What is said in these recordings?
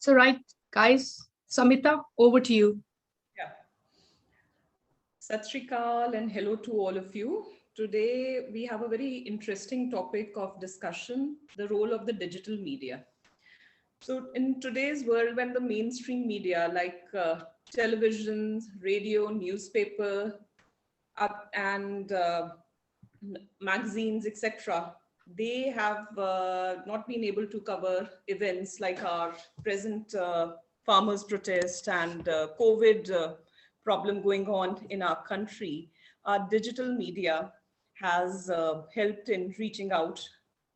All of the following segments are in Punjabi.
So right, guys, Samita, over to you. Yeah. Sat Shri Akal and hello to all of you. Today we have a very interesting topic of discussion, the role of the digital media. So in today's world, when the mainstream media like television, radio, newspaper, and magazines, etc., they have not been able to cover events like our present farmers' protest and COVID problem going on in our country. Our digital media has helped in reaching out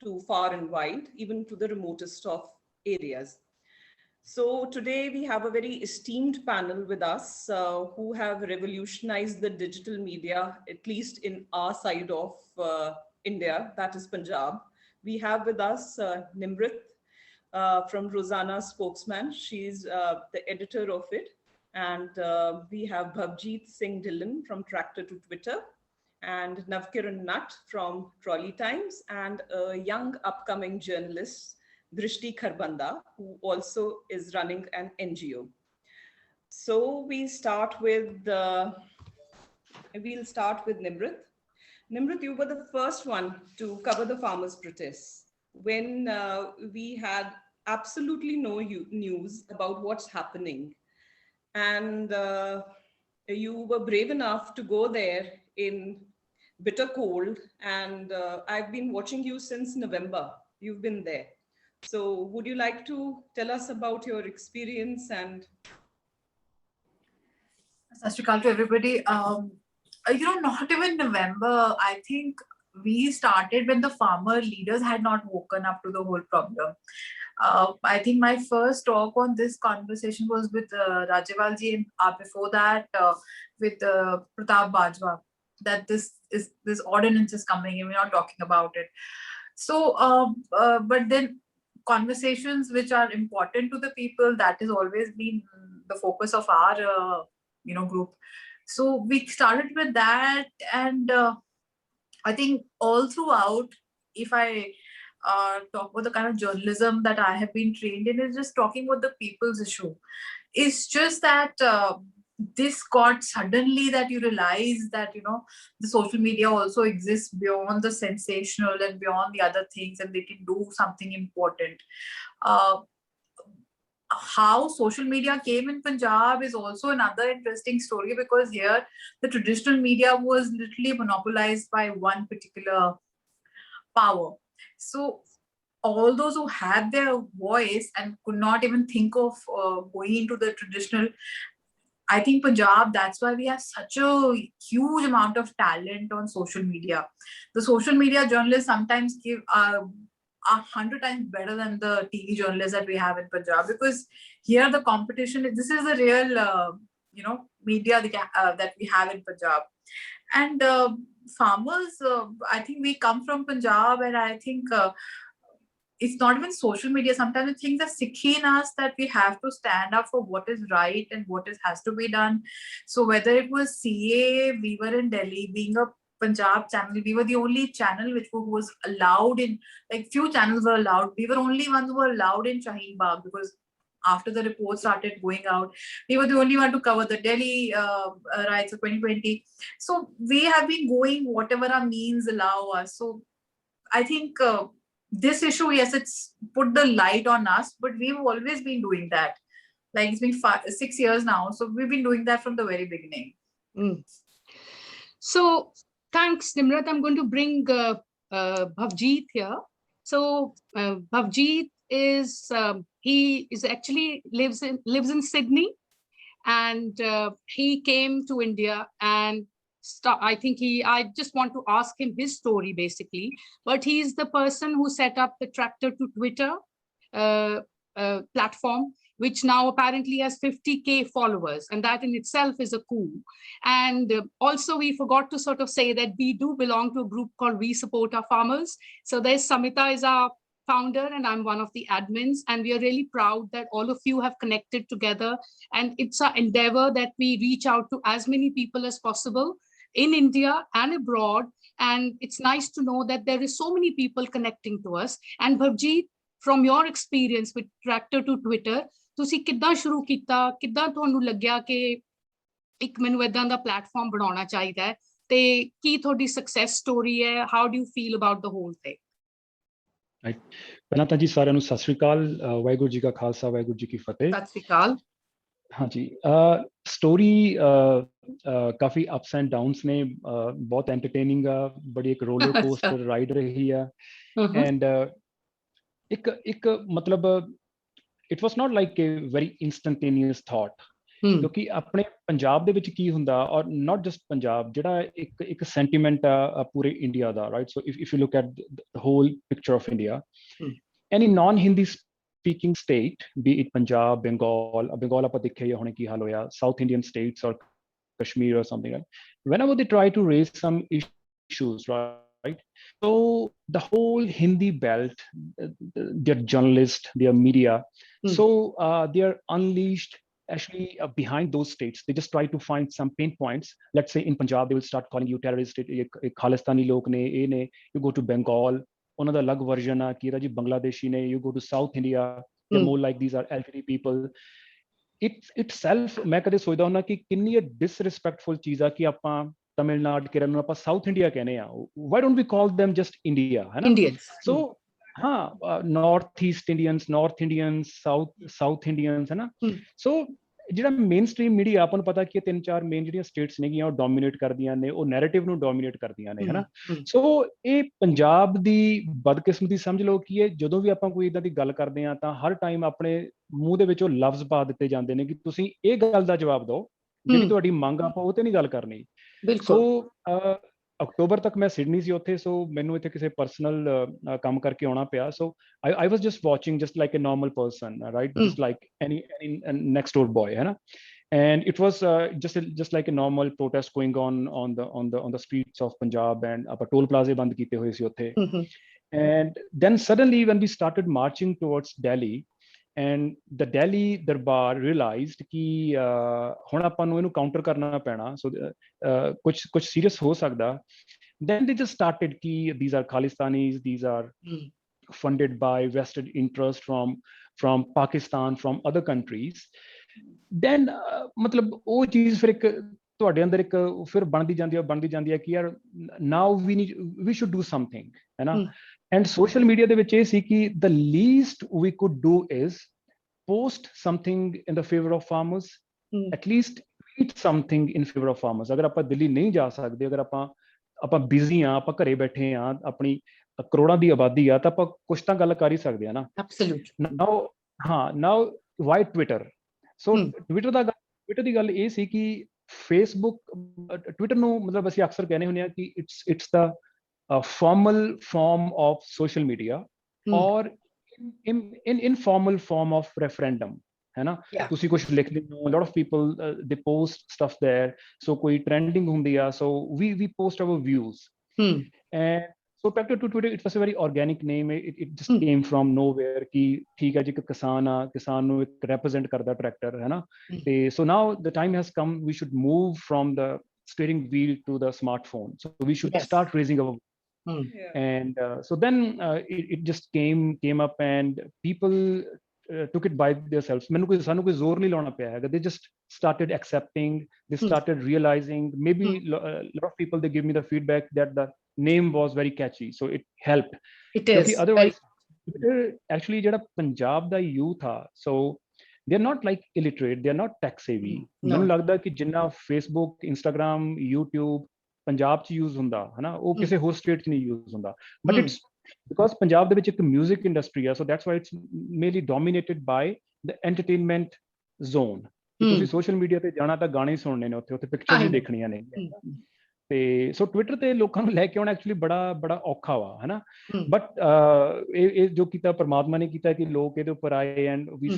to far and wide, even to the remotest of areas. So today we have a very esteemed panel with us who have revolutionized the digital media, at least in our side of India, that is Punjab. We have with us Nimrit from Rosanna Spokesman. She's the editor of it. And we have Bhavjeet Singh Dhillon from Tractor to Twitter, and Navkiran Nut from Trolley Times, and a young upcoming journalist, Drishti Kharbanda, who also is running an NGO. So we'll start with Nimrit. Nimrit, you were the first one to cover the farmers' protests when we had absolutely no news about what's happening. And you were brave enough to go there in bitter cold. And I've been watching you since November. You've been there. So would you like to tell us about your experience and Sat Shri Akal to everybody. Not even November. I think we started when the farmer leaders had not woken up to the whole problem. I think my first talk on this conversation was with Rajewal ji, and before that with Pratap Bajwa, that this ordinance is coming and we're not talking about it. So, but then conversations which are important to the people, that has always been the focus of our group. So we started with that, and I think all throughout, if I talk about the kind of journalism that I have been trained in, is just talking about the people's issue. It's just that this got suddenly that you realize that the social media also exists beyond the sensational and beyond the other things, and they can do something important. How social media came in Punjab is also another interesting story, because here the traditional media was literally monopolized by one particular power. So all those who had their voice and could not even think of going into the traditional, I think Punjab, that's why we have such a huge amount of talent on social media. The social media journalists sometimes give 100 times better than the TV journalists that we have in Punjab, because here the competition, this is the real, media that we have in Punjab. And farmers, I think we come from Punjab, and I think it's not even social media. Sometimes the things are sick in us that we have to stand up for what is right and has to be done. So whether it was CA, we were in Delhi, being a Punjab channel, we were the only channel which was allowed in, like few channels were allowed. We were only ones who were allowed in Shaheen Bagh, because after the report started going out, we were the only one to cover the Delhi riots of 2020. So we have been going whatever our means allow us. So I think this issue, yes, it's put the light on us, but we've always been doing that. Like it's been 6 years now. So we've been doing that from the very beginning. Mm. So thanks, Nimrat. I'm going to bring Bhavjeet here. So Bhavjeet is he is actually lives in Sydney, and he came to India and I just want to ask him his story basically, but he's the person who set up the Tractor to Twitter platform, which now apparently has 50K followers, and that in itself is a coup. And also we forgot to sort of say that we do belong to a group called We Support Our Farmers. So there's Samita is our founder and I'm one of the admins, and we are really proud that all of you have connected together, and it's our endeavor that we reach out to as many people as possible in India and abroad. And it's nice to know that there is so many people connecting to us. And Bhavjeet, from your experience with Tractor to Twitter, ਤੁਸੀਂ ਕਿੱਦਾਂ ਸ਼ੁਰੂ ਕੀਤਾ, ਕਿੱਦਾਂ ਤੁਹਾਨੂੰ ਲੱਗਿਆ ਕਿ ਇੱਕ ਮੈਨੂੰ ਇਦਾਂ ਦਾ ਪਲੇਟਫਾਰਮ ਬਣਾਉਣਾ ਚਾਹੀਦਾ ਹੈ, ਤੇ ਕੀ ਤੁਹਾਡੀ ਸਕਸੈਸ ਸਟੋਰੀ ਹੈ, how do you feel about the hole thing? ਪਹਿਲਾਂ ਤਾਂ ਜੀ ਸਾਰਿਆਂ ਨੂੰ ਸਤਿ ਸ੍ਰੀ ਅਕਾਲ, ਵਾਹਿਗੁਰੂ ਜੀ ਕਾ ਖਾਲਸਾ, ਵਾਹਿਗੁਰੂ ਜੀ ਕੀ ਫਤਿਹ। ਸਤਿ ਸ੍ਰੀ ਅਕਾਲ। ਹਾਂਜੀ, story coffee ups and downs ਨੇ, ਬਹੁਤ ਐਂਟਰਟੇਨਿੰਗ ਆ, ਬੜੀ ਇੱਕ ਰੋਲਰ ਕੋਸਟਰ ਰਾਈਡ ਰਹੀ ਆ। ਐਂਡ ਇੱਕ ਮਤਲਬ it was not like a very instantaneous thought, ਕਿਉਂਕਿ ਆਪਣੇ ਪੰਜਾਬ ਦੇ ਵਿੱਚ ਕੀ ਹੁੰਦਾ, ਔਰ ਨਾਟ ਜਸਟ ਪੰਜਾਬ, ਜਿਹੜਾ ਇੱਕ ਸੈਂਟੀਮੈਂਟ ਆ ਪੂਰੇ ਇੰਡੀਆ ਦਾ, right? So if you look at the whole picture of India, any non Hindi speaking state, be it Punjab, Bengal ਆਪਾਂ ਦੇਖਿਆ ਹੁਣੇ ਕੀ ਹਾਲ ਹੋਇਆ, South Indian states or Kashmir or something like that, whenever they try to raise some issues, right? So the whole Hindi belt, their journalists, their media, so they are unleashed actually behind those states. They just try to find some pain points. Let's say in Punjab, they will start calling you terrorist, Khalistani log ne, ye ne. You go to Bengal, ਉਹਨਾਂ ਦਾ ਅਲੱਗ ਵਰਜ਼ਨ ਆ ਕਿ ਜੀ ਬੰਗਲਾਦੇਸ਼ੀ ਨੇ। You go to South India, they more like these are LGBT people. Itself ਮੈਂ ਕਦੇ ਸੋਚਦਾ ਹੁੰਦਾ ਕਿ ਕਿੰਨੀ ਡਿਸਰਿਸਪੈਕਟਫੁਲ ਚੀਜ਼ ਆ ਕਿ ਆਪਾਂ ਤਮਿਲਨਾਡੂ ਕੇਰਲ ਨੂੰ ਆਪਾਂ ਸਾਊਥ ਇੰਡੀਆ ਕਹਿੰਦੇ ਆ। Why don't we call them just India, ਹੈ ਨਾ? ਸੋ ਹਾਂ, north east Indians, north Indians, south Indians, ਹੈ ਨਾ? ਸੋ ਜਿਹੜਾ ਮੇਨ ਸਟ੍ਰੀਮ ਮੀਡੀਆ, ਆਪਾਂ ਨੂੰ ਪਤਾ ਕਿ 3-4 ਮੇਨ ਜਿਹੜੀਆਂ ਸਟੇਟਸ ਨੇਗੀਆਂ ਉਹ ਡੋਮੀਨੇਟ ਕਰਦੀਆਂ ਨੇ, ਉਹ ਨੈਰੇਟਿਵ ਨੂੰ ਡੋਮੀਨੇਟ ਕਰਦੀਆਂ ਨੇ, ਹੈ ਨਾ? ਸੋ ਇਹ ਪੰਜਾਬ ਦੀ ਬਦਕਿਸਮਤੀ ਸਮਝ ਲਓ ਕਿ ਇਹ ਜਦੋਂ ਵੀ ਆਪਾਂ ਕੋਈ ਇੱਦਾਂ ਦੀ ਗੱਲ ਕਰਦੇ ਹਾਂ ਤਾਂ ਹਰ ਟਾਈਮ ਆਪਣੇ ਮੂੰਹ ਦੇ ਵਿੱਚ ਉਹ ਲਫ਼ਜ਼ ਪਾ ਦਿੱਤੇ ਜਾਂਦੇ ਨੇ ਕਿ ਤੁਸੀਂ ਇਹ ਗੱਲ ਦਾ ਜਵਾਬ ਦਿਓ, ਜਿਹੜੀ ਤੁਹਾਡੀ ਮੰਗ ਆਪਾਂ ਉਹ ਤੇ ਨਹੀਂ ਗੱਲ ਕਰਨੀ। ਸੋ ਅਕਤੂਬਰ ਤੱਕ ਮੈਂ ਸਿਡਨੀ ਸੀ ਉੱਥੇ, ਸੋ ਮੈਨੂੰ ਇੱਥੇ ਕਿਸੇ ਪਰਸਨਲ ਕੰਮ ਕਰਕੇ ਆਉਣਾ ਪਿਆ। ਸੋ I was just watching just like a normal person, right? Just like any next door boy, है ना? And it was just like a normal protest going on the streets of Punjab, and ਆਪਾਂ toll plaza ਬੰਦ ਕੀਤੇ ਹੋਏ ਸੀ ਉੱਥੇ। And then suddenly when we started marching towards Delhi, and the Delhi Darbar realized कि ਹੁਣ ਆਪਾਂ ਨੂੰ ਇਹਨੂੰ ਕਾਊਂਟਰ ਕਰਨਾ ਪੈਣਾ, ਸੋ ਕੁਝ ਸੀਰੀਅਸ ਹੋ ਸਕਦਾ। Then they just started कि these are Khalistanis, these are funded by vested interest from Pakistan, from other countries. Then ਮਤਲਬ ਉਹ ਚੀਜ਼ ਫਿਰ ਇੱਕ ਤੁਹਾਡੇ ਅੰਦਰ ਇੱਕ ਫਿਰ ਬਣਦੀ ਜਾਂਦੀ ਹੈ ਕਿ ਯਾਰ now we should do something, ਹੈ ਨਾ? ਐਂਡ ਸੋਸ਼ਲ ਮੀਡੀਆ ਦੇ ਵਿੱਚ ਇਹ ਸੀ ਕਿ the least we could do is post something in the favor of farmers, at least tweet something in favor of farmers. ਅਗਰ ਆਪਾਂ ਦਿੱਲੀ ਨਹੀਂ ਜਾ ਸਕਦੇ, ਅਗਰ ਆਪਾਂ ਬਿਜ਼ੀ ਆ, ਆਪਾਂ ਘਰੇ ਬੈਠੇ ਆ, ਆਪਣੀ ਕਰੋੜਾਂ ਦੀ ਆਬਾਦੀ ਆ, ਤਾਂ ਆਪਾਂ ਕੁਛ ਤਾਂ ਗੱਲ ਕਰ ਹੀ ਸਕਦੇ ਆ ਨਾ। ਨਾਓ ਵਾਈ ਟਵਿੱਟਰ? ਸੋ ਟਵਿੱਟਰ ਦੀ ਗੱਲ ਇਹ ਸੀ ਕਿ ਫੇਸਬੁੱਕ, ਟਵਿੱਟਰ ਨੂੰ ਮਤਲਬ ਅਸੀਂ ਅਕਸਰ ਕਹਿੰਦੇ ਹੁੰਦੇ ਆ ਕਿ it's the formal form of social media or in informal form of referendum, है ना? ਤੁਸੀਂ ਕੁਝ ਲਿਖਦੇ ਹੋ, a lot of people they post stuff there, so ਕੋਈ trending ਹੁੰਦੀ ਆ, so we post our views. And so Tractor to Twitter, it was a very organic name. It just came from nowhere ਕਿ ਠੀਕ ਹੈ ਜੀ, ਇੱਕ ਕਿਸਾਨ ਆ, ਕਿਸਾਨ ਨੂੰ ਇੱਕ represent ਕਰਦਾ ਟਰੈਕਟਰ, ਹੈ ਨਾ? ਤੇ so now the time has come, we should move from the steering wheel to the smartphone, so we should start raising our and so then it just came up, and people took it by themselves. ਸਾਨੂੰ ਕੋਈ ਜ਼ੋਰ ਨਹੀਂ ਲਾਉਣਾ ਪਿਆ ਹੈਗਾ. They just started accepting, they started realizing, maybe a lot of people, they give me the feedback that the name was very catchy, so it helped. It is otherwise actually ਜਿਹੜਾ ਪੰਜਾਬ ਦਾ youth ਆ, so they are not like illiterate, they are not tech savvy. ਮੈਨੂੰ ਲੱਗਦਾ ਕਿ ਜਿੰਨਾ Facebook, Instagram, YouTube ਪੰਜਾਬ 'ਚ ਯੂਜ਼ ਹੁੰਦਾ, ਹੈ ਨਾ, ਉਹ ਕਿਸੇ ਹੋਰ ਸਟੇਟ 'ਚ ਨਹੀਂ ਯੂਜ਼ ਹੁੰਦਾ। ਬਟ ਇਟਸ ਬਿਕੋਜ਼ ਪੰਜਾਬ ਦੇ ਵਿੱਚ ਇੱਕ ਮਿਊਜ਼ਿਕ ਇੰਡਸਟਰੀ ਆ, so that's why it's mainly dominated by the entertainment zone. ਤੁਸੀਂ ਸੋਸ਼ਲ ਮੀਡੀਆ ਤੇ ਜਾਣਾ ਤਾਂ ਗਾਣੇ ਸੁਣਨੇ ਨੇ, ਉੱਥੇ ਪਿਕਚਰ ਵੀ ਦੇਖਣੀਆਂ ਨੇ। ਤੇ ਸੋ ਟਵਿੱਟਰ ਤੇ ਲੋਕਾਂ ਨੂੰ ਲੈ ਕੇ ਆਉਣਾ ਐਕਚੁਅਲੀ ਬੜਾ ਔਖਾ ਵਾ, ਹੈ ਨਾ? ਬਟ ਇਹ ਜੋ ਕੀਤਾ ਪਰਮਾਤਮਾ ਨੇ ਕੀਤਾ ਕਿ ਲੋਕ ਇਹਦੇ ਉੱਪਰ ਆਏ, and we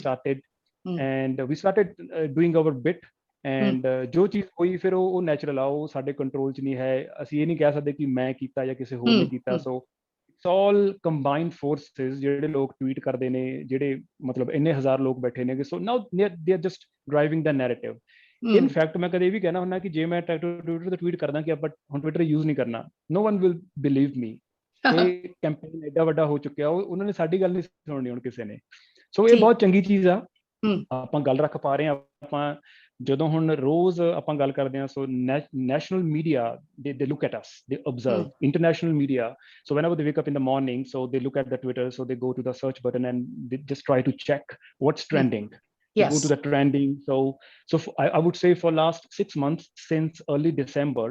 started doing our bit. And ਜੋ ਚੀਜ਼ ਹੋਈ ਫਿਰ ਉਹ ਨੈਚੁਰਲ ਆ, ਉਹ ਸਾਡੇ ਕੰਟਰੋਲ 'ਚ ਨਹੀਂ ਹੈ। ਅਸੀਂ ਇਹ ਨਹੀਂ ਕਹਿ ਸਕਦੇ ਕਿ ਮੈਂ ਕੀਤਾ ਜਾਂ ਕਿਸੇ ਹੋਰ ਨੇ ਕੀਤਾ। So it's all combined forces, ਜਿਹੜੇ ਲੋਕ ਟਵੀਟ ਕਰਦੇ ਨੇ, ਜਿਹੜੇ ਮਤਲਬ ਇੰਨੇ ਹਜ਼ਾਰ ਲੋਕ ਬੈਠੇ ਨੇ, so now they are just driving the narrative. In fact ਮੈਂ ਕਦੇ ਇਹ ਵੀ ਕਹਿਣਾ ਹੁੰਦਾ ਕਿ ਜੇ ਮੈਂ ਟਵਿੱਟਰ ਤੇ ਟਵੀਟ ਕਰਦਾ ਕਿ ਆਪਾਂ ਹੁਣ ਟਵਿੱਟਰ ਯੂਜ਼ ਨਹੀਂ ਕਰਨਾ, no one will believe me. ਇਹ ਕੈਂਪੇਨ ਐਡਾ ਵੱਡਾ ਹੋ ਚੁੱਕਿਆ, ਉਹਨਾਂ ਨੇ ਸਾਡੀ ਗੱਲ ਨਹੀਂ ਸੁਣਨੀ ਹੁਣ ਕਿਸੇ ਨੇ। ਸੋ ਇਹ ਬਹੁਤ ਚੰਗੀ ਚੀਜ਼ ਆ, ਆਪਾਂ ਗੱਲ ਰੱਖ ਪਾ ਰਹੇ ਹਾਂ। ਆਪਾਂ ਜਦੋਂ ਹੁਣ ਰੋਜ਼ ਆਪਾਂ ਗੱਲ ਕਰਦੇ ਹਾਂ, ਸੋ national media they look at us, they observe international media. So whenever they wake up in the morning, so they look at the Twitter, so they go to the search button and they just try to check what's trending. Yes. Go to the trending. So I would say for last 6 months, since early December,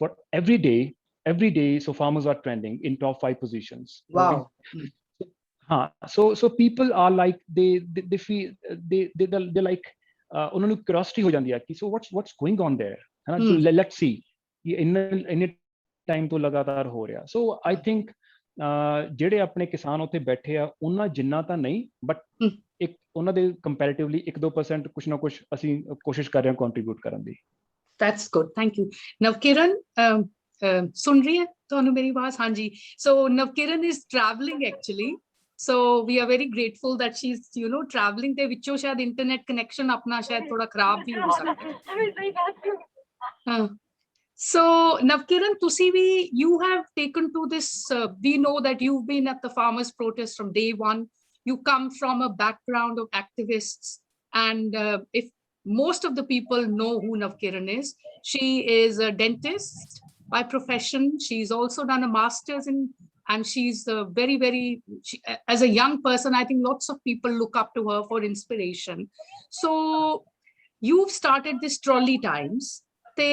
for every day, so farmers are trending in top 5 positions. Wow. So people are like they feel they like ਉਹਨਾਂ ਨੂੰ curiosity ਹੋ ਜਾਂਦੀ ਹੈ ਕਿ so what's going on there, ਹੈ ਨਾ। So let's see, ਇਹ ਇੰਨੇ ਟਾਈਮ ਤੋਂ ਲਗਾਤਾਰ ਹੋ ਰਿਹਾ। So I think ਜਿਹੜੇ ਆਪਣੇ ਕਿਸਾਨ ਉੱਥੇ ਬੈਠੇ ਆ, ਉਹਨਾਂ ਜਿੰਨਾ ਤਾਂ ਨਹੀਂ, ਬਟ ਇੱਕ ਉਹਨਾਂ ਦੇ ਕੰਪੈਰੀਟਿਵਲੀ 1-2% ਕੁਛ ਨਾ ਕੁਛ ਅਸੀਂ ਕੋਸ਼ਿਸ਼ ਕਰ ਰਹੇ ਹਾਂ ਕੰਟਰੀਬਿਊਟ ਕਰਨ ਦੀ। That's good, thank you. Navkiran, ਸੁਣ ਰਹੀ ਹੈ ਤੁਹਾਨੂੰ ਮੇਰੀ ਆਵਾਜ਼? ਹਾਂਜੀ। So Navkiran is traveling actually. So we are very grateful that she's, you know, traveling ਦੇ ਵਿੱਚੋਂ ਸ਼ਾਇਦ ਇੰਟਰਨੈਟ ਕਨੈਕਸ਼ਨ ਆਪਣਾ ਸ਼ਾਇਦ ਥੋੜਾ ਖਰਾਬ ਵੀ ਹੋ ਸਕਦਾ ਹੈ। So Navkiran, ਤੁਸੀਂ ਵੀ you have taken to this, we know that you've been at the farmers protest from day one. You come from a background of activists, and if most of the people know who Navkiran is, she is a dentist by profession. She's also done a master's in, and she's as a young person, I think lots of people look up to her for inspiration. So you've started this Trolley Times. ਤੇ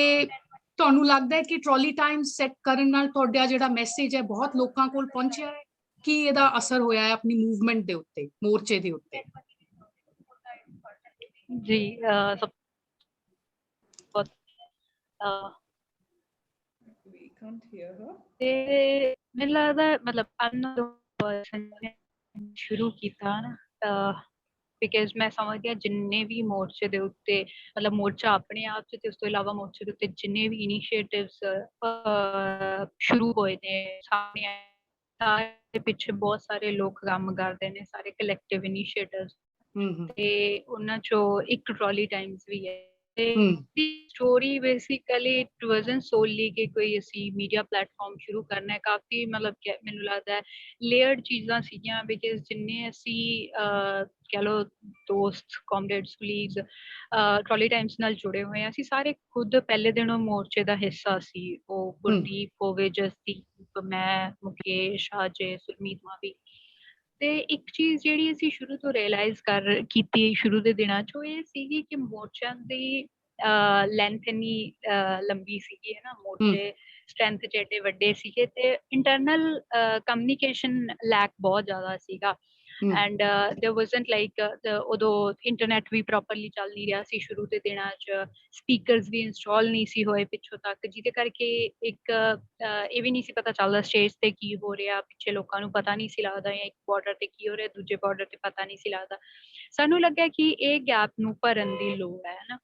ਤੁਹਾਨੂੰ ਲੱਗਦਾ ਹੈ ਕਿ Trolley Times ਸੈੱਟ ਕਰਨ ਨਾਲ ਤੁਹਾਡਾ ਜਿਹੜਾ ਮੈਸੇਜ ਹੈ ਬਹੁਤ ਲੋਕਾਂ ਕੋਲ ਪਹੁੰਚਿਆ ਹੈ? ਕੀ ਇਹਦਾ ਅਸਰ ਹੋਇਆ ਹੈ ਆਪਣੀ ਮੂਵਮੈਂਟ ਦੇ ਉੱਤੇ, ਮੋਰਚੇ ਦੇ ਉੱਤੇ? ਜੀ We can't hear her. ਤੇ ਮੈਨੂੰ ਲੱਗਦਾ ਮਤਲਬ ਸ਼ੁਰੂ ਕੀਤਾ ਨਾ, ਬਿਕਾਜ਼ ਮੈਂ ਸਮਝਦੀ ਹਾਂ ਜਿੰਨੇ ਵੀ ਮੋਰਚੇ ਦੇ ਉੱਤੇ, ਮਤਲਬ ਮੋਰਚਾ ਆਪਣੇ ਆਪ 'ਚ ਤੇ ਉਸ ਤੋਂ ਇਲਾਵਾ ਮੋਰਚੇ ਦੇ ਉੱਤੇ ਜਿੰਨੇ ਵੀ ਇਨੀਸ਼ੀਏਟਿਵਸ ਸ਼ੁਰੂ ਹੋਏ ਨੇ, ਸਾਰੇ ਪਿੱਛੇ ਬਹੁਤ ਸਾਰੇ ਲੋਕ ਕੰਮ ਕਰਦੇ ਨੇ, ਸਾਰੇ ਕਲੈਕਟਿਵ ਇਨੀਸ਼ੀਏਟਿਵਸ, ਤੇ ਉਹਨਾਂ 'ਚੋਂ ਇੱਕ ਟਰੋਲੀ ਟਾਈਮਸ ਵੀ ਹੈ। ਸਟੋਰੀ ਬੇਸਿਕਲੀ ਇਟ ਵਾਜ਼ਨਟ ਸੋਲੀ ਕਿ ਕੋਈ ਅਸੀਂ ਮੀਡੀਆ ਪਲੇਟਫਾਰਮ ਸ਼ੁਰੂ ਕਰਨਾ ਹੈ। ਕਾਫੀ ਮਤਲਬ ਮੈਨੂੰ ਲੱਗਦਾ ਹੈ ਲੇਅਰਡ ਚੀਜ਼ਾਂ ਸੀਗੀਆਂ, ਬਿਕਾਜ਼ ਜਿੰਨੇ ਅਸੀਂ ਕਹਿ ਲਓ ਦੋਸਤ, ਕਾਮਰੇਡਸ, ਕਲੀਗਸ ਟਰੋਲੀ ਟਾਈਮਸ ਨਾਲ ਜੁੜੇ ਹੋਏ ਹਾਂ, ਅਸੀਂ ਸਾਰੇ ਖੁਦ ਪਹਿਲੇ ਦਿਨੋਂ ਮੋਰਚੇ ਦਾ ਹਿੱਸਾ ਸੀ। ਉਹ ਗੁਰਦੀਪ ਹੋਵੇ, ਜਸਦੀਪ, ਮੈਂ, ਮੁਕੇਸ਼, ਅਜੇ, ਸੁਰਮੀਤ ਮਾਵੀ। ਤੇ ਇੱਕ ਚੀਜ਼ ਜਿਹੜੀ ਅਸੀਂ ਸ਼ੁਰੂ ਤੋਂ ਰਿਅਲਾਈਜ਼ ਕੀਤੀ ਸ਼ੁਰੂ ਦੇ ਦਿਨਾਂ 'ਚ, ਉਹ ਇਹ ਸੀਗੀ ਕਿ ਮੋਰਚਿਆਂ ਦੀ ਲੈਂਥ ਇੰਨੀ ਲੰਬੀ ਸੀਗੀ, ਹੈ ਨਾ, ਮੋਰਚੇ ਸਟਰੈਂਥ 'ਚ ਏਡੇ ਵੱਡੇ ਸੀਗੇ, ਤੇ ਇੰਟਰਨਲ ਕਮਿਊਨੀਕੇਸ਼ਨ ਲੈਕ ਬਹੁਤ ਜ਼ਿਆਦਾ ਸੀਗਾ। ਐਂਡ ਦੇयर ਵਾਜ਼ਨਟ ਲਾਈਕ ਉਦੋਂ ਇੰਟਰਨੈਟ ਵੀ ਪ੍ਰੋਪਰਲੀ ਚੱਲ ਨਹੀਂ ਰਿਹਾ ਸੀ ਸ਼ੁਰੂ ਦੇ ਦਿਨਾਂ 'ਚ, ਸਪੀਕਰਸ ਵੀ ਇੰਸਟਾਲ ਨਹੀਂ ਸੀ ਹੋਏ ਪਿੱਛੋਂ ਤੱਕ, ਜਿਹਦੇ ਕਰਕੇ ਇੱਕ ਇਹ ਵੀ ਨਹੀਂ ਸੀ ਪਤਾ ਚੱਲਦਾ ਸਟੇਜ ਤੇ ਕੀ ਹੋ ਰਿਹਾ, ਪਿੱਛੇ ਲੋਕਾਂ ਨੂੰ ਪਤਾ ਨਹੀਂ ਸੀ ਲੱਗਦਾ, ਜਾਂ ਇੱਕ ਬਾਰਡਰ ਤੇ ਕੀ ਹੋ ਰਿਹਾ ਦੂਜੇ ਬਾਰਡਰ ਤੇ ਪਤਾ ਨਹੀਂ ਸੀ ਲੱਗਦਾ। ਸਾਨੂੰ ਲੱਗਿਆ ਕਿ ਇਹ ਗੈਪ ਨੂੰ ਭਰਨ ਦੀ ਲੋੜ ਹੈ ਨਾ।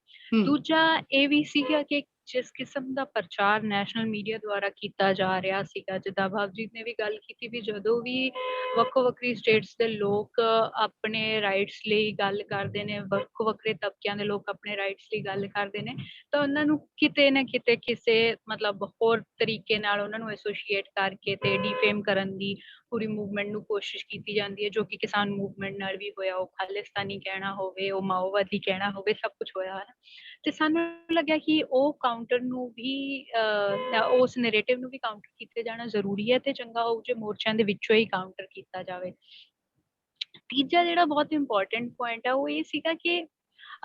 ਦੂਜਾ ਇਹ ਵੀ ਸੀਗਾ ਕਿ ਜਿਸ ਕਿਸਮ ਦਾ ਪ੍ਰਚਾਰ ਨੈਸ਼ਨਲ ਮੀਡੀਆ ਦੁਆਰਾ ਕੀਤਾ ਜਾ ਰਿਹਾ ਸੀਗਾ, ਜਿੱਦਾਂ ਭਵਜੀਤ ਨੇ ਵੀ ਗੱਲ ਕੀਤੀ ਵੀ ਜਦੋਂ ਵੀ ਵੱਖੋ ਵੱਖਰੀ ਸਟੇਟਸ ਦੇ ਲੋਕ ਆਪਣੇ ਰਾਈਟਸ ਲਈ ਗੱਲ ਕਰਦੇ ਨੇ, ਵੱਖੋ ਵੱਖਰੇ ਤਬਕਿਆਂ ਦੇ ਲੋਕ ਆਪਣੇ ਰਾਈਟਸ ਲਈ ਗੱਲ ਕਰਦੇ ਨੇ, ਤਾਂ ਉਹਨਾਂ ਨੂੰ ਕਿਤੇ ਨਾ ਕਿਤੇ ਕਿਸੇ ਮਤਲਬ ਹੋਰ ਤਰੀਕੇ ਨਾਲ ਉਹਨਾਂ ਨੂੰ ਐਸੋਸੀਏਟ ਕਰਕੇ ਤੇ ਡੀਫੇਮ ਕਰਨ ਦੀ ਪੂਰੀ ਮੂਵਮੈਂਟ ਨੂੰ ਕੋਸ਼ਿਸ਼ ਕੀਤੀ ਜਾਂਦੀ ਹੈ, ਜੋ ਕਿ ਕਿਸਾਨ ਮੂਵਮੈਂਟ ਨਾਲ ਵੀ ਹੋਇਆ। ਉਹ ਖਾਲਿਸਤਾਨੀ ਕਹਿਣਾ ਹੋਵੇ, ਉਹ ਮਾਓਵਾਦੀ ਕਹਿਣਾ ਹੋਵੇ, ਸਭ ਕੁਝ ਹੋਇਆ ਹੈ। ਤੇ ਸਾਨੂੰ ਲੱਗਿਆ ਕਿ ਉਹ ਕਾਊਂਟਰ ਨੂੰ ਵੀ ਉਸ ਨੈਰੇਟਿਵ ਨੂੰ ਵੀ ਕਾਊਂਟਰ ਕੀਤੇ ਜਾਣਾ ਜ਼ਰੂਰੀ ਹੈ, ਤੇ ਚੰਗਾ ਹੋਊ ਜੇ ਮੋਰਚਿਆਂ ਦੇ ਵਿੱਚੋਂ ਹੀ ਕਾਊਂਟਰ ਕੀਤਾ ਜਾਵੇ। ਤੀਜਾ ਜਿਹੜਾ ਬਹੁਤ ਇੰਪੋਰਟੈਂਟ ਪੁਆਇੰਟ ਹੈ ਉਹ ਇਹ ਸੀਗਾ ਕਿ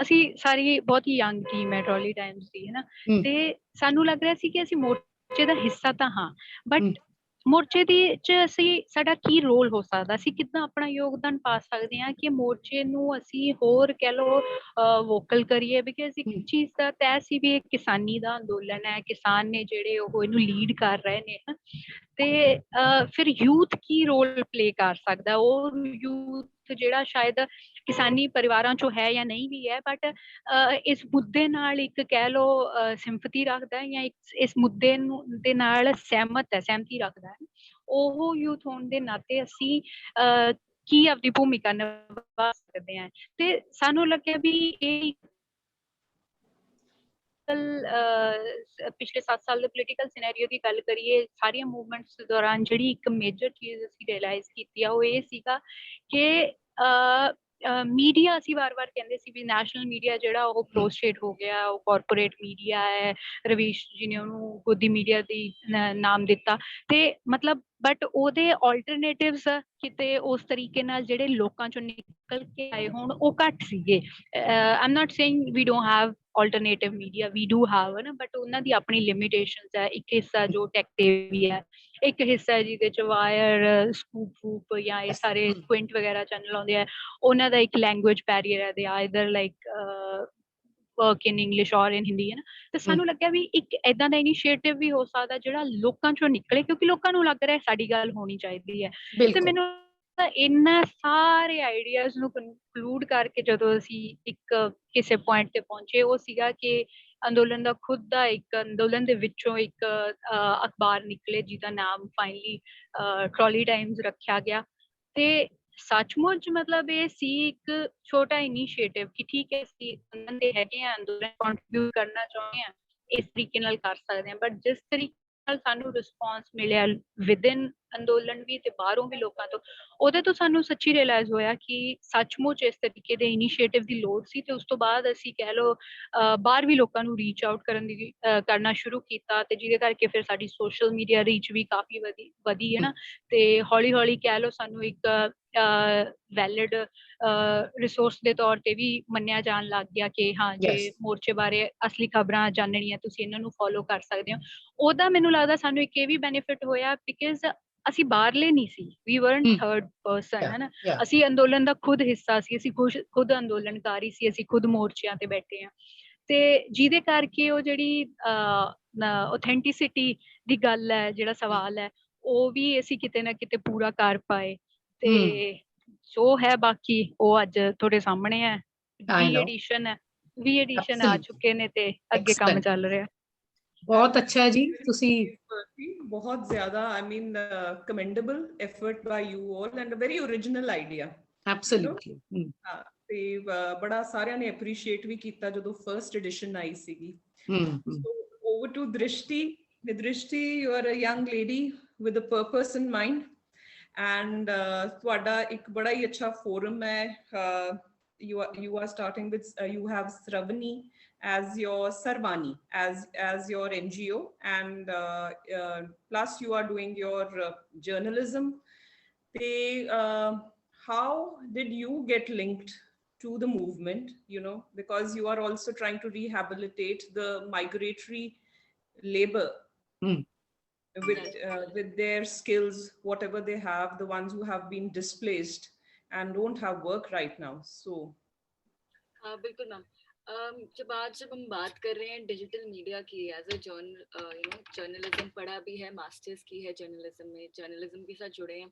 ਅਸੀਂ ਸਾਰੀ ਬਹੁਤ ਹੀ ਯੰਗ ਟੀਮ ਹੈ ਟਰੋਲੀ ਟਾਈਮਸ ਦੀ, ਹੈ ਨਾ, ਤੇ ਸਾਨੂੰ ਲੱਗ ਰਿਹਾ ਸੀ ਕਿ ਅਸੀਂ ਮੋਰਚੇ ਦਾ ਹਿੱਸਾ ਤਾਂ ਹਾਂ, ਬਟ ਮੋਰਚੇ ਦੀ ਚ ਅਸੀਂ ਸਾਡਾ ਕੀ ਰੋਲ ਹੋ ਸਕਦਾ, ਅਸੀਂ ਕਿੱਦਾਂ ਆਪਣਾ ਯੋਗਦਾਨ ਪਾ ਸਕਦੇ ਹਾਂ ਕਿ ਮੋਰਚੇ ਨੂੰ ਅਸੀਂ ਹੋਰ ਕਹਿ ਲਓ ਵੋਕਲ ਕਰੀਏ। ਬਿਕਾਜ਼ ਇੱਕ ਚੀਜ਼ ਦਾ ਤੈਅ ਸੀ ਵੀ ਇਹ ਕਿਸਾਨੀ ਦਾ ਅੰਦੋਲਨ ਹੈ, ਕਿਸਾਨ ਨੇ ਜਿਹੜੇ ਉਹ ਇਹਨੂੰ ਲੀਡ ਕਰ ਰਹੇ ਨੇ, ਤੇ ਫਿਰ ਯੂਥ ਕੀ ਰੋਲ ਪਲੇ ਕਰ ਸਕਦਾ, ਉਹ ਯੂਥ ਜਿਹੜਾ ਸ਼ਾਇਦ ਕਿਸਾਨੀ ਪਰਿਵਾਰਾਂ ਚੋਂ ਹੈ ਜਾਂ ਨਹੀਂ ਵੀ ਹੈ, ਬਟ ਇਸ ਮੁੱਦੇ ਨਾਲ ਇੱਕ ਕਹਿ ਲਓ ਸਿੰਪਥੀ ਰੱਖਦਾ ਜਾਂ ਇਸ ਮੁੱਦੇ ਨੂੰ ਦੇ ਨਾਲ ਸਹਿਮਤੀ ਰੱਖਦਾ ਹੈ, ਉਹ ਯੂਥ ਹੋਣ ਦੇ ਨਾਤੇ ਅਸੀਂ ਕੀ ਆਪਣੀ ਭੂਮਿਕਾ ਨਿਭਾ ਸਕਦੇ ਹਾਂ। ਤੇ ਸਾਨੂੰ ਲੱਗਿਆ ਵੀ ਇਹ ਪਿਛਲੇ 7 ਸਾਲ ਦੇ ਪੋਲੀਟੀਕਲ ਸਿਨੈਰੀਓ ਦੀ ਗੱਲ ਕਰੀਏ, ਸਾਰੀਆਂ ਮੂਵਮੈਂਟਸ ਦੇ ਦੌਰਾਨ ਜਿਹੜੀ ਇੱਕ ਮੇਜਰ ਚੀਜ਼ ਅਸੀਂ ਰਿਅਲਾਈਜ਼ ਕੀਤੀ ਆ ਉਹ ਇਹ ਸੀਗਾ ਕਿ ਮੀਡੀਆ, ਅਸੀਂ ਵਾਰ-ਵਾਰ ਕਹਿੰਦੇ ਸੀ ਵੀ ਨੈਸ਼ਨਲ ਮੀਡੀਆ ਜਿਹੜਾ ਉਹ ਪ੍ਰੋਸਟੇਟ ਹੋ ਗਿਆ, ਉਹ ਕਾਰਪੋਰੇਟ ਮੀਡੀਆ ਹੈ, ਰਵੀਸ਼ ਜੀ ਨੇ ਉਹਨੂੰ ਗੋਦੀ ਮੀਡੀਆ ਦੀ ਨਾਮ ਦਿੱਤਾ, ਤੇ ਮਤਲਬ ਬਟ ਉਹਦੇ ਆਲਟਰਨੇਟਿਵਸ ਕਿਤੇ ਉਸ ਤਰੀਕੇ ਨਾਲ ਜਿਹੜੇ ਲੋਕਾਂ ਚੋਂ ਨਿਕਲ ਕੇ ਆਏ ਹੋਣ ਉਹ ਘੱਟ ਸੀਗੇ। I'm not saying we don't have alternative media, we do have ਹੈ ਨਾ, ਬਟ ਉਹਨਾਂ ਦੀ ਆਪਣੀ ਲਿਮਿਟੇਸ਼ਨਸ ਹੈ। ਇੱਕ ਹਿੱਸਾ ਜੋ ਟੈਕ ਤੇ ਵੀ ਹੈ, ਇੱਕ ਹਿੱਸਾ ਜਿਹਦੇ ਚ ਵਾਇਰ, ਸਕੂਪ ਫੂਪ ਜਾਂ ਇਹ ਸਾਰੇ ਕੁਇੰਟ ਵਗੈਰਾ ਚੈਨਲ ਆਉਂਦੇ ਆ, ਉਹਨਾਂ ਦਾ ਇੱਕ ਲੈਂਗੁਏਜ ਬੈਰੀਅਰ ਹੈ, ਦੇ either like work in English ਔਰ ਇਨ ਹਿੰਦੀ, ਹੈ ਨਾ। ਤੇ ਸਾਨੂੰ ਲੱਗਿਆ ਵੀ ਇੱਕ ਏਦਾਂ ਦਾ ਇਨੀਸ਼ੀਏਟਿਵ ਵੀ ਹੋ ਸਕਦਾ ਜਿਹੜਾ ਲੋਕਾਂ ਚੋਂ ਨਿਕਲੇ, ਕਿਉਂਕਿ ਲੋਕਾਂ ਨੂੰ ਲੱਗ ਰਿਹਾ ਸਾਡੀ ਗੱਲ ਹੋਣੀ ਚਾਹੀਦੀ ਹੈ। ਤੇ ਮੈਨੂੰ ਇਹਨਾਂ ਸਾਰੇ ਆਈਡੀਆਜ਼ ਨੂੰ ਕੰਕਲੂਡ ਕਰਕੇ ਜਦੋਂ ਅਸੀਂ ਇੱਕ ਕਿਸੇ ਪੁਆਇੰਟ ਤੇ ਪਹੁੰਚੇ, ਉਹ ਸੀਗਾ ਕਿ ਅੰਦੋਲਨ ਦਾ ਖੁਦ ਦਾ ਇੱਕ, ਅੰਦੋਲਨ ਦੇ ਵਿੱਚੋਂ ਇੱਕ ਅਖਬਾਰ ਨਿਕਲੇ ਜਿਹਦਾ ਨਾਮ ਫਾਈਨਲੀ ਟਰਾਲੀ ਟਾਈਮਸ ਰੱਖਿਆ ਗਿਆ। ਤੇ ਸੱਚਮੁੱਚ ਮਤਲਬ ਇਹ ਸੀ ਇੱਕ ਛੋਟਾ ਇਨੀਸ਼ੀਏਟਿਵ ਕਿ ਠੀਕ ਹੈ ਅਸੀਂ ਅੰਦੋਲਨ ਦੇ ਹੈਗੇ ਆ, ਅੰਦੋਲਨ ਕੰਟਰੀਬਿਊਟ ਕਰਨਾ ਚਾਹੁੰਦੇ ਆ, ਇਸ ਤਰੀਕੇ ਨਾਲ ਕਰ ਸਕਦੇ ਹਾਂ। ਬਟ ਜਿਸ ਤਰੀਕੇ ਨਾਲ ਸਾਨੂੰ ਰਿਸਪੌਂਸ ਮਿਲਿਆ ਵਿਦਿਨ ਅੰਦੋਲਨ ਵੀ ਤੇ ਬਾਹਰੋਂ ਵੀ ਲੋਕਾਂ ਤੋਂ, ਉਹਦੇ ਤੋਂ ਸਾਨੂੰ ਸੱਚੀ ਰਿਅਲਾਈਜ਼ ਹੋਇਆ ਕਿ ਸੱਚਮੁੱਚ ਇਸ ਤਰੀਕੇ ਦੇ ਇਨੀਸ਼ੀਏਟਿਵ ਦੀ ਲੋੜ ਸੀ। ਤੇ ਉਸ ਤੋਂ ਬਾਅਦ ਅਸੀਂ ਕਹਿ ਲਓ ਬਾਹਰ ਵੀ ਲੋਕਾਂ ਨੂੰ ਰੀਚ ਆਊਟ ਕਰਨਾ ਸ਼ੁਰੂ ਕੀਤਾ, ਤੇ ਜਿਹਦੇ ਕਰਕੇ ਫਿਰ ਸਾਡੀ ਸੋਸ਼ਲ ਮੀਡੀਆ ਰੀਚ ਵੀ ਕਾਫੀ ਵਧੀ ਹੈ ਨਾ। ਤੇ ਹੌਲੀ ਹੌਲੀ ਕਹਿ ਲਓ ਸਾਨੂੰ ਇੱਕ ਵੈਲਿਡ ਰਿਸੋਰਸ ਦੇ ਤੌਰ ਤੇ ਵੀ ਮੰਨਿਆ ਜਾਣ ਲੱਗ ਗਿਆ ਕਿ ਹਾਂ ਜੇ ਮੋਰਚੇ ਬਾਰੇ ਅਸਲੀ ਖਬਰਾਂ ਜਾਣਨੀਆਂ ਤੁਸੀਂ ਇਹਨਾਂ ਨੂੰ ਫੋਲੋ ਕਰ ਸਕਦੇ ਹੋ। ਉਹਦਾ ਮੈਨੂੰ ਲੱਗਦਾ ਸਾਨੂੰ ਇੱਕ ਇਹ ਵੀ ਬੈਨੀਫਿਟ ਹੋਇਆ ਬਿਕਾਜ਼ ਅਸੀਂ ਬਾਹਰਲੇ ਨਹੀਂ ਸੀ, ਵੀ ਵਰਨਟ ਥਰਡ ਪਰਸਨ, ਹੈ ਨਾ। ਅਸੀਂ ਅੰਦੋਲਨ ਦਾ ਖੁਦ ਹਿੱਸਾ ਸੀ, ਅਸੀਂ ਖੁਦ ਅੰਦੋਲਨਕਾਰੀ ਸੀ, ਅਸੀਂ ਖੁਦ ਮੋਰਚਿਆਂ ਤੇ ਬੈਠੇ ਹਾਂ। ਤੇ ਜਿਹਦੇ ਕਰਕੇ ਉਹ ਜਿਹੜੀ ਆਥੈਂਟਿਸਿਟੀ ਦੀ ਗੱਲ ਹੈ, ਜਿਹੜਾ ਸਵਾਲ ਹੈ, ਉਹ ਵੀ ਅਸੀਂ ਕਿਤੇ ਨਾ ਕਿਤੇ ਪੂਰਾ ਕਰ ਪਾਏ। ਤੇ ਜੋ ਹੈ ਬਾਕੀ ਉਹ ਅੱਜ ਤੁਹਾਡੇ ਸਾਹਮਣੇ ਹੈ। 20 ਐਡੀਸ਼ਨ ਆ ਚੁੱਕੇ ਨੇ ਤੇ ਅੱਗੇ ਕੰਮ ਚੱਲ ਰਿਹਾ। ਬਹੁਤ ਅੱਛਾ ਜੀ, ਤੁਸੀਂ ਬਹੁਤ ਜ਼ਿਆਦਾ, I mean commendable effort by you all and a very original idea. Absolutely. ਤੇ ਬੜਾ ਸਾਰਿਆਂ ਨੇ ਅਪਰੀਸ਼ੀਏਟ ਵੀ ਕੀਤਾ ਜਦੋਂ ਫਰਸਟ ਐਡੀਸ਼ਨ ਆਈ ਸੀਗੀ। So over to Drishti. Drishti, you are a young lady with a purpose in mind and ਤੁਹਾਡਾ ਇੱਕ ਬੜਾ ਹੀ ਅੱਛਾ ਫੋਰਮ ਹੈ। You are starting with you have Sravani as your Sarvani as your NGO and plus you are doing your journalism. How did you get linked to the movement, you know, because you are also trying to rehabilitate the migratory labor with their skills, whatever they have, the ones who have been displaced and don't have work right now. So बिल्कुल मैम, जब हम बात कर रहे हैं डिजिटल मीडिया की, एज ए जर्नलिज्म पढ़ा भी है, मास्टर्स की है जर्नलिज्म में, जर्नलिज्म के साथ जुड़े हैं,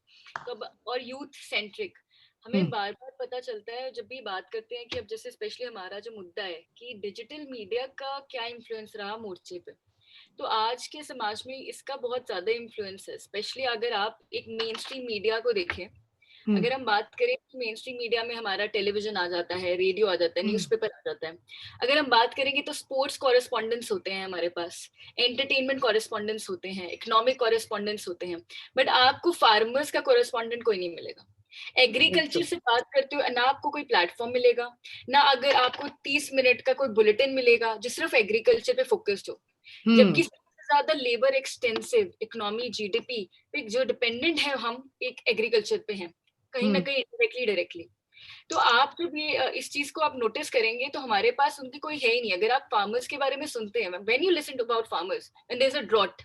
तो और यूथ सेंट्रिक हमें बार बार पता चलता है जब भी बात करते हैं कि अब जैसे स्पेशली हमारा जो मुद्दा है कि डिजिटल मीडिया का क्या इन्फ्लुएंस रहा मोर्चे पे, तो आज के समाज में इसका बहुत ज्यादा इन्फ्लुएंस है। स्पेशली अगर आप एक मेन स्ट्रीम मीडिया को देखें, अगर हम बात करें मेन स्ट्रीम मीडिया में हमारा टेलीविजन आ जाता है, रेडियो आ जाता है, न्यूज़पेपर आ जाता है। अगर हम बात करेंगे तो स्पोर्ट्स कॉरेस्पॉन्डेंट्स होते हैं हमारे पास, एंटरटेनमेंट कॉरेस्पॉन्डेंट्स होते हैं, इकोनॉमिक कॉरेस्पॉन्डेंट्स होते हैं, बट आपको फार्मर्स का कॉरेस्पॉन्डेंट कोई नहीं मिलेगा। एग्रीकल्चर से बात करते हो ना आपको कोई प्लेटफॉर्म मिलेगा, ना अगर आपको 30 मिनट का कोई बुलेटिन मिलेगा जो सिर्फ एग्रीकल्चर पे फोकस्ड हो, जबकि सबसे ज्यादा लेबर एक्सटेंसिव इकोनॉमी जीडीपी पे जो डिपेंडेंट है हम एक एग्रीकल्चर पे हैं, कहीं ना कहीं डायरेक्टली। तो आप जब ये इस चीज को आप नोटिस करेंगे तो हमारे पास उनकी कोई है ही नहीं। अगर आप फार्मर्स के बारे में सुनते हैं, when you listen about farmers, when there is a drought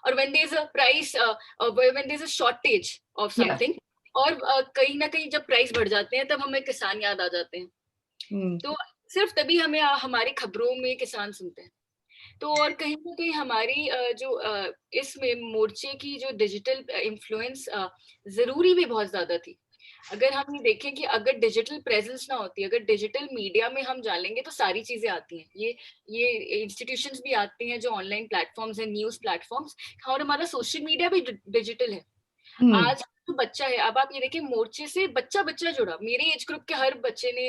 और when there is a price, when there is a shortage of something, और कहीं ना कहीं जब प्राइस बढ़ जाते हैं तब हमें किसान याद आ जाते हैं। तो सिर्फ तभी हमें हमारी खबरों में किसान सुनते हैं। तो और कहीं ना कहीं हमारी जो इसमें मोर्चे की जो डिजिटल इन्फ्लुएंस जरूरी भी बहुत ज्यादा थी। अगर हम ये देखें कि अगर डिजिटल प्रेजेंस ना होती, अगर डिजिटल मीडिया में हम जानेंगे तो सारी चीजें आती हैं, ये इंस्टीट्यूशंस भी आती हैं जो ऑनलाइन प्लेटफॉर्म्स हैं, न्यूज प्लेटफॉर्म्स, और हमारा सोशल मीडिया भी डिजिटल है। आज जो बच्चा है, अब आप ये देखिए मोर्चे से बच्चा जुड़ा, मेरे एज ग्रुप के हर बच्चे ने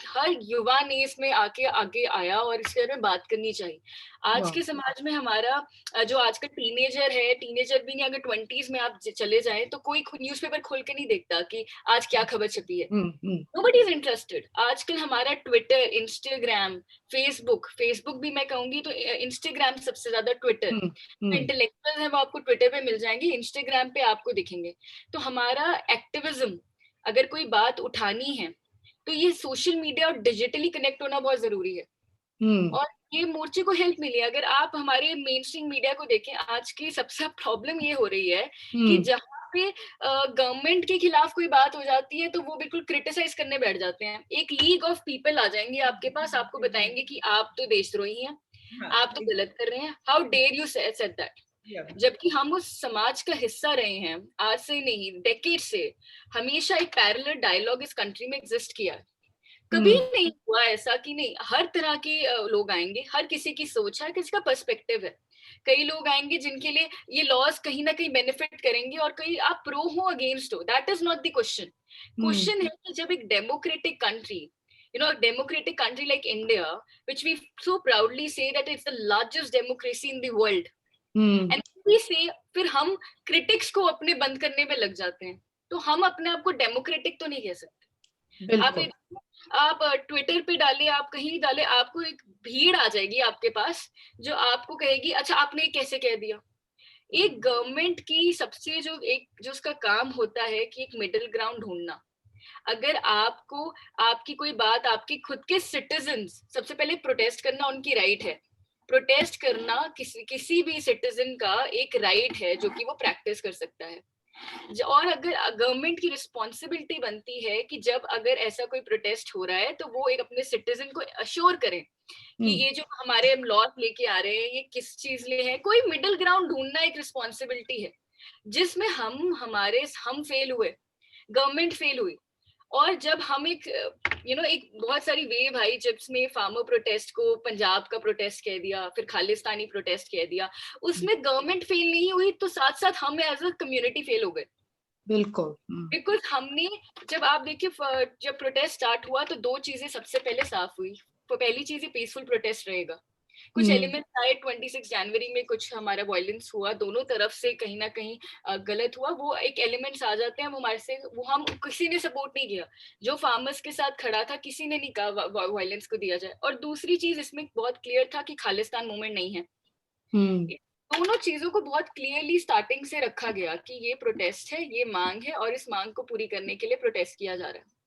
हर युवा ने इसमें आगे आया और इसके बारे में बात करनी चाहिए। आज के समाज में हमारा जो आजकल टीनेजर भी नहीं, अगर 20s में आप चले जाएं तो कोई न्यूज़पेपर खोल के नहीं देखता कि आज क्या खबर छपी है। Nobody is interested. आजकल हमारा ट्विटर, इंस्टाग्राम, फेसबुक भी मैं कहूंगी तो इंस्टाग्राम सबसे ज्यादा, ट्विटर इंटेलेक्चुअल है वो आपको ट्विटर पे मिल जाएंगे, इंस्टाग्राम पे आपको दिखेंगे। तो हमारा एक्टिविज्म, अगर कोई बात उठानी है तो ये सोशल मीडिया और डिजिटली कनेक्ट होना बहुत जरूरी है। और ये मोर्चे को हेल्प मिली। अगर आप हमारे मेन स्ट्रीम मीडिया को देखें, आज की सबसे प्रॉब्लम ये हो रही है कि जहाँ पे गवर्नमेंट के खिलाफ कोई बात हो जाती है तो वो बिल्कुल क्रिटिसाइज करने बैठ जाते हैं। एक लीग ऑफ पीपल आ जाएंगे आपके पास, आपको बताएंगे कि आप तो देशद्रोही हैं, आप तो गलत कर रहे हैं, how dare you said that. जबकि हम उस समाज का हिस्सा रहे हैं, आज से नहीं डेकेड से, हमेशा एक पैरेलल डायलॉग इस कंट्री में एग्जिस्ट किया है। कभी नहीं हुआ ऐसा कि नहीं, हर तरह के लोग आएंगे, हर किसी की सोच है, किसी का पर्सपेक्टिव है। कई लोग आएंगे जिनके लिए ये लॉज कहीं ना कहीं बेनिफिट करेंगे और कई आप प्रो हो अगेंस्ट हो, that is not the question. Question है कि जब एक democratic country, democratic country like India, which we so proudly say that it's the largest democracy in the world, and we say, फिर हम क्रिटिक्स को अपने बंद करने में लग जाते हैं, तो हम अपने आप को डेमोक्रेटिक तो नहीं कह सकते। आप ट्विटर पे डाले, आप कहीं डाले, आपको एक भीड़ आ जाएगी आपके पास जो आपको कहेगी अच्छा आपने कैसे कह दिया। एक गवर्नमेंट की सबसे जो उसका काम होता है कि एक मिडिल ग्राउंड ढूंढना। अगर आपको आपकी कोई बात, आपके खुद के सिटीजन्स, सबसे पहले प्रोटेस्ट करना उनकी राइट है। प्रोटेस्ट करना किसी भी सिटीजन का एक राइट है जो कि वो प्रैक्टिस कर सकता है। और अगर गवर्नमेंट की रिस्पॉन्सिबिलिटी बनती है कि जब अगर ऐसा कोई प्रोटेस्ट हो रहा है तो वो एक अपने सिटीजन को अश्योर करें कि ये जो हमारे लॉज लेके आ रहे हैं ये किस चीज लिए है। कोई मिडिल ग्राउंड ढूंढना एक रिस्पॉन्सिबिलिटी है जिसमें हम फेल हुए, गवर्नमेंट फेल हुई। और जब हम एक बहुत सारी वेव आई जिसमें फार्मर प्रोटेस्ट को पंजाब का प्रोटेस्ट कह दिया, फिर खालिस्तानी प्रोटेस्ट कह दिया, उसमें गवर्नमेंट फेल नहीं हुई तो साथ साथ हम एज अ कम्युनिटी फेल हो गए। बिल्कुल, बिकॉज हमने, जब आप देखिए जब प्रोटेस्ट स्टार्ट हुआ तो दो चीजें सबसे पहले साफ हुई। पहली चीज पीसफुल प्रोटेस्ट रहेगा। कुछ एलिमेंट्स आए 26 जनवरी में, कुछ हमारा वायलेंस हुआ, दोनों तरफ से कहीं ना कहीं गलत हुआ। वो एक एलिमेंट्स आ जाते हैं, वो हमारे से, वो हम किसी ने सपोर्ट नहीं किया। जो फार्मर्स के साथ खड़ा था किसी ने नहीं कहा वायलेंस को दिया जाए। और दूसरी चीज इसमें बहुत क्लियर था कि खालिस्तान मूवमेंट नहीं है। दोनों चीजों को बहुत क्लियरली स्टार्टिंग से रखा गया कि ये प्रोटेस्ट है, ये मांग है और इस मांग को पूरी करने के लिए प्रोटेस्ट किया जा रहा है।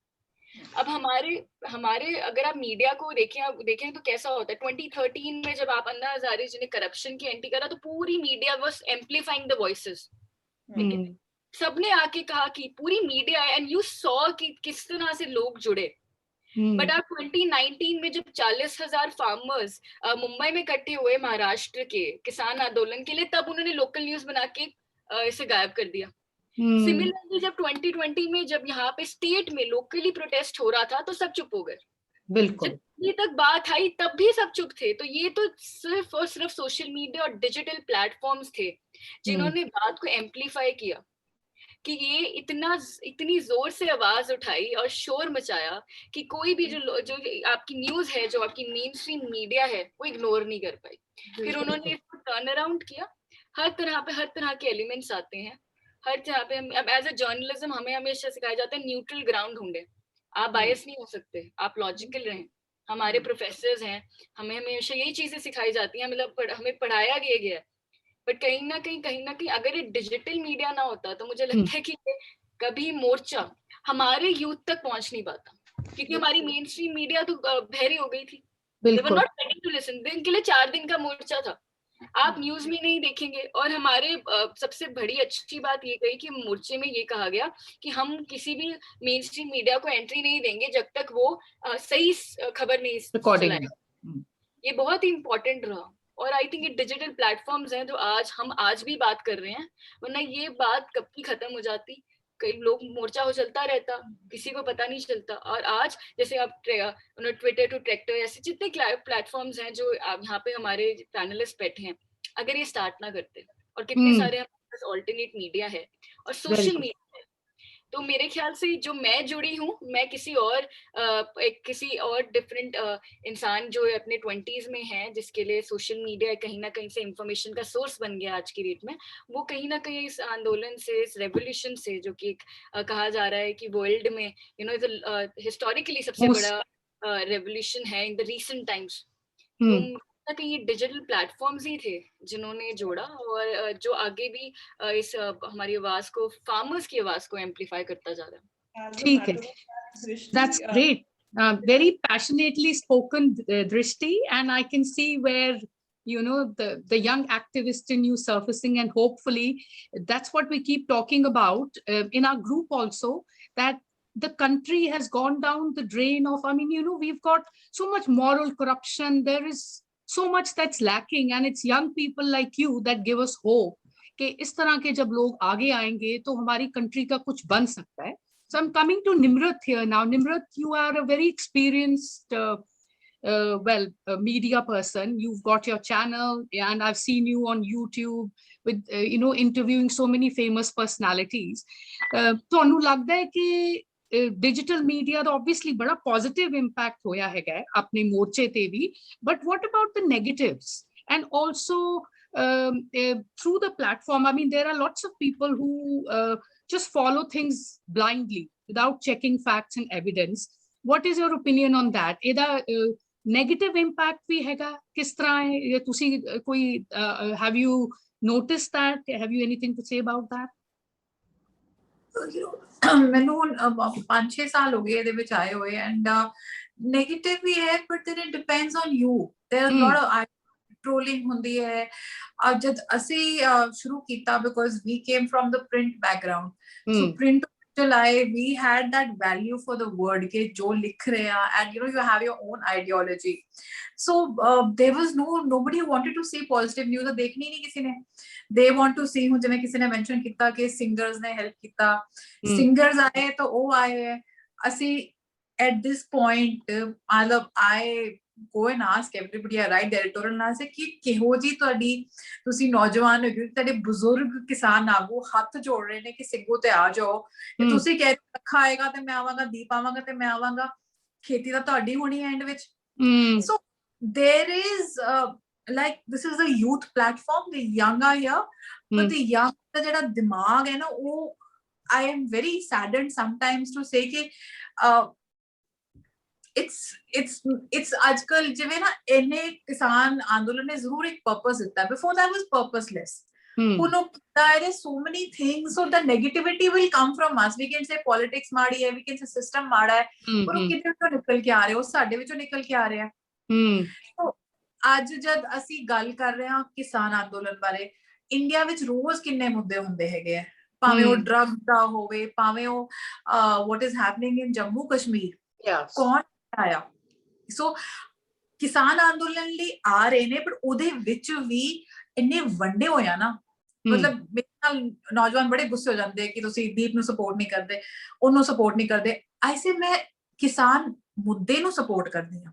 अब हमारे अगर आप मीडिया को देखें तो कैसा होता है। 2013 में जब आप अन्ना हजारे जी ने करप्शन की एंटी करा तो पूरी media was amplifying the voices. सबने आके कहा कि पूरी मीडिया, एंड यू सॉ कि किस तरह से लोग जुड़े। बट आप 2019 में जब 40,000 फार्मर्स मुंबई में इकट्ठे हुए महाराष्ट्र के किसान आंदोलन के लिए, तब उन्होंने लोकल न्यूज बना के इसे गायब कर दिया। सिमिलरली जब 2020 में जब यहाँ पे स्टेट में लोकली प्रोटेस्ट हो रहा था तो सब चुप हो गए। बिल्कुल, जब ये तक बात आई तब भी सब चुप थे। तो ये तो सिर्फ और सिर्फ सोशल मीडिया और डिजिटल प्लेटफॉर्म्स थे जिन्होंने बात को एम्पलीफाई किया, कि ये इतनी जोर से आवाज उठाई और शोर मचाया कि कोई भी जो आपकी न्यूज है, जो आपकी मेन स्ट्रीम मीडिया है, वो इग्नोर नहीं कर पाई। फिर उन्होंने इसको टर्न अराउंड किया। हर तरह के एलिमेंट्स आते हैं, हर जगह पे। अब एज अ जर्नलिज्म हमें हमेशा सिखाया जाता है न्यूट्रल ग्राउंड ढूंढे। आप बायस नहीं हो सकते, आप लॉजिकल रहें। हमारे प्रोफेसर्स हैं, हमें हमेशा यही चीजें सिखाई जाती हैं, मतलब हमें पढ़ाया गया है। बट कहीं ना कहीं अगर ये डिजिटल मीडिया ना होता तो मुझे लगता है कि कभी मोर्चा हमारे यूथ तक पहुंच नहीं पाता, क्योंकि हमारी मेन स्ट्रीम मीडिया तो बहरी हो गई थी। They were not ready to listen। इनके लिए 4 दिन का मोर्चा था, आप न्यूज में नहीं देखेंगे। और हमारे सबसे बड़ी अच्छी बात ये कही कि मोर्चे में ये कहा गया कि हम किसी भी मेन स्ट्रीम मीडिया को एंट्री नहीं देंगे जब तक वो सही खबर नहीं चलाएगा। ये बहुत ही इंपॉर्टेंट रहा। और आई थिंक ये डिजिटल प्लेटफॉर्म्स हैं जो आज आज भी बात कर रहे हैं, वरना ये बात कब की खत्म हो जाती। कई लोग मोर्चा हो चलता रहता, किसी को पता नहीं चलता। और आज जैसे आप ट्विटर टू ट्रैक्टर, ऐसे जितने प्लेटफॉर्म्स हैं जो यहाँ पे हमारे पैनलिस्ट बैठे हैं, अगर ये स्टार्ट ना करते, और कितने सारे ऑल्टरनेट मीडिया है और Very सोशल good. मीडिया है। तो मेरे ख्याल से जो मैं जुड़ी हूँ, मैं किसी और डिफरेंट इंसान जो अपने 20s में है, जिसके लिए सोशल मीडिया कहीं ना कहीं से इंफॉर्मेशन का सोर्स बन गया आज की डेट में, वो कहीं ना कहीं इस आंदोलन से, इस रेवोल्यूशन से, जो कि कहा जा रहा है कि वर्ल्ड में हिस्टोरिकली सबसे Most- बड़ा रेवोल्यूशन है in the recent times, Hmm. तो कहीं डिजिटल प्लेटफॉर्म्स ही थे जिन्होंने जोड़ा, और जो आगे भी इस हमारी आवाज को, फार्मर्स की आवाज को एम्पलीफाई करता जा रहा है। As a ठीक है. matter of fact, Drishti, That's great. Very passionately spoken, Drishti, and I can see where the young activist in you surfacing, and hopefully that's what we keep talking about in our group also, that the country has gone down the drain of, I mean, we've got so much moral corruption, there is so much that's lacking, and it's young people like you that give us hope कि इस तरह के जब लोग आगे आएंगे तो हमारी कंट्री का कुछ बन सकता है. So I'm coming to Nimrat here now. Nimrat, you are a very experienced, media person. You've got your channel, and I've seen you on YouTube with, interviewing so many famous personalities. ਤੁਹਾਨੂੰ ਲੱਗਦਾ ਹੈ ਕਿ digital media ਦਾ obviously बड़ा positive impact ਹੋਇਆ ਹੈਗਾ ਆਪਣੇ ਮੋਰਚੇ ਤੇ ਵੀ, but what about the negatives? And also through the platform, I mean, there are lots of people who just follow things blindly without checking facts and evidence. What is your opinion on that? ਇਹਦਾ negative impact ਵੀ ਹੈਗਾ, ਕਿਸ ਤਰ੍ਹਾਂ ਹੈ? ਤੁਸੀਂ ਕੋਈ have you noticed that? Have you anything to say about that? ਮੈਨੂੰ 5-6 ਸਾਲ ਹੋ ਗਏ ਇਹਦੇ ਵਿੱਚ ਆਏ ਹੋਏ, ਐਂਡ ਨੈਗੇਟਿਵ ਵੀ ਹੈ, but then it depends on you. There are a lot of trolling ਹੁੰਦੀ ਹੈ. ਜਦ ਅਸੀਂ ਸ਼ੁਰੂ ਕੀਤਾ, because we came from the print background, so print ਚਲਾਏ, we had that value for the word ਕਿ ਜੋ ਲਿਖ ਰਹੇ ਆ, and you have your own ideology. So there was nobody who wanted to see positive news. ਦੇਖਣੀ ਨਹੀਂ ਕਿਸੇ ਨੇ. They want to see, ਹੁਣ ਜਿਵੇਂ ਕਿਸੇ ਨੇ mention ਕੀਤਾ ਕਿ singers ਨੇ help ਕੀਤਾ, singers ਆਏ ਤਾਂ ਉਹ ਆਏ. ਅਸੀਂ at this point, I go and ask everybody, I write the editorial ਨਾਲ ਸੇ ਕਿ ਕਿਹੋ ਜੀ ਤੁਸੀਂ ਨੌਜਵਾਨ ਹੋ, ਤੁਹਾਡੇ ਬਜ਼ੁਰਗ ਕਿਸਾਨ ਆਗੂ ਹੱਥ ਜੋੜ ਰਹੇ ਨੇ ਕਿ ਸਿੰਘੂ ਤੇ ਆ ਜਾਓ, ਕਿ ਤੁਸੀਂ ਕਹਿ ਅੱਖਾਂ ਆਏਗਾ ਤੇ ਮੈਂ ਆਵਾਂਗਾ, ਦੀਪ ਆਵਾਂਗਾ ਤੇ ਮੈਂ ਆਵਾਂਗਾ, ਖੇਤੀ ਤਾਂ ਤੁਹਾਡੀ ਹੋਣੀ ਹੈ ਐਂਡ ਵਿੱਚ. So there is like, this is a youth platform, the young are here, but the young ਦਾ ਜਿਹੜਾ ਦਿਮਾਗ ਹੈ ਨਾ, ਉਹ I am very saddened sometimes to say ਕਿ it's ਅੱਜਕੱਲ ਜਿਵੇਂ ਨਾ ਇਹਨੇ ਕਿਸਾਨ ਅੰਦੋਲਨ ਨੇ ਜ਼ਰੂਰ ਇੱਕ ਪਰਪਸ ਦਿੱਤਾ. Before that was purposeless. There is so many things, so the negativity will come from us. We can say politics ਮਾੜੀ ਹੈ, we can say system ਮਾੜਾ ਹੈ, ਪਰ ਉਹ ਕਿਤੇ ਤੋਂ ਨਿਕਲ ਕੇ ਆ ਰਿਹਾ, ਉਹ ਸਾਡੇ ਵਿੱਚੋਂ ਨਿਕਲ ਕੇ ਆ ਰਿਹਾ. ਅੱਜ ਜਦ ਅਸੀਂ ਗੱਲ ਕਰ ਰਹੇ ਹਾਂ ਕਿਸਾਨ ਅੰਦੋਲਨ ਬਾਰੇ, ਇੰਡੀਆ ਵਿੱਚ ਰੋਜ਼ ਕਿੰਨੇ ਮੁੱਦੇ ਹੁੰਦੇ ਹੈਗੇ ਆ, ਭਾਵੇਂ ਉਹ ਡਰੱਗ ਦਾ ਹੋਵੇ, ਭਾਵੇਂ ਉਹ what is happening in Jammu Kashmir, ਕੌਣ ਆਇਆ. ਸੋ ਕਿਸਾਨ ਅੰਦੋਲਨ ਲਈ ਆ ਰਹੇ ਨੇ, ਪਰ ਉਹਦੇ ਵਿੱਚ ਵੀ ਇੰਨੇ ਵੰਡੇ ਹੋਇਆ ਨਾ, ਮਤਲਬ ਮੇਰੇ ਨਾਲ ਨੌਜਵਾਨ ਬੜੇ ਗੁੱਸੇ ਹੋ ਜਾਂਦੇ ਕਿ ਤੁਸੀਂ ਦੀਪ ਨੂੰ ਸਪੋਰਟ ਨਹੀਂ ਕਰਦੇ, ਉਹਨੂੰ ਸਪੋਰਟ ਨਹੀਂ ਕਰਦੇ. ਐਸੇ ਮੈਂ ਕਿਸਾਨ ਮੁੱਦੇ ਨੂੰ ਸਪੋਰਟ ਕਰਦੀ ਹਾਂ.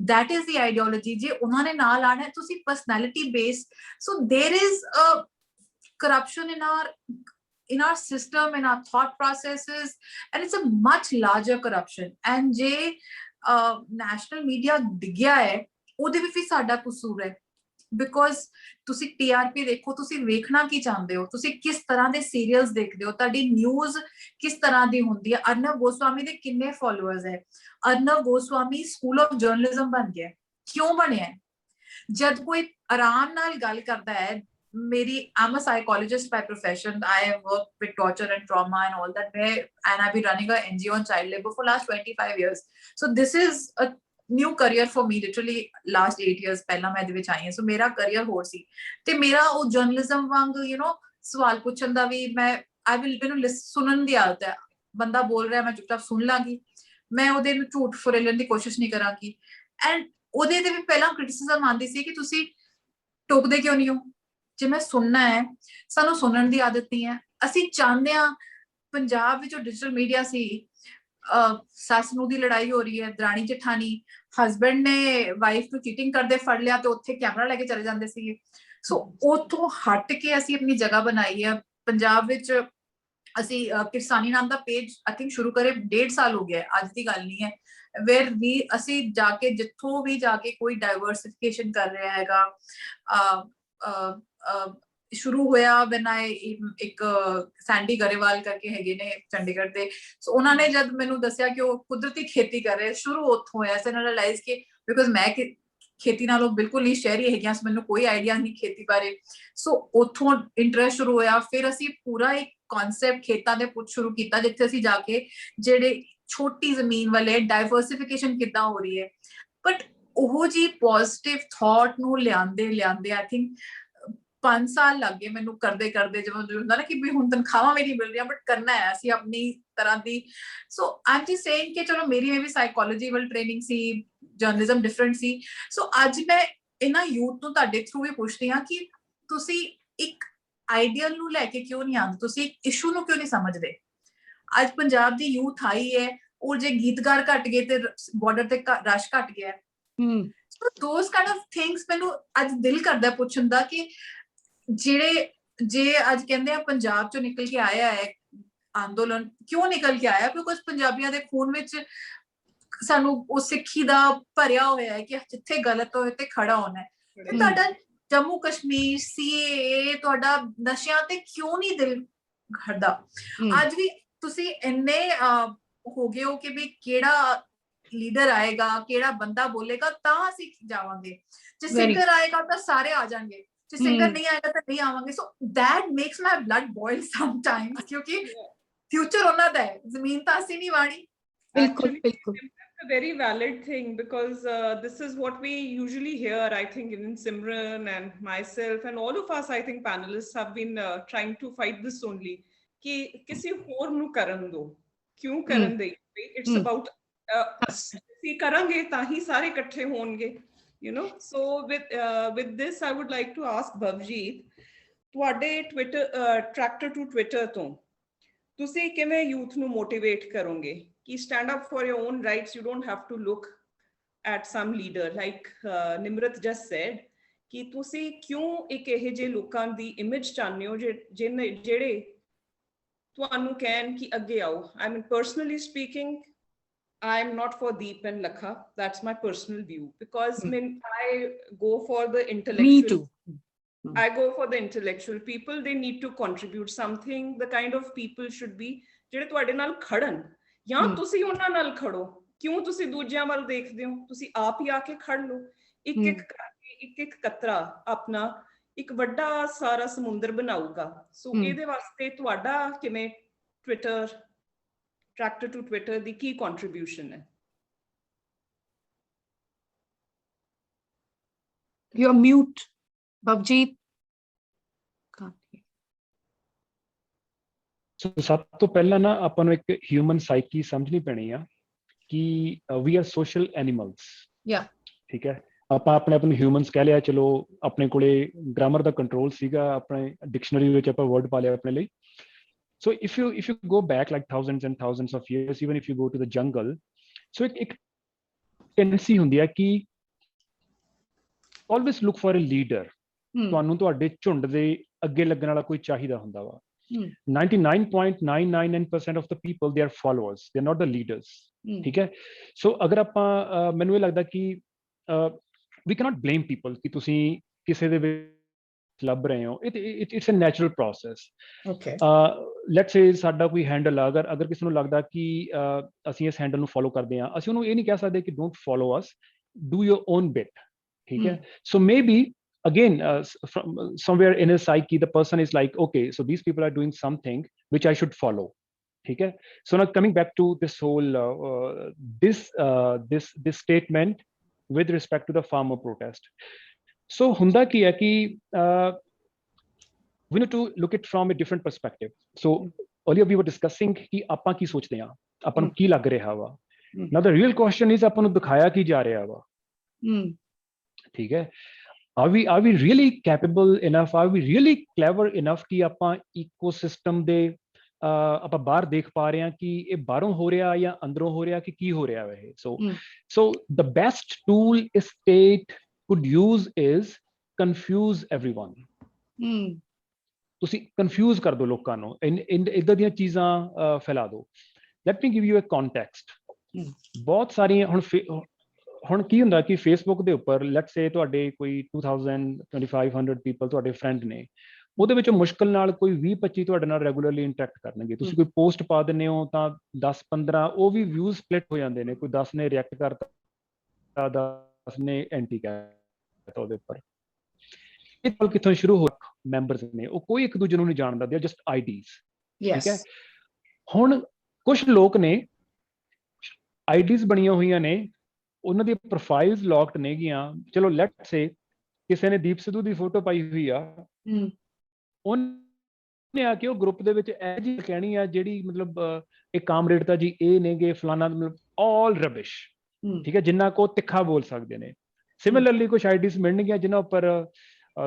That is the ideology. ਜੇ ਉਹਨਾਂ ਨੇ ਨਾਲ ਆਣਾ, ਤੁਸੀਂ personality based. So there is a corruption in our system, in our thought processes, and it's a much larger corruption. And ਜੇ national media ਡਿੱਗਿਆ ਹੈ, ਉਹਦੇ ਵਿੱਚ ਵੀ ਸਾਡਾ ਕਸੂਰ ਹੈ, because ਤੁਸੀਂ TRP ਦੇਖੋ, ਤੁਸੀਂ ਵੇਖਣਾ ਕੀ ਚਾਹੁੰਦੇ ਹੋ, ਤੁਸੀਂ ਕਿਸ ਤਰ੍ਹਾਂ ਦੇ ਸੀਰੀਅਲਸ ਦੇਖਦੇ ਹੋ, ਤੁਹਾਡੀ ਨਿਊਜ਼ ਕਿਸ ਤਰ੍ਹਾਂ ਦੀ ਹੁੰਦੀ ਹੈ. ਅਰਨਵ ਗੋਸਵਾਮੀ ਦੇ ਕਿੰਨੇ ਫੋਲੋਅਰਸ ਹੈ? ਅਰਨਵ ਗੋਸਵਾਮੀ ਸਕੂਲ ਆਫ ਜਰਨਲਿਜ਼ਮ ਬਣ ਗਿਆ. ਕਿਉਂ ਬਣਿਆ? ਜਦ ਕੋਈ ਆਰਾਮ ਨਾਲ ਗੱਲ ਕਰਦਾ ਹੈ, I'm a psychologist by profession. I have worked with torture and trauma and all that, and I've been running an NGO on child labor for last 25 years. So this is a new career for me, literally last 8 years ਪਹਿਲਾਂ ਮੈਂ ਇਹਦੇ ਵਿੱਚ ਆਈ ਹਾਂ. ਸੋ ਮੇਰਾ ਕਰੀਅਰ ਹੋਰ ਸੀ, ਤੇ ਮੇਰਾ ਉਹ ਜਰਨਲਿਜ਼ਮ ਵਾਂਗ ਸਵਾਲ ਪੁੱਛਣ ਦਾ ਵੀ, ਮੈਨੂੰ ਸੁਣਨ ਦੀ ਆਦਤ ਹੈ. ਬੰਦਾ ਬੋਲ ਰਿਹਾ, ਮੈਂ ਚੁੱਪਚਾਪ ਸੁਣ ਲਾਂਗੀ, ਮੈਂ ਉਹਦੇ ਨੂੰ ਝੂਠ ਫਰੇਲਣ ਦੀ ਕੋਸ਼ਿਸ਼ ਨਹੀਂ ਕਰਾਂਗੀ. ਐਂਡ ਉਹਦੇ ਤੇ ਵੀ ਪਹਿਲਾਂ ਕ੍ਰਿਟਿਸਿਜ਼ਮ ਆਉਂਦੀ ਸੀ ਕਿ ਤੁਸੀਂ ਟੋਕਦੇ ਕਿਉਂ ਨਹੀਂ ਹੋ. ਜੇ ਮੈਂ ਸੁਣਨਾ ਹੈ, ਸਾਨੂੰ ਸੁਣਨ ਦੀ ਆਦਤ ਨਹੀਂ ਹੈ. ਅਸੀਂ ਚਾਹੁੰਦੇ ਹਾਂ, ਪੰਜਾਬ ਵਿੱਚ ਡਿਜੀਟਲ ਮੀਡੀਆ ਸੀ, ਸੱਸ ਨੂੰ ਦੀ ਲੜਾਈ ਹੋ ਰਹੀ ਹੈ, ਦਰਾਣੀ ਜਠਾਣੀ, ਹਸਬੈਂਡ ਨੇ ਵਾਈਫ ਨੂੰ ਚੀਟਿੰਗ ਕਰਦੇ ਫੜ ਲਿਆ ਤੇ ਉੱਥੇ ਕੈਮਰਾ ਲੈ ਕੇ ਚਲੇ ਜਾਂਦੇ ਸੀਗੇ. ਸੋ ਉਥੋਂ ਹਟ ਕੇ ਅਸੀਂ ਆਪਣੀ ਜਗ੍ਹਾ ਬਣਾਈ ਹੈ ਪੰਜਾਬ ਵਿੱਚ। ਅਸੀਂ ਕਿਰਸਾਨੀ ਨਾਮ ਦਾ ਪੇਜ ਆਈ ਥਿੰਕ ਸ਼ੁਰੂ ਕਰੇ 1.5 ਸਾਲ ਹੋ ਗਿਆ, ਅੱਜ ਦੀ ਗੱਲ ਨਹੀਂ ਹੈ, ਵੇਰ ਵੀ ਅਸੀਂ ਜਾ ਕੇ ਜਿੱਥੋਂ ਵੀ ਜਾ ਕੇ ਕੋਈ ਡਾਇਵਰਸਿਫਿਕੇਸ਼ਨ ਕਰ ਰਿਹਾ ਹੈਗਾ। ਸ਼ੁਰੂ ਹੋਇਆ when I ਇੱਕ ਸੈਂਡੀ ਗਰੇਵਾਲ ਕਰਕੇ ਹੈਗੇ ਨੇ ਚੰਡੀਗੜ੍ਹ ਦੇ, ਸੋ ਉਹਨਾਂ ਨੇ ਜਦ ਮੈਨੂੰ ਦੱਸਿਆ ਕਿ ਉਹ ਕੁਦਰਤੀ ਖੇਤੀ ਕਰ ਰਹੇ, ਸ਼ੁਰੂ ਉੱਥੋਂ ਹੋਇਆ। ਸੋ ਰਿਅਲਾਈਜ਼ ਕਿ ਬਿਕੋਜ਼ ਮੈਂ ਖੇਤੀ ਨਾਲੋਂ ਬਿਲਕੁਲ ਨਹੀਂ ਸ਼ਹਿਰੀ ਹੈਗੀਆਂ, ਸੋ ਮੈਨੂੰ ਕੋਈ ਆਈਡੀਆ ਨਹੀਂ ਖੇਤੀ ਬਾਰੇ। ਸੋ ਉੱਥੋਂ ਇੰਟਰਸਟ ਸ਼ੁਰੂ ਹੋਇਆ। ਫਿਰ ਅਸੀਂ ਪੂਰਾ ਇੱਕ ਕਨਸੈਪਟ ਖੇਤਾਂ ਦੇ ਪੁੱਛ ਸ਼ੁਰੂ ਕੀਤਾ, ਜਿੱਥੇ ਅਸੀਂ ਜਾ ਕੇ ਜਿਹੜੇ ਛੋਟੀ ਜ਼ਮੀਨ ਵਾਲੇ ਡਾਇਵਰਸਿਫਿਕੇਸ਼ਨ ਕਿੱਦਾਂ ਹੋ ਰਹੀ ਹੈ। ਬਟ ਉਹ ਜੀ ਪੋਜ਼ਿਟਿਵ ਥਾਟ ਨੂੰ ਲਿਆਂਦੇ ਆਈ ਥਿੰਕ 5 ਸਾਲ ਲੱਗ ਗਏ ਮੈਨੂੰ ਕਰਦੇ ਜਿਵੇਂ ਹੁੰਦਾ ਨਾ ਕਿ ਵੀ ਹੁਣ ਤਨਖਾਹਾਂ ਵੀ ਨਹੀਂ ਮਿਲ ਰਹੀਆਂ, ਬਟ ਕਰਨਾ ਹੈ ਅਸੀਂ ਆਪਣੀ ਤਰ੍ਹਾਂ ਦੀ। ਸੋ ਆਈ ਐਮ ਜਸਟ ਸੇਇੰਗ ਕਿ ਚਲੋ ਮੇਰੀ ਵੀ ਸਾਈਕੋਲੋਜੀ ਵੱਲ ਟ੍ਰੇਨਿੰਗ ਸੀ, ਜਰਨਲਿਜ਼ਮ ਡਿਫਰੈਂਟ ਸੀ। ਸੋ ਅੱਜ ਮੈਂ ਇਹਨਾਂ ਯੂਥ ਨੂੰ ਤੁਹਾਡੇ ਥਰੂ ਵੀ ਪੁੱਛਦੀ ਹਾਂ ਕਿ ਤੁਸੀਂ ਇੱਕ ਆਈਡੀਅਲ ਨੂੰ ਲੈ ਕੇ ਕਿਉਂ ਨਹੀਂ ਆਉਂਦੇ, ਤੁਸੀਂ ਇੱਕ ਇਸ਼ੂ ਨੂੰ ਕਿਉਂ ਨਹੀਂ ਸਮਝਦੇ। ਅੱਜ ਪੰਜਾਬ ਦੀ ਯੂਥ ਆਈ ਹੈ, ਉਹ ਜੇ ਗੀਤਕਾਰ ਘਟ ਗਏ ਤੇ ਬਾਰਡਰ ਤੇ ਰਸ਼ ਘਟ ਗਿਆ। ਸੋ ਦੋਸ ਕਾਈਂਡ ਆਫ ਥਿੰਗਸ ਮੈਨੂੰ ਅੱਜ ਦਿਲ ਕਰਦਾ ਪੁੱਛਣ ਦਾ ਕਿ ਜੇ ਅੱਜ ਕਹਿੰਦੇ ਆ ਪੰਜਾਬ ਚੋਂ ਨਿਕਲ ਕੇ ਆਇਆ ਹੈ ਅੰਦੋਲਨ, ਕਿਉਂ ਨਿਕਲ ਕੇ ਆਇਆ? ਬਿਕੋਜ਼ ਪੰਜਾਬੀਆਂ ਦੇ ਖੂਨ ਵਿੱਚ ਸਾਨੂੰ ਉਹ ਸਿੱਖੀ ਦਾ ਭਰਿਆ ਹੋਇਆ ਹੈ ਕਿ ਜਿੱਥੇ ਗਲਤ ਹੋਏ ਤੇ ਖੜਾ ਹੋਣਾ ਹੈ। ਤੇ ਤੁਹਾਡਾ ਜੰਮੂ ਕਸ਼ਮੀਰ CAA ਤੁਹਾਡਾ ਨਸ਼ਿਆਂ ਤੇ ਕਿਉਂ ਨਹੀਂ ਦਿਲ ਖੜਦਾ? ਅੱਜ ਵੀ ਤੁਸੀਂ ਇੰਨੇ ਹੋ ਗਏ ਹੋ ਕਿ ਵੀ ਕਿਹੜਾ ਲੀਡਰ ਆਏਗਾ, ਕਿਹੜਾ ਬੰਦਾ ਬੋਲੇਗਾ ਤਾਂ ਅਸੀਂ ਜਾਵਾਂਗੇ। ਜੇ ਸਿੰਗਰ ਆਏਗਾ ਤਾਂ ਸਾਰੇ ਆ ਜਾਣਗੇ, ਜੇ ਸਿੰਗਰ ਨਹੀਂ ਆਏਗਾ ਤਾਂ ਨਹੀਂ ਆਵਾਂਗੇ। ਸੋ that makes my blood boil sometimes ਕਿਉਂਕਿ ਫਿਊਚਰ ਉਹਨਾਂ ਦਾ ਹੈ, ਜ਼ਮੀਨ ਤਾਂ ਅਸੀਂ ਨਹੀਂ ਵਾਣੀ। ਬਿਲਕੁਲ ਬਿਲਕੁਲ। A very valid thing, because this is what we usually hear. I think even Simran and myself and all of us, I think panelists have been trying to fight this only. कि किसी और नु करन दो, क्यों करन दे? It's about ਅਸੀਂ ਕਰਾਂਗੇ ਤਾਂ ਹੀ ਸਾਰੇ ਇਕੱਠੇ ਹੋਣਗੇ, you know. So with this I would like to ask Bhavjeet, ਤੁਹਾਡੇ Twitter Tractor to Twitter ਤੋਂ ਤੁਸੀਂ ਕਿਵੇਂ ਯੂਥ ਨੂੰ ਮੋਟੀਵੇਟ ਕਰੋਗੇ ਕਿ stand up for your own rights? You don't have to look at some leader like Nimrat just said, ਕਿ ਤੁਸੀਂ ਕਿਉਂ ਇੱਕ ਇਹੋ ਜਿਹੇ ਲੋਕਾਂ ਦੀ ਇਮੇਜ ਚਾਹੁੰਦੇ ਹੋ ਜਿਹੜੇ ਤੁਹਾਨੂੰ ਕਹਿਣ ਕਿ ਅੱਗੇ ਆਓ? I mean, personally speaking, I'm not for Deep and Lakha. That's my personal view, because I go for the intellectual. Me too. I go for the intellectual people. They need to contribute something. The kind of people should be ਜਿਹੜੇ ਤੁਹਾਡੇ ਨਾਲ ਖੜਨ, ਜਾਂ ਤੁਸੀਂ ਉਹਨਾਂ ਨਾਲ ਖੜੋ। ਕਿਉਂ ਤੁਸੀਂ ਦੂਜਿਆਂ ਵੱਲ ਦੇਖਦੇ ਹੋ? ਤੁਸੀਂ ਆਪ ਹੀ ਆ ਕੇ ਖੜ ਲਓ। ਇੱਕ ਕਤਰਾ ਆਪਣਾ ਇੱਕ ਵੱਡਾ ਸਾਰਾ ਸਮੁੰਦਰ ਬਣਾਊਗਾ। ਸੋ ਇਹਦੇ ਵਾਸਤੇ ਤੁਹਾਡਾ ਕਿਵੇਂ Tractor to Twitter the Ki contribution ਹੈ? You're mute, Bhavjeet. ਸਭ ਤੋਂ ਪਹਿਲਾਂ ਨਾ ਆਪਾਂ ਨੂੰ ਇੱਕ ਹਿਊਮਨ ਸਾਈਕੀ ਸਮਝਣੀ ਪੈਣੀ ਆ ਕਿ ਵੀ ਆਰ ਸੋਸ਼ਲ ਐਨੀਮਲਸ। ਠੀਕ ਹੈ, ਆਪਾਂ ਆਪਣੇ ਆਪ ਨੂੰ ਹਿਊਮਨਸ ਕਹਿ ਲਿਆ, ਚਲੋ ਆਪਣੇ ਕੋਲੇ ਗ੍ਰਾਮਰ ਦਾ ਕੰਟਰੋਲ ਸੀਗਾ, ਆਪਣੇ ਡਿਕਸ਼ਨਰੀ ਵਿੱਚ ਆਪਾਂ ਵਰਡ ਪਾ ਲਿਆ ਆਪਣੇ ਲਈ। So if you go back like thousands and thousands of years, even if you go to the jungle, so एक tendency हुंदी है कि always look for a leader. ਤੁਹਾਨੂੰ ਤੁਹਾਡੇ ਝੁੰਡ ਦੇ ਅੱਗੇ ਲੱਗਣ ਵਾਲਾ ਕੋਈ ਚਾਹੀਦਾ ਹੁੰਦਾ ਵਾ। 99.999% of the people, they are followers, they are not the leaders. ਠੀਕ ਹੈ, ਸੋ ਅਗਰ ਆਪਾਂ ਮੈਨੂੰ ਇਹ ਲੱਗਦਾ ਕਿ we cannot blame people ਕਿ ਤੁਸੀਂ ਕਿਸੇ ਦੇ ਲੱਭ ਰਹੇ ਹੋ। It's a natural process. Okay, let's say ਸਾਡਾ ਕੋਈ ਹੈਂਡਲ ਆ, ਅਗਰ ਕਿਸੇ ਨੂੰ ਲੱਗਦਾ ਕਿ ਅਸੀਂ ਇਸ ਹੈਂਡਲ ਨੂੰ ਫੋਲੋ ਕਰਦੇ ਹਾਂ, ਅਸੀਂ ਉਹਨੂੰ ਇਹ ਨਹੀਂ ਕਹਿ ਸਕਦੇ ਕਿ don't follow us, do your own bit. ਠੀਕ ਹੈ, ਸੋ maybe again somewhere in his psyche the person is like, okay, so these people are doing something which I should follow. ठीक है, so now coming back to this whole this statement with respect to the farmer protest. So ਹੁੰਦਾ ਕੀ ਹੈ ਕਿ we need to look it from a different perspective. So earlier we were discussing ਕਿ ਆਪਾਂ ਕੀ ਸੋਚਦੇ ਹਾਂ, ਆਪਾਂ ਨੂੰ ਕੀ ਲੱਗ ਰਿਹਾ ਵਾ। Now the real question is ਆਪਾਂ ਨੂੰ ਦਿਖਾਇਆ ਕੀ ਜਾ ਰਿਹਾ ਵਾ। ਠੀਕ ਹੈ, are we really capable enough, are we really clever enough ਕਿ ਆਪਾਂ ecosystem ਦੇ ਆਪਾਂ ਬਾਹਰ ਦੇਖ ਪਾ ਰਹੇ ਹਾਂ ਕਿ ਇਹ ਬਾਹਰੋਂ ਹੋ ਰਿਹਾ ਜਾਂ ਅੰਦਰੋਂ ਹੋ ਰਿਹਾ ਕਿ ਕੀ ਹੋ ਰਿਹਾ ਹੈ ਇਹ। So the best tool a state could use is confuse everyone. ਤੁਸੀਂ confuse ਕਰ ਦਿਓ ਲੋਕਾਂ ਨੂੰ, ਇੱਦਾਂ ਦੀਆਂ ਚੀਜ਼ਾਂ ਫੈਲਾ ਦਿਓ। Let me give you a context. ਬਹੁਤ ਸਾਰੀਆਂ ਹੁਣ ਕੀ ਹੁੰਦਾ ਕਿ ਫੇਸਬੁੱਕ ਦੇ ਉੱਪਰ ਲੈਟਸ ਸੇ ਤੁਹਾਡੇ ਕੋਈ 2500 ਪੀਪਲ ਤੁਹਾਡੇ ਫਰੈਂਡ ਨੇ, ਉਹਦੇ ਵਿੱਚੋਂ ਮੁਸ਼ਕਲ ਨਾਲ ਕੋਈ 20-25 ਤੁਹਾਡੇ ਨਾਲ ਰੈਗੂਲਰਲੀ ਇੰਟਰੈਕਟ ਕਰਨਗੇ। ਤੁਸੀਂ ਕੋਈ ਪੋਸਟ ਪਾ ਦਿੰਦੇ ਹੋ ਤਾਂ 10-15 ਉਹ ਵੀ ਵਿਊਜ਼ ਸਪਲਿਟ ਹੋ ਜਾਂਦੇ ਨੇ, ਕੋਈ 10 ਨੇ ਰਿਐਕਟ ਕਰਤਾ, 10 ਨੇ ਐਂਟੀ ਕਰਤਾ ਉਹਦੇ ਉੱਪਰ। ਇਹ ਗੱਲ ਕਿੱਥੋਂ ਸ਼ੁਰੂ ਹੋ? ਮੈਂਬਰਸ ਨੇ, ਉਹ ਕੋਈ ਇੱਕ ਦੂਜੇ ਨੂੰ ਨਹੀਂ ਜਾਣਦਾ, ਦੇ ਆਰ ਜਸਟ ਆਈਡੀਜ਼। ਠੀਕ ਹੈ, ਹੁਣ ਕੁਝ ਲੋਕ ਨੇ ਆਈਡੀਜ਼ ਬਣੀਆਂ ਹੋਈਆਂ ਨੇ, ਉਹਨਾਂ ਦੀ ਪ੍ਰੋਫਾਈਲਸ ਲੌਕਡ ਨੇਗੀਆਂ। ਚਲੋ ਲੈਟਸ ਸੇ ਕਿਸੇ ਨੇ ਦੀਪ ਸਿੱਧੂ ਦੀ ਫੋਟੋ ਪਾਈ ਹੋਈ ਆ, ਉਹਨੇ ਆ ਕੇ ਉਹ ਗਰੁੱਪ ਦੇ ਵਿੱਚ ਇਹ ਜੀ ਕਹਿਣੀ ਆ ਜਿਹੜੀ ਮਤਲਬ ਇਹ ਕਾਮਰੇਡ ਤਾਂ ਜੀ ਇਹ ਨੇਗੇ ਫਲਾਣਾ, ਮਤਲਬ ਆਲ ਰਬਿਸ਼। ਠੀਕ ਹੈ, ਜਿੰਨਾ ਕੋ ਤਿੱਖਾ ਬੋਲ ਸਕਦੇ ਨੇ। ਸਿਮਿਲਰਲੀ ਕੁਝ ਆਈਡੀਜ਼ ਮਿਲਣਗੀਆਂ ਜਿਨ੍ਹਾਂ ਉੱਪਰ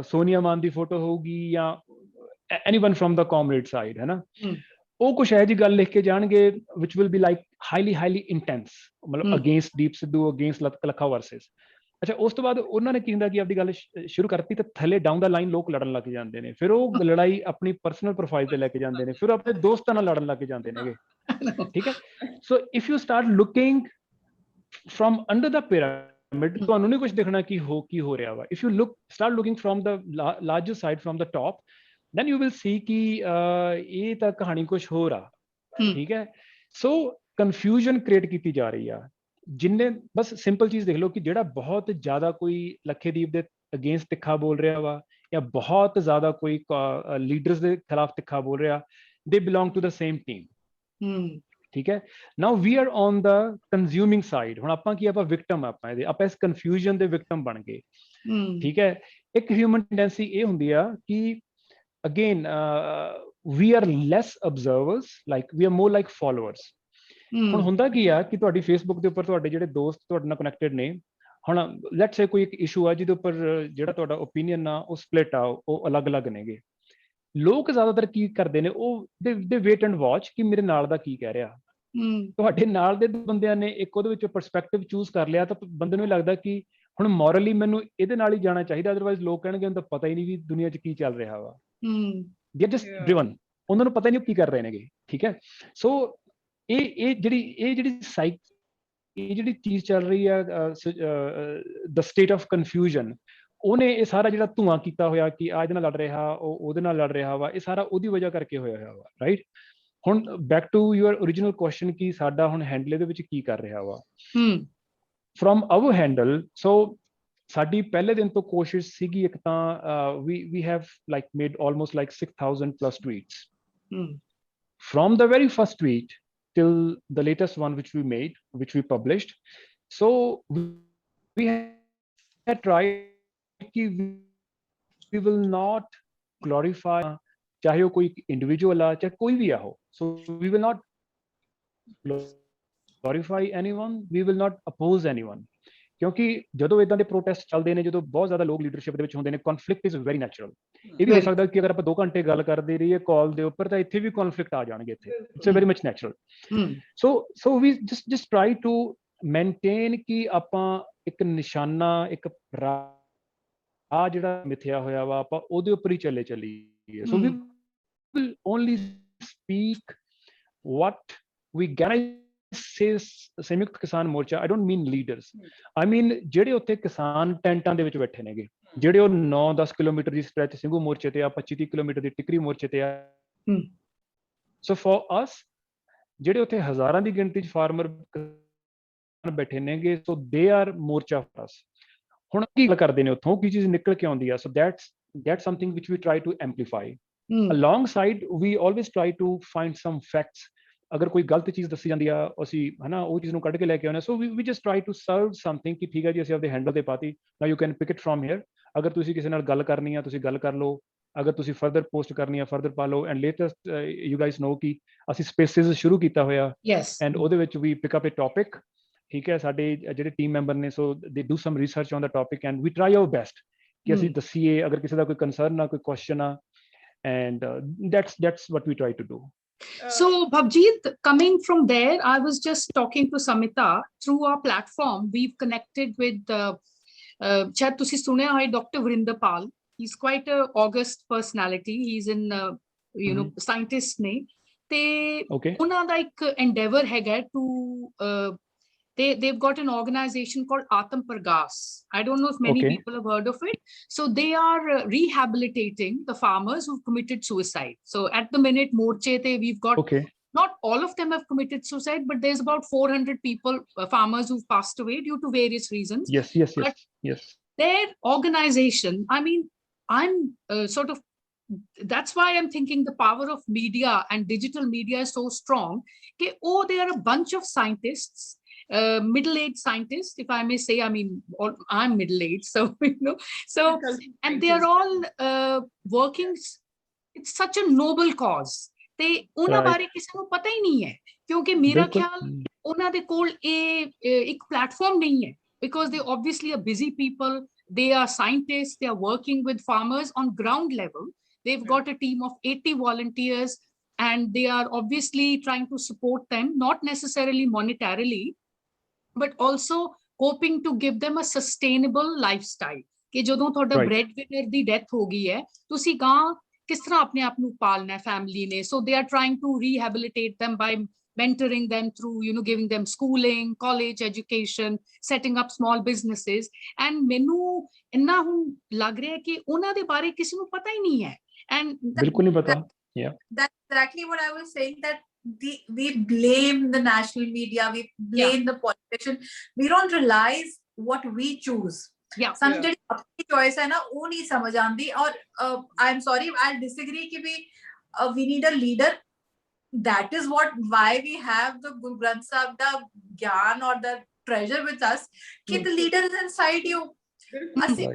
ਸੋਨੀਆ ਮਾਨ ਦੀ ਫੋਟੋ ਹੋਊਗੀ ਜਾਂ anyone from the comrade side, ਹੈ ਨਾ। ਉਹ ਕੁਛ ਇਹੋ ਜਿਹੀ ਗੱਲ ਲਿਖ ਕੇ ਜਾਣਗੇ which will be like highly intense, ਮਤਲਬ against Deep Sidhu, against Lakha versus. ਅੱਛਾ, ਉਸ ਤੋਂ ਬਾਅਦ ਉਹਨਾਂ ਨੇ ਕੀ ਹੁੰਦਾ ਕਿ ਆਪਦੀ ਗੱਲ ਸ਼ੁਰੂ ਕਰਤੀ ਤੇ ਥੱਲੇ ਡਾਊਨ ਦਾ ਲਾਈਨ ਲੋਕ ਲੜਨ ਲੱਗ ਜਾਂਦੇ ਨੇ। ਫਿਰ ਉਹ ਲੜਾਈ ਆਪਣੀ ਪਰਸਨਲ ਪ੍ਰੋਫਾਈਲ ਤੇ ਲੈ ਕੇ ਜਾਂਦੇ ਨੇ, ਫਿਰ ਆਪਣੇ ਦੋਸਤਾਂ ਨਾਲ ਲੜਨ ਲੱਗ ਜਾਂਦੇ ਨੇਗੇ। ਠੀਕ ਹੈ, ਸੋ if you start looking from under the pyramid, ਤੁਹਾਨੂੰ ਨਹੀਂ ਕੁਝ ਦਿਖਣਾ ਕੀ ਹੋ ਰਿਹਾ ਵਾ। If you start looking from the larger side, from the top, then you will see ਕਿ ਇਹ ਤਾਂ ਕਹਾਣੀ ਕੁਝ ਹੋਰ ਆ। ਠੀਕ ਹੈ, ਸੋ ਕਨਫਿਊਜ਼ਨ ਕ੍ਰੀਏਟ ਕੀਤੀ ਜਾ ਰਹੀ ਆ। ਜਿੰਨੇ ਬਸ ਸਿੰਪਲ ਚੀਜ਼ ਦੇਖ ਲਓ ਕਿ ਜਿਹੜਾ ਬਹੁਤ ਜ਼ਿਆਦਾ ਕੋਈ ਲੱਖੇਦੀਪ ਦੇ ਅਗੇਂਸਟ ਤਿੱਖਾ ਬੋਲ ਰਿਹਾ ਵਾ, ਜਾਂ ਬਹੁਤ ਜ਼ਿਆਦਾ ਕੋਈ ਲੀਡਰਸ ਦੇ ਖਿਲਾਫ ਤਿੱਖਾ ਬੋਲ ਰਿਹਾ, they belong to the same team. ਠੀਕ ਹੈ, now we are on the consuming side. ਹੁਣ ਆਪਾਂ ਕੀ, ਆਪਾਂ ਵਿਕਟਮ, ਆਪਾਂ ਇਸ ਕਨਫਿਊਜ਼ਨ ਦੇ ਵਿਕਟਮ ਬਣ ਗਏ। ਠੀਕ ਹੈ, ਇੱਕ ਹਿਊਮਨ ਟੈਂਡੈਂਸੀ ਇਹ ਹੁੰਦੀ ਆ ਕਿ again we are less observers, like we are more like followers. ਹੁਣ ਹੁੰਦਾ ਕੀ ਆ ਕਿ ਤੁਹਾਡੀ ਫੇਸਬੁੱਕ ਦੇ ਉੱਪਰ ਤੁਹਾਡੇ ਜਿਹੜੇ ਦੋਸਤ ਤੁਹਾਡੇ ਨਾਲ ਕਨੈਕਟਡ ਨੇ, ਹੁਣ ਲੈਟਸ ਸੇ ਕੋਈ ਇੱਕ ਇਸ਼ੂ ਆ ਜਿਹਦੇ ਉੱਪਰ ਜਿਹੜਾ ਤੁਹਾਡਾ ਓਪੀਨੀਅਨ ਆ ਉਹ ਸਪਲਿਟ ਆ, ਉਹ ਅਲੱਗ-ਅਲੱਗ ਨੇਗੇ। ਲੋਕ ਜ਼ਿਆਦਾਤਰ ਕੀ ਕਰਦੇ ਨੇ, ਉਹ ਦੇ ਵੇਟ ਐਂਡ ਵਾਚ ਕਿ ਮੇਰੇ ਨਾਲ ਦਾ ਕੀ ਕਹਿ ਰਿਹਾ। ਤੁਹਾਡੇ ਨਾਲ ਦੇ ਬੰਦਿਆਂ ਨੇ ਇੱਕ ਉਹਦੇ ਵਿੱਚ ਪਰਸਪੈਕਟਿਵ ਚੂਜ਼ ਕਰ ਲਿਆ ਤਾਂ ਬੰਦੇ ਨੂੰ ਲੱਗਦਾ ਕਿ ਹੁਣ ਮੋਰਲੀ ਮੈਨੂੰ ਇਹਦੇ ਨਾਲ ਹੀ ਜਾਣਾ ਚਾਹੀਦਾ, ਅਦਰਵਾਈਜ਼ ਲੋਕ ਕਹਿਣਗੇ ਉਹਨੂੰ ਤਾਂ ਪਤਾ ਹੀ ਨਹੀਂ ਵੀ ਦੁਨੀਆ 'ਚ ਕੀ ਚੱਲ ਰਿਹਾ ਵਾ। ਦੇ ਆਰ ਜਸਟ ਡਰਿਵਨ, ਉਹਨਾਂ ਨੂੰ ਪਤਾ ਨਹੀਂ ਉਹ ਕੀ ਕਰ ਰਹੇ ਨੇਗੇ। ਠੀਕ ਹੈ, ਸੋ ਇਹ ਜਿਹੜੀ ਚੀਜ਼ ਚੱਲ ਰਹੀ ਆ, ਦ ਸਟੇਟ ਆਫ ਕਨਫਿਊਜ਼ਨ, ਉਹਨੇ ਇਹ ਸਾਰਾ ਜਿਹੜਾ ਧੂਆਂ ਕੀਤਾ ਹੋਇਆ ਕਿ ਆ ਇਹਦੇ ਨਾਲ ਲੜ ਰਿਹਾ, ਉਹ ਉਹਦੇ ਨਾਲ ਲੜ ਰਿਹਾ ਵਾ, ਇਹ ਸਾਰਾ ਉਹਦੀ ਵਜ੍ਹਾ ਕਰਕੇ ਹੋਇਆ ਵਾ। ਰਾਈਟ, ਹੁਣ back to your original question ਕਿ ਸਾਡਾ ਹੁਣ ਹੈਂਡਲ ਇਹਦੇ ਵਿੱਚ ਕੀ ਕਰ ਰਿਹਾ ਵਾ। ਫਰੋਮ ਆਵਰ ਹੈਂਡਲ, ਸੋ ਸਾਡੀ ਪਹਿਲੇ ਦਿਨ ਤੋਂ ਕੋਸ਼ਿਸ਼ ਸੀਗੀ, ਇੱਕ ਤਾਂ we have like made almost like 6,000 plus tweets from the very first tweet till the latest one which we published. So we had tried कि we will not glorify, चाहे वो कोई individual आ, चाहे कोई भी आ हो, so we will not glorify anyone, we will not oppose anyone. ਕਿਉਂਕਿ ਜਦੋਂ ਇਦਾਂ ਦੇ ਪ੍ਰੋਟੈਸਟ ਚੱਲਦੇ ਨੇ, ਜਦੋਂ ਬਹੁਤ ਜ਼ਿਆਦਾ ਲੋਕ ਲੀਡਰਸ਼ਿਪ ਦੇ ਵਿੱਚ ਹੁੰਦੇ ਨੇ, ਕਨਫਲਿਕਟ ਇਜ਼ ਵੈਰੀ ਨੈਚੁਰਲ। ਇਹ ਵੀ ਹੋ ਸਕਦਾ ਕਿ ਅਗਰ ਆਪਾਂ 2 ਘੰਟੇ ਗੱਲ ਕਰਦੇ ਰਹੀਏ ਕਾਲ ਦੇ ਉੱਪਰ ਤਾਂ ਇੱਥੇ ਵੀ ਕਨਫਲਿਕਟ ਆ ਜਾਣਗੇ, ਇੱਥੇ it's very much natural. So we just try to maintain ਕਿ ਆਪਾਂ ਇੱਕ ਨਿਸ਼ਾਨਾ, ਇੱਕ ਰਾਹ ਜਿਹੜਾ ਮਿਥਿਆ ਹੋਇਆ ਵਾ, ਆਪਾਂ ਉਹਦੇ ਉੱਪਰ ਹੀ ਚੱਲੀਏ। So we will only speak what we can say ਸੰਯੁਕਤ Kisan Morcha, I don't mean leaders, I mean ਜਿਹੜੇ ਉੱਥੇ ਕਿਸਾਨ ਟੈਂਟਾਂ ਦੇ ਵਿੱਚ ਬੈਠੇ ਨੇਗੇ, ਜਿਹੜੇ ਉਹ 9-10 ਕਿਲੋਮੀਟਰ ਦੀ ਸਟ੍ਰੈਚ ਸਿੰਘੂ ਮੋਰਚੇ ਤੇ ਆ, 25-30 ਕਿਲੋਮੀਟਰ ਦੀ ਟਿਕਰੀ ਮੋਰਚੇ ਤੇ ਆ। ਸੋ ਫॉर ਅਸ ਜਿਹੜੇ ਉੱਥੇ ਹਜ਼ਾਰਾਂ ਦੀ ਗਿਣਤੀ 'ਚ ਫਾਰਮਰ ਬੈਠੇ ਨੇਗੇ, ਸੋ ਦੇ ਆਰ ਮੋਰਚਾ ਫॉर ਅਸ। ਹੁਣ ਕੀ ਗੱਲ ਕਰਦੇ ਨੇ ਉੱਥੋਂ, ਕੀ ਚੀਜ਼ ਨਿਕਲ ਕੇ ਆਉਂਦੀ ਆ, ਸੋ that's something which we try to amplify. Alongside we always try to find some facts. ਅਗਰ ਕੋਈ ਗਲਤ ਚੀਜ਼ ਦੱਸੀ ਜਾਂਦੀ ਆ, ਅਸੀਂ ਹਨਾ ਉਹ ਚੀਜ਼ ਨੂੰ ਕੱਢ ਕੇ ਲੈ ਕੇ ਆਉਂਦੇ। So we just try to serve something ਕਿ ਠੀਕ ਹੈ ਜੀ, ਅਸੀਂ ਆਪਦੇ ਹੈਂਡਲ ਤੇ ਪਾਤੀ, now you can pick it from here. ਅਗਰ ਤੁਸੀਂ ਕਿਸੇ ਨਾਲ ਗੱਲ ਕਰਨੀ ਆ, ਤੁਸੀਂ ਗੱਲ ਕਰ ਲਓ, ਅਗਰ ਤੁਸੀਂ ਫਰਦਰ ਪੋਸਟ ਕਰਨੀ ਆ, ਫਰਦਰ ਪਾ ਲਓ। And latest you guys know ਕਿ ਅਸੀਂ ਸਪੇਸਿਸ ਸ਼ੁਰੂ ਕੀਤਾ ਹੋਇਆ, ਐਂਡ ਉਹਦੇ ਵਿੱਚ we pick up a topic. ਠੀਕ ਹੈ, ਸਾਡੇ ਜਿਹੜੇ ਟੀਮ ਮੈਂਬਰ ਨੇ, so they do some research on the topic and we try our best ਕਿ ਅਸੀਂ ਦੱਸੀਏ ਅਗਰ ਕਿਸੇ ਦਾ ਕੋਈ ਕੰਸਰਨ ਆ, ਕੋਈ ਕੁਐਸਚਨ ਆ, and that's what we try to do. So Bhavjeet, coming from there, I was just talking to Samita through our platform. We've connected with शायद ਤੁਸੀਂ ਸੁਣਿਆ ਹੋਏ doctor Varinderpal, he's quite a august personality, he's in you know scientist ਨੇ, ਤੇ ਉਹਨਾਂ ਦਾ ਇੱਕ endeavor ਹੈਗਾ to they've got an organization called Atam Pargas. I don't know if many people have heard of it. So they are rehabilitating the farmers who've committed suicide. So at the minute, Morche te we've got not all of them have committed suicide, but there's about 400 people, farmers who've passed away due to various reasons. Yes. Their organization, I mean, I'm sort of, that's why I'm thinking the power of media and digital media is so strong. They are a bunch of scientists, middle-aged scientists, if I may say. I mean, I'm middle-aged, so you know. So, and they are all working. It's such a noble cause. ਤੇ ਉਹਨਾਂ ਬਾਰੇ ਕਿਸੇ ਨੂੰ ਪਤਾ ਹੀ ਨਹੀਂ ਹੈ, ਕਿਉਂਕਿ ਮੇਰਾ ਖਿਆਲ ਉਹਨਾਂ ਦੇ ਕੋਲ ਇਹ ਇੱਕ ਪਲੇਟਫਾਰਮ ਨਹੀਂ ਹੈ, because they obviously are busy people. They are scientists. They are working with farmers on ground level. They've got a team of 80 volunteers, and they are obviously trying to support them, not necessarily monetarily, but also hoping to give them a sustainable lifestyle. ਕਿ ਜਦੋਂ ਤੁਹਾਡਾ ਬ੍ਰੈਡ ਵਿਨਰ ਦੀ ਡੈਥ ਹੋ ਗਈ ਹੈ, ਤੁਸੀਂ ਗਾਂ ਕਿਸ ਤਰ੍ਹਾਂ ਆਪਣੇ ਆਪ ਨੂੰ ਪਾਲਣਾ ਫੈਮਿਲੀ ਨੇ. So they are trying to rehabilitate them by mentoring them through, you know, giving them schooling, college education, setting up small businesses. And ਮੈਨੂੰ ਇੰਨਾ ਹੁਣ ਲੱਗ ਰਿਹਾ ਕਿ ਉਹਨਾਂ ਦੇ ਬਾਰੇ ਕਿਸੇ ਨੂੰ ਪਤਾ ਹੀ ਨਹੀਂ ਹੈ. And ਬਿਲਕੁਲ ਨਹੀਂ ਪਤਾ. That's exactly what I was saying, that we blame the national media, we blame the politician, we don't realize what we choose. Some ਜਿਹੜੀ ਆਪਣੀ choice ਹੈ ਨਾ, ਉਹ ਨਹੀਂ ਸਮਝ ਆਉਂਦੀ. ਔਰ I'm sorry, I'll disagree ਕਿ we need a leader. That is why we have the Guru Granth Sahib da gyan or the treasure with us, कि the leader is inside you. ਅਸੀਂ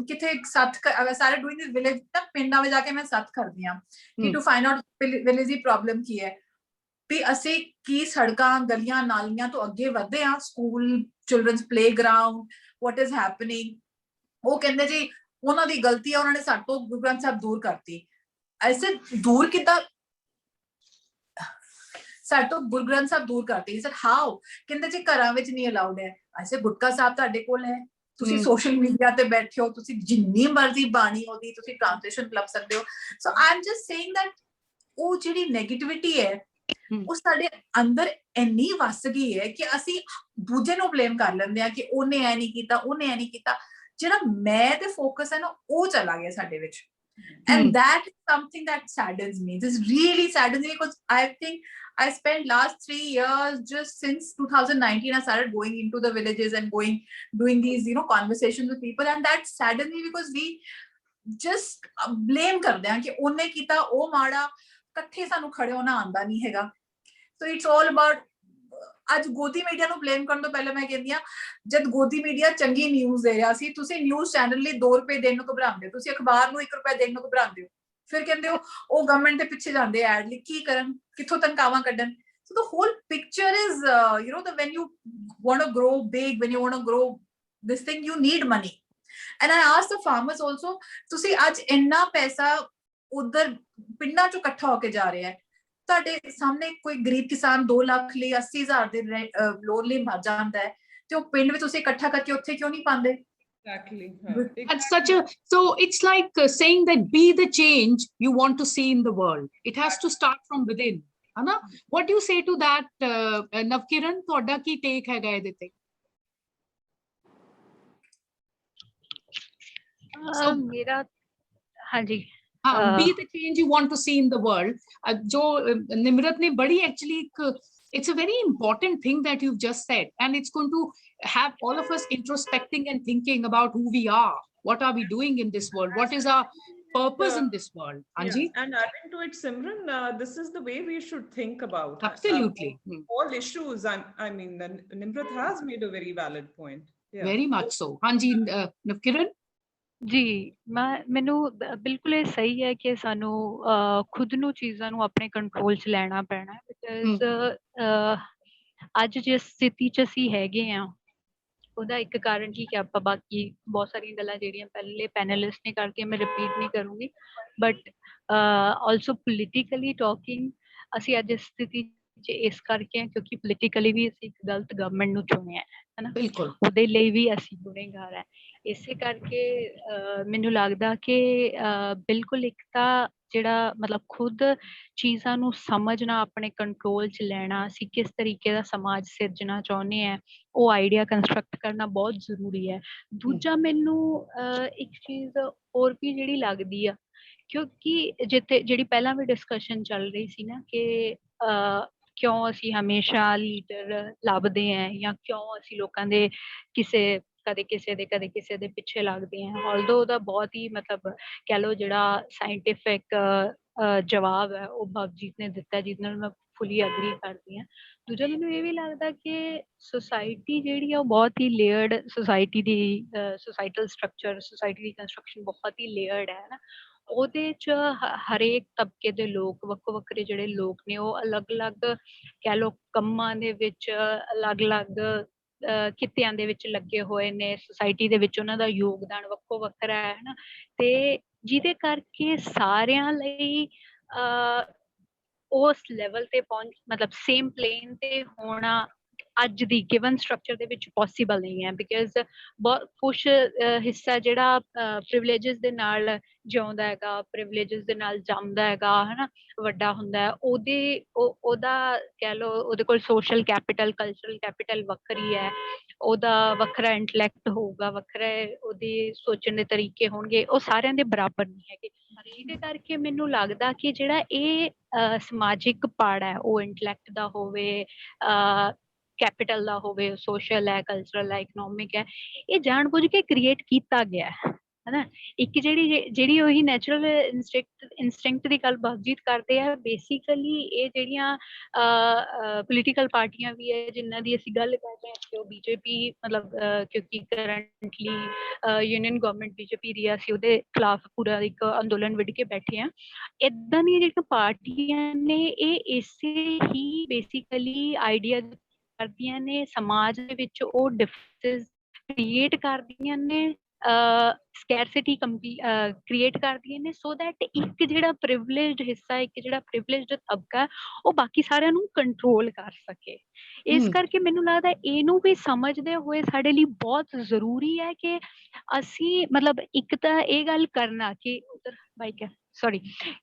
ਕਿਥੇ ਸੱਤ ਸਾਰੇ doing this village ਤੱਕ ਪਿੰਡਾਂ ਵਿੱਚ ਜਾ ਕੇ ਮੈਂ ਸੱਤ ਕਰਦੀ ਹਾਂ ਕਿ to find out village the problem ਕੀ ਹੈ, ਵੀ ਅਸੀਂ ਕੀ ਸੜਕਾਂ ਗਲੀਆਂ ਨਾਲੀਆਂ ਤੋਂ ਅੱਗੇ ਵਧੇ ਹਾਂ, school children's playground, what is happening. ਉਹ ਕਹਿੰਦੇ ਜੀ ਉਹਨਾਂ ਦੀ ਗਲਤੀ ਹੈ, ਉਹਨਾਂ ਨੇ ਸਾਡੇ ਤੋਂ ਗੁਰੂ ਗ੍ਰੰਥ ਸਾਹਿਬ ਦੂਰ ਕਰਤੀ. ਐਸੇ ਦੂਰ ਕਿੱਦਾਂ ਸਾਡੇ ਤੋਂ ਗੁਰੂ ਗ੍ਰੰਥ ਸਾਹਿਬ ਦੂਰ ਕਰਤੀ? Sir how? ਕਹਿੰਦੇ ਜੀ ਘਰਾਂ ਵਿੱਚ ਨਹੀਂ ਅਲਾਉਡ ਹੈ. ਐਸੇ ਗੁਟਕਾ ਸਾਹਿਬ ਤੁਹਾਡੇ ਕੋਲ ਹੈ, ਤੁਸੀਂ ਸੋਸ਼ਲ ਮੀਡੀਆ ਤੇ ਬੈਠੇ ਹੋ, ਤੁਸੀਂ ਜਿੰਨੀ ਮਰਜ਼ੀ ਬਾਣੀ ਉਹਦੀ ਤੁਸੀਂ ਟ੍ਰਾਂਸਲੇਸ਼ਨ ਲੱਭ ਸਕਦੇ ਹੋ. So I am just saying that ਉਹ ਜਿਹੜੀ ਨੈਗੇਟਿਵਿਟੀ ਹੈ ਉਹ ਸਾਡੇ ਅੰਦਰ ਇੰਨੀ ਵੱਸ ਗਈ ਹੈ ਕਿ ਅਸੀਂ ਦੂਜੇ ਨੂੰ ਬਲੇਮ ਕਰ ਲੈਂਦੇ ਆ ਕਿ ਉਹਨੇ ਐ ਨਹੀਂ ਕੀਤਾ, ਉਹਨੇ ਐ ਨਹੀਂ ਕੀਤਾ. ਜਿਹੜਾ ਮੈਂ ਤੇ ਫੋਕਸ ਹੈ ਨਾ, ਉਹ ਚਲਾ ਗਿਆ ਸਾਡੇ ਵਿੱਚ. And that is something that saddens me. This really saddens me because I think I spent last 3 years, just since 2019, I started going into the villages and doing these, you know, conversations with people, and that saddens me because we just blame ਕਰਦੇ ਹਾਂ ਕਿ ਉਹਨੇ ਕੀਤਾ, ਉਹ ਮਾੜਾ, ਇਕੱਠੇ ਸਾਨੂੰ ਖੜੇ ਹੋਣਾ ਆਉਂਦਾ ਨਹੀਂ ਹੈਗਾ. So it's all about, ਅੱਜ ਗੋਦੀ ਮੀਡੀਆ ਨੂੰ ਬਲੇਮ ਕਰਨ ਤੋਂ ਪਹਿਲਾਂ ਮੈਂ ਕਹਿੰਦੀ ਹਾਂ, ਜਦ ਗੋਦੀ ਮੀਡੀਆ ਚੰਗੀ ਨਿਊਜ਼ ਦੇ ਰਿਹਾ ਸੀ, ਤੁਸੀਂ ਨਿਊਜ਼ ਚੈਨਲ ਲਈ 2 ਰੁਪਏ ਦੇਣ ਨੂੰ ਘਬਰਾਉਂਦੇ ਹੋ, ਤੁਸੀਂ ਅਖਬਾਰ ਨੂੰ 1 ਰੁਪਇਆ ਦੇਣ ਨੂੰ ਘਬਰਾਉਂਦੇ ਹੋ, ਫਿਰ ਕਹਿੰਦੇ ਹੋ ਉਹ ਗਵਰਨਮੈਂਟ ਦੇ ਪਿੱਛੇ ਜਾਂਦੇ ਐਡ ਲਈ, ਕੀ ਕਰਨ, ਕਿੱਥੋਂ ਤਨਖਾਹਾਂ ਕੱਢਣ. So the whole picture is, you know, that when you want to grow big, when you want to grow this thing, you need money. And I asked the farmers also, ਤੁਸੀਂ ਅੱਜ ਇੰਨਾ ਪੈਸਾ ਉਧਰ ਪਿੰਡਾਂ ਚੋਂ ਇਕੱਠਾ ਹੋ ਕੇ ਜਾ ਰਿਹਾ ਹੈ, ਤੁਹਾਡੇ ਸਾਹਮਣੇ ਕੋਈ ਗਰੀਬ ਕਿਸਾਨ 2 ਲੱਖ ਲਈ 80,000 ਦੇ ਲੋਨ ਲਈ ਮਰ ਜਾਂਦਾ ਹੈ, ਤੇ ਉਹ ਪਿੰਡ ਵਿੱਚ ਤੁਸੀਂ ਇਕੱਠਾ ਕਰਕੇ ਉੱਥੇ ਕਿਉਂ ਨਹੀਂ ਪਾਉਂਦੇ? Exactly. That's such a, so it's like saying that be the change you want to see in the world. It has to start from within. Hana? What do you say to that, Navkiran? ਤੁਹਾਡਾ ਕੀ ਟੇਕ ਹੈਗਾ ਇਹਦੇ ਤੇ? ਮੇਰਾ ਹਾਂਜੀ, be the change you want to see in the world. Jo Nimrat ne badi actually it's a very important thing that you've just said, and it's going to have all of us introspecting and thinking about who we are, what are we doing in this world, what is our purpose in this world. Anji? Yeah. And adding to it, Simran, this is the way we should think about absolutely all issues. I mean, Nimrat has made a very valid point. Yeah. Very much so. Anji, Navkiran? ਜੀ ਮੈਨੂੰ ਬਿਲਕੁਲ ਇਹ ਸਹੀ ਹੈ ਕਿ ਸਾਨੂੰ ਖੁਦ ਨੂੰ ਚੀਜ਼ਾਂ ਨੂੰ ਆਪਣੇ ਕੰਟਰੋਲ 'ਚ ਲੈਣਾ ਪੈਣਾ, ਬਿਕਾਜ਼ ਅੱਜ ਜਿਸ ਸਥਿਤੀ 'ਚ ਅਸੀਂ ਹੈਗੇ ਹਾਂ ਉਹਦਾ ਇੱਕ ਕਾਰਨ ਕੀ ਕਿ ਆਪਾਂ ਬਾਕੀ ਬਹੁਤ ਸਾਰੀਆਂ ਗੱਲਾਂ ਜਿਹੜੀਆਂ ਪਹਿਲੇ ਪੈਨਲਿਸਟ ਨੇ ਕਰਕੇ ਮੈਂ ਰਿਪੀਟ ਨਹੀਂ ਕਰੂੰਗੀ, ਬਟ ਆਲਸੋ ਪੋਲੀਟੀਕਲੀ ਟਾਕਿੰਗ ਅਸੀਂ ਅੱਜ ਇਸ ਸਥਿਤੀ ਇਸ ਕਰਕੇ ਹੈ ਕਿਉਂਕਿ ਪੋਲੀਟੀਕਲੀ ਵੀ ਅਸੀਂ ਇੱਕ ਗਲਤ ਗਵਰਨਮੈਂਟ ਨੂੰ ਚੁਣਿਆ ਹੈ ਨਾ, ਬਿਲਕੁਲ ਉਹਦੇ ਲਈ ਵੀ ਅਸੀਂ ਗੁਨੇਗਾਰ ਹੈ। ਇਸੇ ਕਰਕੇ ਮੈਨੂੰ ਲੱਗਦਾ ਕਿ ਬਿਲਕੁਲ ਇੱਕ ਤਾਂ ਜਿਹੜਾ ਮਤਲਬ ਖੁਦ ਚੀਜ਼ਾਂ ਨੂੰ ਸਮਝਣਾ, ਆਪਣੇ ਕੰਟਰੋਲ 'ਚ ਲੈਣਾ, ਅਸੀਂ ਕਿਸ ਤਰੀਕੇ ਦਾ ਸਮਾਜ ਸਿਰਜਣਾ ਚਾਹੁੰਦੇ ਹਾਂ, ਉਹ ਆਈਡੀਆ ਕੰਸਟਰਕਟ ਕਰਨਾ ਬਹੁਤ ਜ਼ਰੂਰੀ ਹੈ। ਦੂਜਾ ਮੈਨੂੰ ਇੱਕ ਚੀਜ਼ ਹੋਰ ਵੀ ਜਿਹੜੀ ਲੱਗਦੀ ਆ, ਕਿਉਂਕਿ ਜਿਹੜੀ ਪਹਿਲਾਂ ਵੀ ਡਿਸਕਸ਼ਨ ਚੱਲ ਰਹੀ ਸੀ ਨਾ ਕਿ ਕਿਉਂ ਅਸੀਂ ਹਮੇਸ਼ਾ ਲੀਡਰ ਲੱਭਦੇ ਹਾਂ ਜਾਂ ਕਿਉਂ ਅਸੀਂ ਲੋਕਾਂ ਦੇ ਕਦੇ ਕਿਸੇ ਦੇ ਪਿੱਛੇ ਲੱਗਦੇ ਹਾਂ। ਆਲਦੋ ਉਹਦਾ ਬਹੁਤ ਹੀ ਮਤਲਬ ਕਹਿ ਲਓ ਜਿਹੜਾ ਸਾਇੰਟਿਫਿਕ ਜਵਾਬ ਹੈ ਉਹ ਭਵਜੀਤ ਨੇ ਦਿੱਤਾ, ਜਿਹਦੇ ਨਾਲ ਮੈਂ ਫੁੱਲੀ ਐਗਰੀ ਕਰਦੀ ਹਾਂ। ਦੂਜਾ ਮੈਨੂੰ ਇਹ ਵੀ ਲੱਗਦਾ ਕਿ ਸੁਸਾਇਟੀ ਜਿਹੜੀ ਆ ਉਹ ਬਹੁਤ ਹੀ ਲੇਅਰਡ ਸੁਸਾਇਟਲ ਸਟਰਕਚਰ, ਸੁਸਾਇਟੀ ਦੀ ਕੰਸਟਰਕਸ਼ਨ ਬਹੁਤ ਹੀ ਲੇਅਰਡ ਹੈ ਨਾ। ਉਹਦੇ 'ਚ ਹਰੇਕ ਤਬਕੇ ਦੇ ਲੋਕ, ਵੱਖੋ ਵੱਖਰੇ ਜਿਹੜੇ ਲੋਕ ਨੇ ਉਹ ਅਲੱਗ-ਅਲੱਗ ਕਹਿ ਲਓ ਕੰਮਾਂ ਦੇ ਵਿੱਚ, ਅਲੱਗ-ਅਲੱਗ ਕਿੱਤਿਆਂ ਦੇ ਵਿੱਚ ਲੱਗੇ ਹੋਏ ਨੇ। ਸੁਸਾਇਟੀ ਦੇ ਵਿੱਚ ਉਹਨਾਂ ਦਾ ਯੋਗਦਾਨ ਵੱਖੋ ਵੱਖਰਾ ਹੈ ਨਾ, ਤੇ ਜਿਹਦੇ ਕਰਕੇ ਸਾਰਿਆਂ ਲਈ ਉਸ ਲੈਵਲ ਤੇ ਮਤਲਬ ਸੇਮ ਪਲੇਨ ਤੇ ਹੋਣਾ ਅੱਜ ਦੀ ਗਿਵਨ ਸਟਰਕਚਰ ਦੇ ਵਿੱਚ ਪੋਸੀਬਲ ਨਹੀਂ ਹੈ। ਬਿਕਾਜ਼ ਬਹੁਤ ਕੁਛ ਹਿੱਸਾ ਜਿਹੜਾ ਪ੍ਰਿਵਿਲੇਜਸ ਦੇ ਨਾਲ ਜਿਉਂਦਾ ਹੈਗਾ, ਪ੍ਰਿਵਿਲੇਜਸ ਦੇ ਨਾਲ ਜੰਮਦਾ ਹੈਗਾ ਹਨਾ, ਵੱਡਾ ਹੁੰਦਾ ਹੈ, ਉਹਦਾ ਕਹਿ ਲਓ ਉਹਦੇ ਕੋਲ ਸੋਸ਼ਲ ਕੈਪੀਟਲ, ਕਲਚਰਲ ਕੈਪੀਟਲ ਵੱਖਰੀ ਹੈ, ਉਹਦਾ ਵੱਖਰਾ ਇੰਟਲੈਕਟ ਹੋਊਗਾ, ਵੱਖਰਾ ਉਹਦੇ ਸੋਚਣ ਦੇ ਤਰੀਕੇ ਹੋਣਗੇ, ਉਹ ਸਾਰਿਆਂ ਦੇ ਬਰਾਬਰ ਨਹੀਂ ਹੈਗੇ। ਜਿਹਦੇ ਕਰਕੇ ਮੈਨੂੰ ਲੱਗਦਾ ਕਿ ਜਿਹੜਾ ਇਹ ਸਮਾਜਿਕ ਪਾੜਾ ਹੈ ਉਹ ਇੰਟਲੈਕਟ ਦਾ ਹੋਵੇ, ਕੈਪੀਟਲ ਦਾ ਹੋਵੇ, ਸੋਸ਼ਲ ਹੈ, ਕਲਚਰਲ ਹੈ, ਇਕਨੋਮਿਕ ਹੈ, ਇਹ ਜਾਣਬੁੱਝ ਕੇ ਕ੍ਰੀਏਟ ਕੀਤਾ ਗਿਆ ਹੈ ਨਾ। ਇੱਕ ਜਿਹੜੀ ਉਹੀ ਨੈਚੁਰਲ ਇੰਸਟਿੰਕਟ ਦੀ ਗੱਲ ਭਵਜੀਤ ਕਰਦੇ ਆ, ਬੇਸਿਕਲੀ ਇਹ ਜਿਹੜੀਆਂ ਪੋਲੀਟੀਕਲ ਪਾਰਟੀਆਂ ਵੀ ਹੈ ਜਿਨ੍ਹਾਂ ਦੀ ਅਸੀਂ ਗੱਲ ਕਰ ਰਹੇ ਹਾਂ ਕਿ ਉਹ ਬੀਜੇਪੀ ਮਤਲਬ ਕਿਉਂਕਿ ਕਰੰਟਲੀ ਯੂਨੀਅਨ ਗਵਰਨਮੈਂਟ ਬੀਜੇਪੀ ਦੀ ਆ, ਅਸੀਂ ਉਹਦੇ ਖਿਲਾਫ ਪੂਰਾ ਇੱਕ ਅੰਦੋਲਨ ਵਿੱਢ ਕੇ ਬੈਠੇ ਹਾਂ। ਏਦਾਂ ਦੀਆਂ ਜਿਹੜੀਆਂ ਪਾਰਟੀਆਂ ਨੇ ਇਹ ਇਸੇ ਹੀ ਬੇਸਿਕਲੀ ਆਈਡੀਆ ਕਰਦੀਆਂ ਨੇ, ਸਮਾਜ ਦੇ ਵਿੱਚ ਉਹ ਡਿਫਰੈਂਸਿਸ ਕ੍ਰੀਏਟ ਕਰਦੀਆਂ ਨੇ, ਸਕੈਰਸਿਟੀ ਕ੍ਰੀਏਟ ਕਰਦੀਆਂ ਨੇ, ਸੋ ਦੈਟ ਇੱਕ ਜਿਹੜਾ ਪ੍ਰਿਵਿਲੇਜਡ ਹਿੱਸਾ, ਇੱਕ ਜਿਹੜਾ ਪ੍ਰਿਵਿਲੇਜਡ ਤਬਕਾ ਉਹ ਬਾਕੀ ਸਾਰਿਆਂ ਨੂੰ ਕੰਟਰੋਲ ਕਰ ਸਕੇ। ਇਸ ਕਰਕੇ ਮੈਨੂੰ ਲੱਗਦਾ ਇਹਨੂੰ ਵੀ ਸਮਝਦੇ ਹੋਏ ਸਾਡੇ ਲਈ ਬਹੁਤ ਜ਼ਰੂਰੀ ਹੈ ਕਿ ਅਸੀਂ ਮਤਲਬ ਇੱਕ ਤਾਂ ਇਹ ਗੱਲ ਕਰਨਾ ਕਿ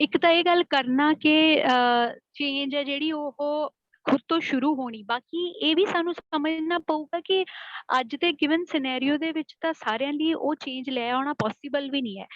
ਇੱਕ ਤਾਂ ਇਹ ਗੱਲ ਕਰਨਾ ਕਿ ਚੇਂਜ ਹੈ ਜਿਹੜੀ ਉਹ ਖੁਦ ਤੋਂ ਸ਼ੁਰੂ ਹੋਣੀ। ਬਾਕੀ ਇਹ ਵੀ ਸਾਨੂੰ ਸਮਝਣਾ ਪਊਗਾ ਕਿ ਅੱਜ ਦੇ ਗਿਵਨ ਸਿਨੈਰੀਓ ਦੇ ਵਿੱਚ ਤਾਂ ਸਾਰਿਆਂ ਲਈ ਉਹ ਚੇਂਜ ਲੈ ਆਉਣਾ ਪੋਸੀਬਲ ਵੀ ਨਹੀਂ ਹੈ।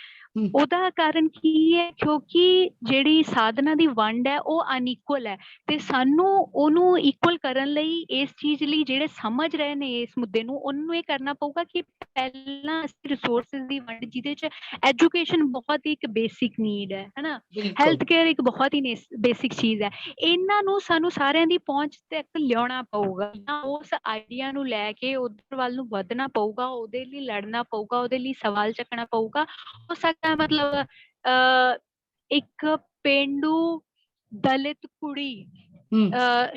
ਉਹਦਾ ਕਾਰਨ ਕੀ ਹੈ? ਕਿਉਂਕਿ ਜਿਹੜੀ ਸਾਧਨਾ ਦੀ ਵੰਡ ਹੈ ਉਹ ਅਨਇਕੁਅਲ ਹੈ, ਤੇ ਸਾਨੂੰ ਉਹਨੂੰ ਇਕੁਅਲ ਕਰਨ ਲਈ ਇਸ ਚੀਜ਼ ਲਈ ਜਿਹੜੇ ਸਮਝ ਰਹੇ ਨੇ ਇਸ ਮੁੱਦੇ ਨੂੰ, ਉਹਨੂੰ ਇਹ ਕਰਨਾ ਪਊਗਾ ਕਿ ਪਹਿਲਾਂ ਅਸੀਂ ਰਿਸੋਰਸਿਸ ਦੀ ਵੰਡ, ਜਿਹਦੇ 'ਚ ਐਜੂਕੇਸ਼ਨ ਬਹੁਤ ਹੀ ਇੱਕ ਬੇਸਿਕ ਨੀਡ ਹੈ ਹਨਾ, ਹੈਲਥ ਕੇਅਰ ਇੱਕ ਬਹੁਤ ਹੀ ਬੇਸਿਕ ਚੀਜ਼ ਹੈ, ਇਹਨਾਂ ਨੂੰ ਸਾਨੂੰ ਸਾਰਿਆਂ ਦੀ ਪਹੁੰਚ ਤੱਕ ਲਿਆਉਣਾ ਪਊਗਾ। ਉਸ ਆਈਡੀਆ ਨੂੰ ਲੈ ਕੇ ਉਧਰ ਵੱਲ ਨੂੰ ਵਧਣਾ ਪਊਗਾ, ਉਹਦੇ ਲਈ ਲੜਨਾ ਪਊਗਾ, ਉਹਦੇ ਲਈ ਸਵਾਲ ਚੱਕਣਾ ਪਊਗਾ। ਹੋ ਸਕਦਾ ਮਤਲਬ ਇੱਕ ਪੇਂਡੂ ਦਲਿਤ ਕੁੜੀ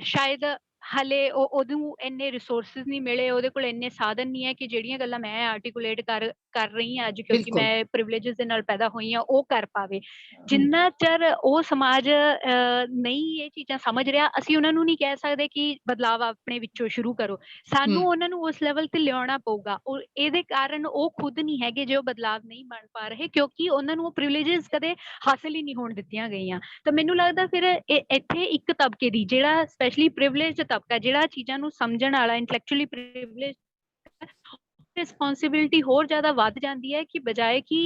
ਸ਼ਾਇਦ ਹਲੇ ਉਹਨੂੰ ਇੰਨੇ ਰਿਸੋਰਸਿਸ ਨਹੀਂ ਮਿਲੇ, ਉਹਦੇ ਕੋਲ ਇੰਨੇ ਸਾਧਨ ਨਹੀਂ ਹੈ ਕਿ ਜਿਹੜੀਆਂ ਗੱਲਾਂ ਮੈਂ ਆਰਟੀਕੂਲੇਟ ਕਰ ਰਹੀ ਹਾਂ ਅੱਜ, ਕਿਉਂਕਿ ਮੈਂ ਪ੍ਰਿਵਿਲੇਜਸ ਦੇ ਨਾਲ ਪੈਦਾ ਹੋਈ ਹਾਂ, ਉਹ ਕਰ ਪਾਵੇ। ਜਿੰਨਾ ਚਿਰ ਉਹ ਸਮਾਜ ਨਹੀਂ ਇਹ ਚੀਜ਼ਾਂ ਸਮਝ ਰਿਹਾ, ਅਸੀਂ ਉਹਨਾਂ ਨੂੰ ਨਹੀਂ ਕਹਿ ਸਕਦੇ ਕਿ ਬਦਲਾਵ ਆਪਣੇ ਵਿੱਚੋਂ ਸ਼ੁਰੂ ਕਰੋ। ਸਾਨੂੰ ਉਹਨਾਂ ਨੂੰ ਉਸ ਲੈਵਲ ਤੇ ਲਿਆਉਣਾ ਪਊਗਾ। ਔਰ ਇਹਦੇ ਕਾਰਨ ਉਹ ਖੁਦ ਨਹੀਂ ਹੈਗੇ ਜੋ ਬਦਲਾਵ ਨਹੀਂ ਬਣ ਪਾ ਰਹੇ, ਕਿਉਂਕਿ ਉਹਨਾਂ ਨੂੰ ਉਹ ਪ੍ਰਿਵਿਲੇਜਸ ਕਦੇ ਹਾਸਿਲ ਹੀ ਨਹੀਂ ਹੋਣ ਦਿੱਤੀਆਂ ਗਈਆਂ। ਤਾਂ ਮੈਨੂੰ ਲੱਗਦਾ ਫਿਰ ਇੱਥੇ ਇੱਕ ਤਬਕੇ ਦੀ, ਜਿਹੜਾ ਸਪੈਸ਼ਲੀ ਪ੍ਰਿਵਿਲੇਜਡ ਤਬਕਾ, ਜਿਹੜਾ ਚੀਜ਼ਾਂ ਨੂੰ ਸਮਝਣ ਵਾਲਾ, ਇੰਟੈਲੈਕਚੁਅਲੀ ਪ੍ਰਿਵਿਲੇਜਡ, ਰਿਸਪੌਂਸਿਬਿਲਿਟੀ ਹੋਰ ਜ਼ਿਆਦਾ ਵੱਧ ਜਾਂਦੀ ਹੈ ਕਿ ਬਜਾਏ ਕਿ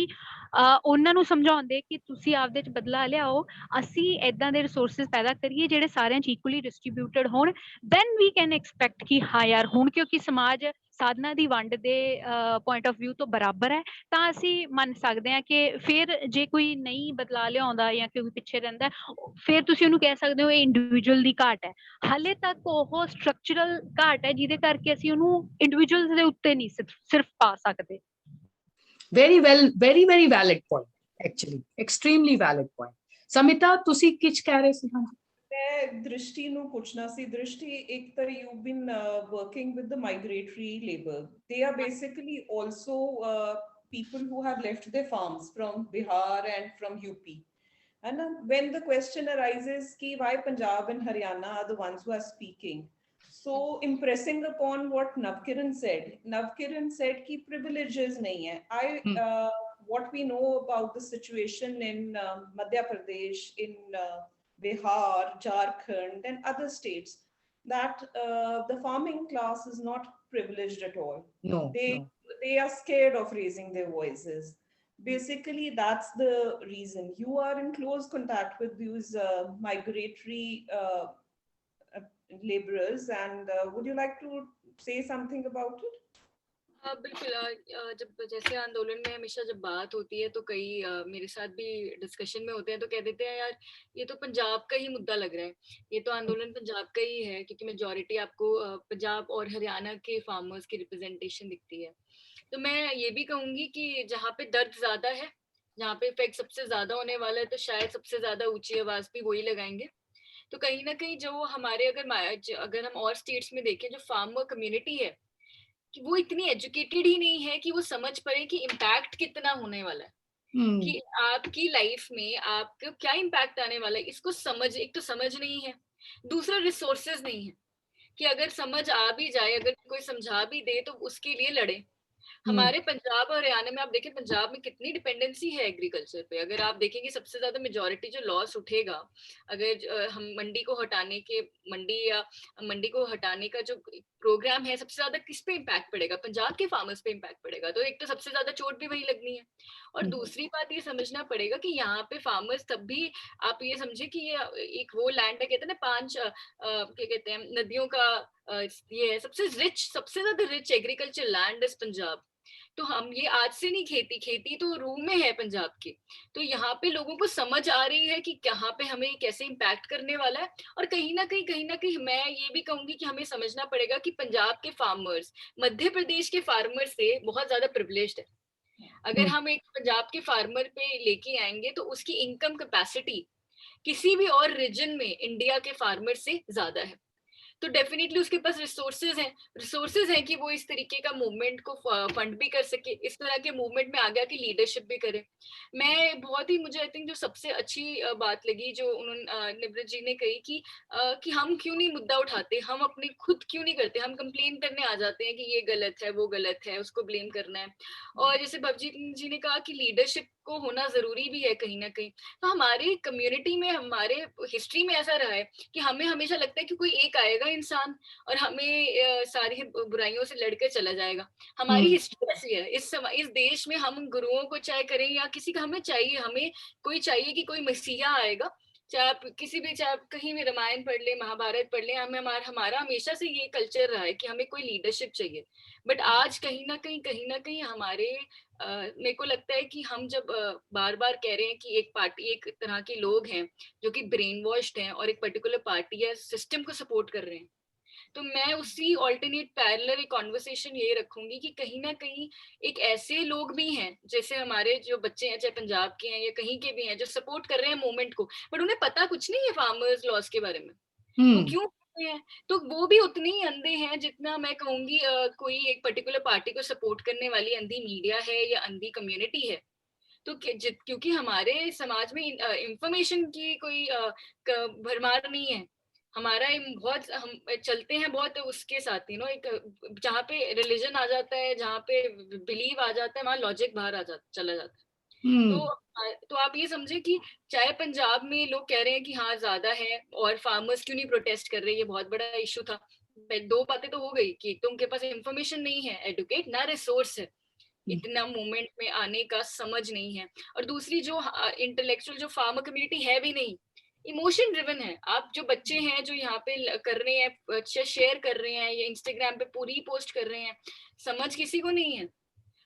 ਉਹਨਾਂ ਨੂੰ ਸਮਝਾਉਂਦੇ ਕਿ ਤੁਸੀਂ ਆਪਦੇ 'ਚ ਬਦਲਾ ਲਿਆਓ, ਅਸੀਂ ਏਦਾਂ ਦੇ ਰਿਸੋਰਸਿਸ ਪੈਦਾ ਕਰੀਏ ਜਿਹੜੇ ਸਾਰਿਆਂ 'ਚ ਇਕੁਅਲੀ ਡਿਸਟਰੀਬਿਊਟਡ ਹੋਣ, ਦੈਨ ਵੀ ਕੈਨ ਐਕਸਪੈਕਟ ਕਿ ਹਾਂ ਯਾਰ ਹੁਣ ਕਿਉਂਕਿ ਸਮਾਜ ਸਾਧਨਾਂ ਦੀ ਵੰਡ ਦੇ ਪੁਆਇੰਟ ਆਫ ਵਿਊ ਤੋਂ ਬਰਾਬਰ ਹੈ, ਤਾਂ ਅਸੀਂ ਮੰਨ ਸਕਦੇ ਹਾਂ ਕਿ ਫਿਰ ਜੇ ਕੋਈ ਨਹੀਂ ਬਦਲਾ ਲਿਆਉਂਦਾ ਜਾਂ ਕੋਈ ਪਿੱਛੇ ਰਹਿੰਦਾ, ਫਿਰ ਤੁਸੀਂ ਉਹਨੂੰ ਕਹਿ ਸਕਦੇ ਹੋ ਇਹ ਇੰਡੀਵਿਜੂਅਲ ਦੀ ਘਾਟ ਹੈ। ਹਾਲੇ ਤੱਕ ਉਹ ਸਟਰਕਚਰਲ ਘਾਟ ਹੈ ਜਿਹਦੇ ਕਰਕੇ ਅਸੀਂ ਉਹਨੂੰ ਇੰਡੀਵਿਜੂਅਲਸ ਦੇ ਉੱਤੇ ਨਹੀਂ ਸਿਰਫ ਪਾ ਸਕਦੇ। very very valid point, actually extremely valid point. Smita ਤੁਸੀਂ ਕੁਝ ਕਹਿ ਰਹੇ ਸੀ? ਹਾਂ, ਮੈਂ ਦ੍ਰਿਸ਼ਟੀ ਨੂੰ ਪੁੱਛਣਾ ਸੀ। ਦ੍ਰਿਸ਼ਟੀ, ਇੱਕ ਤਾਂ you've been working with the migratory labor. They are basically also people who have left their farms from Bihar and from UP. And when the question arises, ki why Punjab and Haryana are the ones who are speaking, so impressing upon what Navkiran said ki privileges nahi hai. What we know about the situation in Madhya Pradesh, in Bihar, Jharkhand, and other states, that the farming class is not privileged at all. No, They are scared of raising their voices. Basically, that's the reason. You are in close contact with these migratory laborers, and would you like to say something about it? बिल्कुल जब जैसे आंदोलन में हमेशा जब बात होती है तो कई मेरे साथ भी डिस्कशन में होते हैं तो कह देते हैं यार ये तो पंजाब का ही मुद्दा लग रहा है, ये तो आंदोलन पंजाब का ही है क्योंकि मेजॉरिटी आपको पंजाब और हरियाणा के फार्मर्स की रिप्रेजेंटेशन दिखती है। तो मैं ये भी कहूंगी कि जहाँ पे दर्द ज्यादा है, जहाँ पे इफेक्ट सबसे ज्यादा होने वाला है, तो शायद सबसे ज्यादा ऊंची आवाज भी वही लगाएंगे। तो कहीं ना कहीं जो हमारे अगर हम और स्टेट्स में देखें, जो फार्मर कम्युनिटी है कि वो इतनी एजुकेटेड ही नहीं है कि वो समझ पाए कि इम्पैक्ट कितना होने वाला है, कि आपकी लाइफ में आपको क्या इम्पैक्ट आने वाला है, इसको समझ, एक तो समझ नहीं है, दूसरा रिसोर्सेज नहीं है कि अगर समझ आ भी जाए, अगर कोई समझा भी दे तो उसके लिए लड़े। हमारे पंजाब और हरियाणा में आप देखें, पंजाब में कितनी डिपेंडेंसी है एग्रीकल्चर पे। अगर आप देखेंगे सबसे ज्यादा मेजॉरिटी जो लॉस उठेगा, अगर हम मंडी को हटाने का जो प्रोग्राम है, सबसे ज्यादा किस पे इम्पैक्ट पड़ेगा? पंजाब के फार्मर्स पे इम्पैक्ट पड़ेगा। तो एक तो सबसे ज्यादा चोट भी वही लगनी है, और दूसरी बात ये समझना पड़ेगा कि यहाँ पे फार्मर्स तब भी, आप ये समझे कि ये एक वो लैंड है, कहते हैं ना 5 क्या कहते हैं नदियों का, ये है सबसे ज्यादा rich agriculture land is Punjab. तो हम ये आज से नहीं, खेती तो रूह में है पंजाब की। तो यहाँ पे लोगों को समझ आ रही है कि कहाँ पे हमें कैसे इम्पैक्ट करने वाला है। और कहीं ना कहीं मैं ये भी कहूंगी कि हमें समझना पड़ेगा कि पंजाब के फार्मर्स मध्य प्रदेश के फार्मर से बहुत ज्यादा प्रिविलेज्ड है। अगर हम एक पंजाब के फार्मर पे लेके आएंगे तो उसकी इनकम कैपेसिटी किसी भी और रीजन में इंडिया के फार्मर से ज्यादा है। तो डेफिनेटली उसके पास रिसोर्सेज हैं कि वो इस तरीके का मूवमेंट को फंड भी कर सके, इस तरह के मूवमेंट में आगे आके लीडरशिप भी करे। मैं बहुत ही, मुझे आई थिंक जो सबसे अच्छी बात लगी जो उन्होंने निवृत जी ने कही कि हम क्यों नहीं मुद्दा उठाते, हम अपने खुद क्यों नहीं करते, हम कंप्लेन करने आ जाते हैं कि ये गलत है, वो गलत है, उसको ब्लेम करना है। और जैसे भवजीत जी ने कहा कि लीडरशिप को होना जरूरी भी है कहीं ना कहीं। तो हमारी कम्युनिटी में, हमारे हिस्ट्री में ऐसा रहा है कि हमें हमेशा लगता है कि कोई एक आएगा इंसान और हमें सारी बुराइयों से लड़कर चला जाएगा। हमारी हिस्ट्री ऐसी है। इस देश में हम गुरुओं को चाहे करें या किसी का, हमें चाहिए कि कोई मसीहा आएगा। चाहे आप कहीं भी रामायण पढ़ ले, महाभारत पढ़ ले, हमारा हमेशा से ये कल्चर रहा है कि हमें कोई लीडरशिप चाहिए। बट आज कहीं ना कहीं हमारे मेरे को लगता है कि हम जब बार बार कह रहे हैं कि एक तरह के लोग हैं जो कि ब्रेन वॉश्ड हैं और एक पर्टिकुलर पार्टी या सिस्टम को सपोर्ट कर रहे हैं, तो मैं उसी ऑल्टरनेट पैरेलल एक कॉन्वर्सेशन ये रखूंगी कि कहीं ना कहीं एक ऐसे लोग भी हैं, जैसे हमारे जो बच्चे हैं, चाहे पंजाब के हैं या कहीं के भी हैं, जो सपोर्ट कर रहे हैं मूवमेंट को, बट उन्हें पता कुछ नहीं है फार्मर्स लॉस के बारे में। वो क्यों हैं? तो वो भी उतने ही अंधे हैं जितना मैं कहूंगी कोई एक पर्टिकुलर पार्टी को सपोर्ट करने वाली अंधी मीडिया है या अंधी कम्युनिटी है। तो क्योंकि हमारे समाज में इंफॉर्मेशन की कोई भरमार नहीं है। हमारा हम चलते हैं बहुत उसके साथ ही एक जहाँ पे रिलीजन आ जाता है, जहाँ पे बिलीव आ जाता है, वहां लॉजिक बाहर चला जाता है। तो आप ये समझे कि चाहे पंजाब में लोग कह रहे हैं कि हाँ ज्यादा है और फार्मर्स क्यों नहीं प्रोटेस्ट कर रहे, ये बहुत बड़ा इशू था। दो बातें तो हो गई कि एक तो उनके पास इंफॉर्मेशन नहीं है, एडुकेट ना रिसोर्स है, इतना मूवमेंट में आने का समझ नहीं है, और दूसरी जो इंटेलेक्चुअल जो फार्मर कम्युनिटी है भी नहीं, इमोशन ड्रिवन है। आप जो बच्चे हैं जो यहाँ पे कर रहे हैं, शेयर कर रहे हैं या इंस्टाग्राम पे पूरी पोस्ट कर रहे हैं, समझ किसी को नहीं है।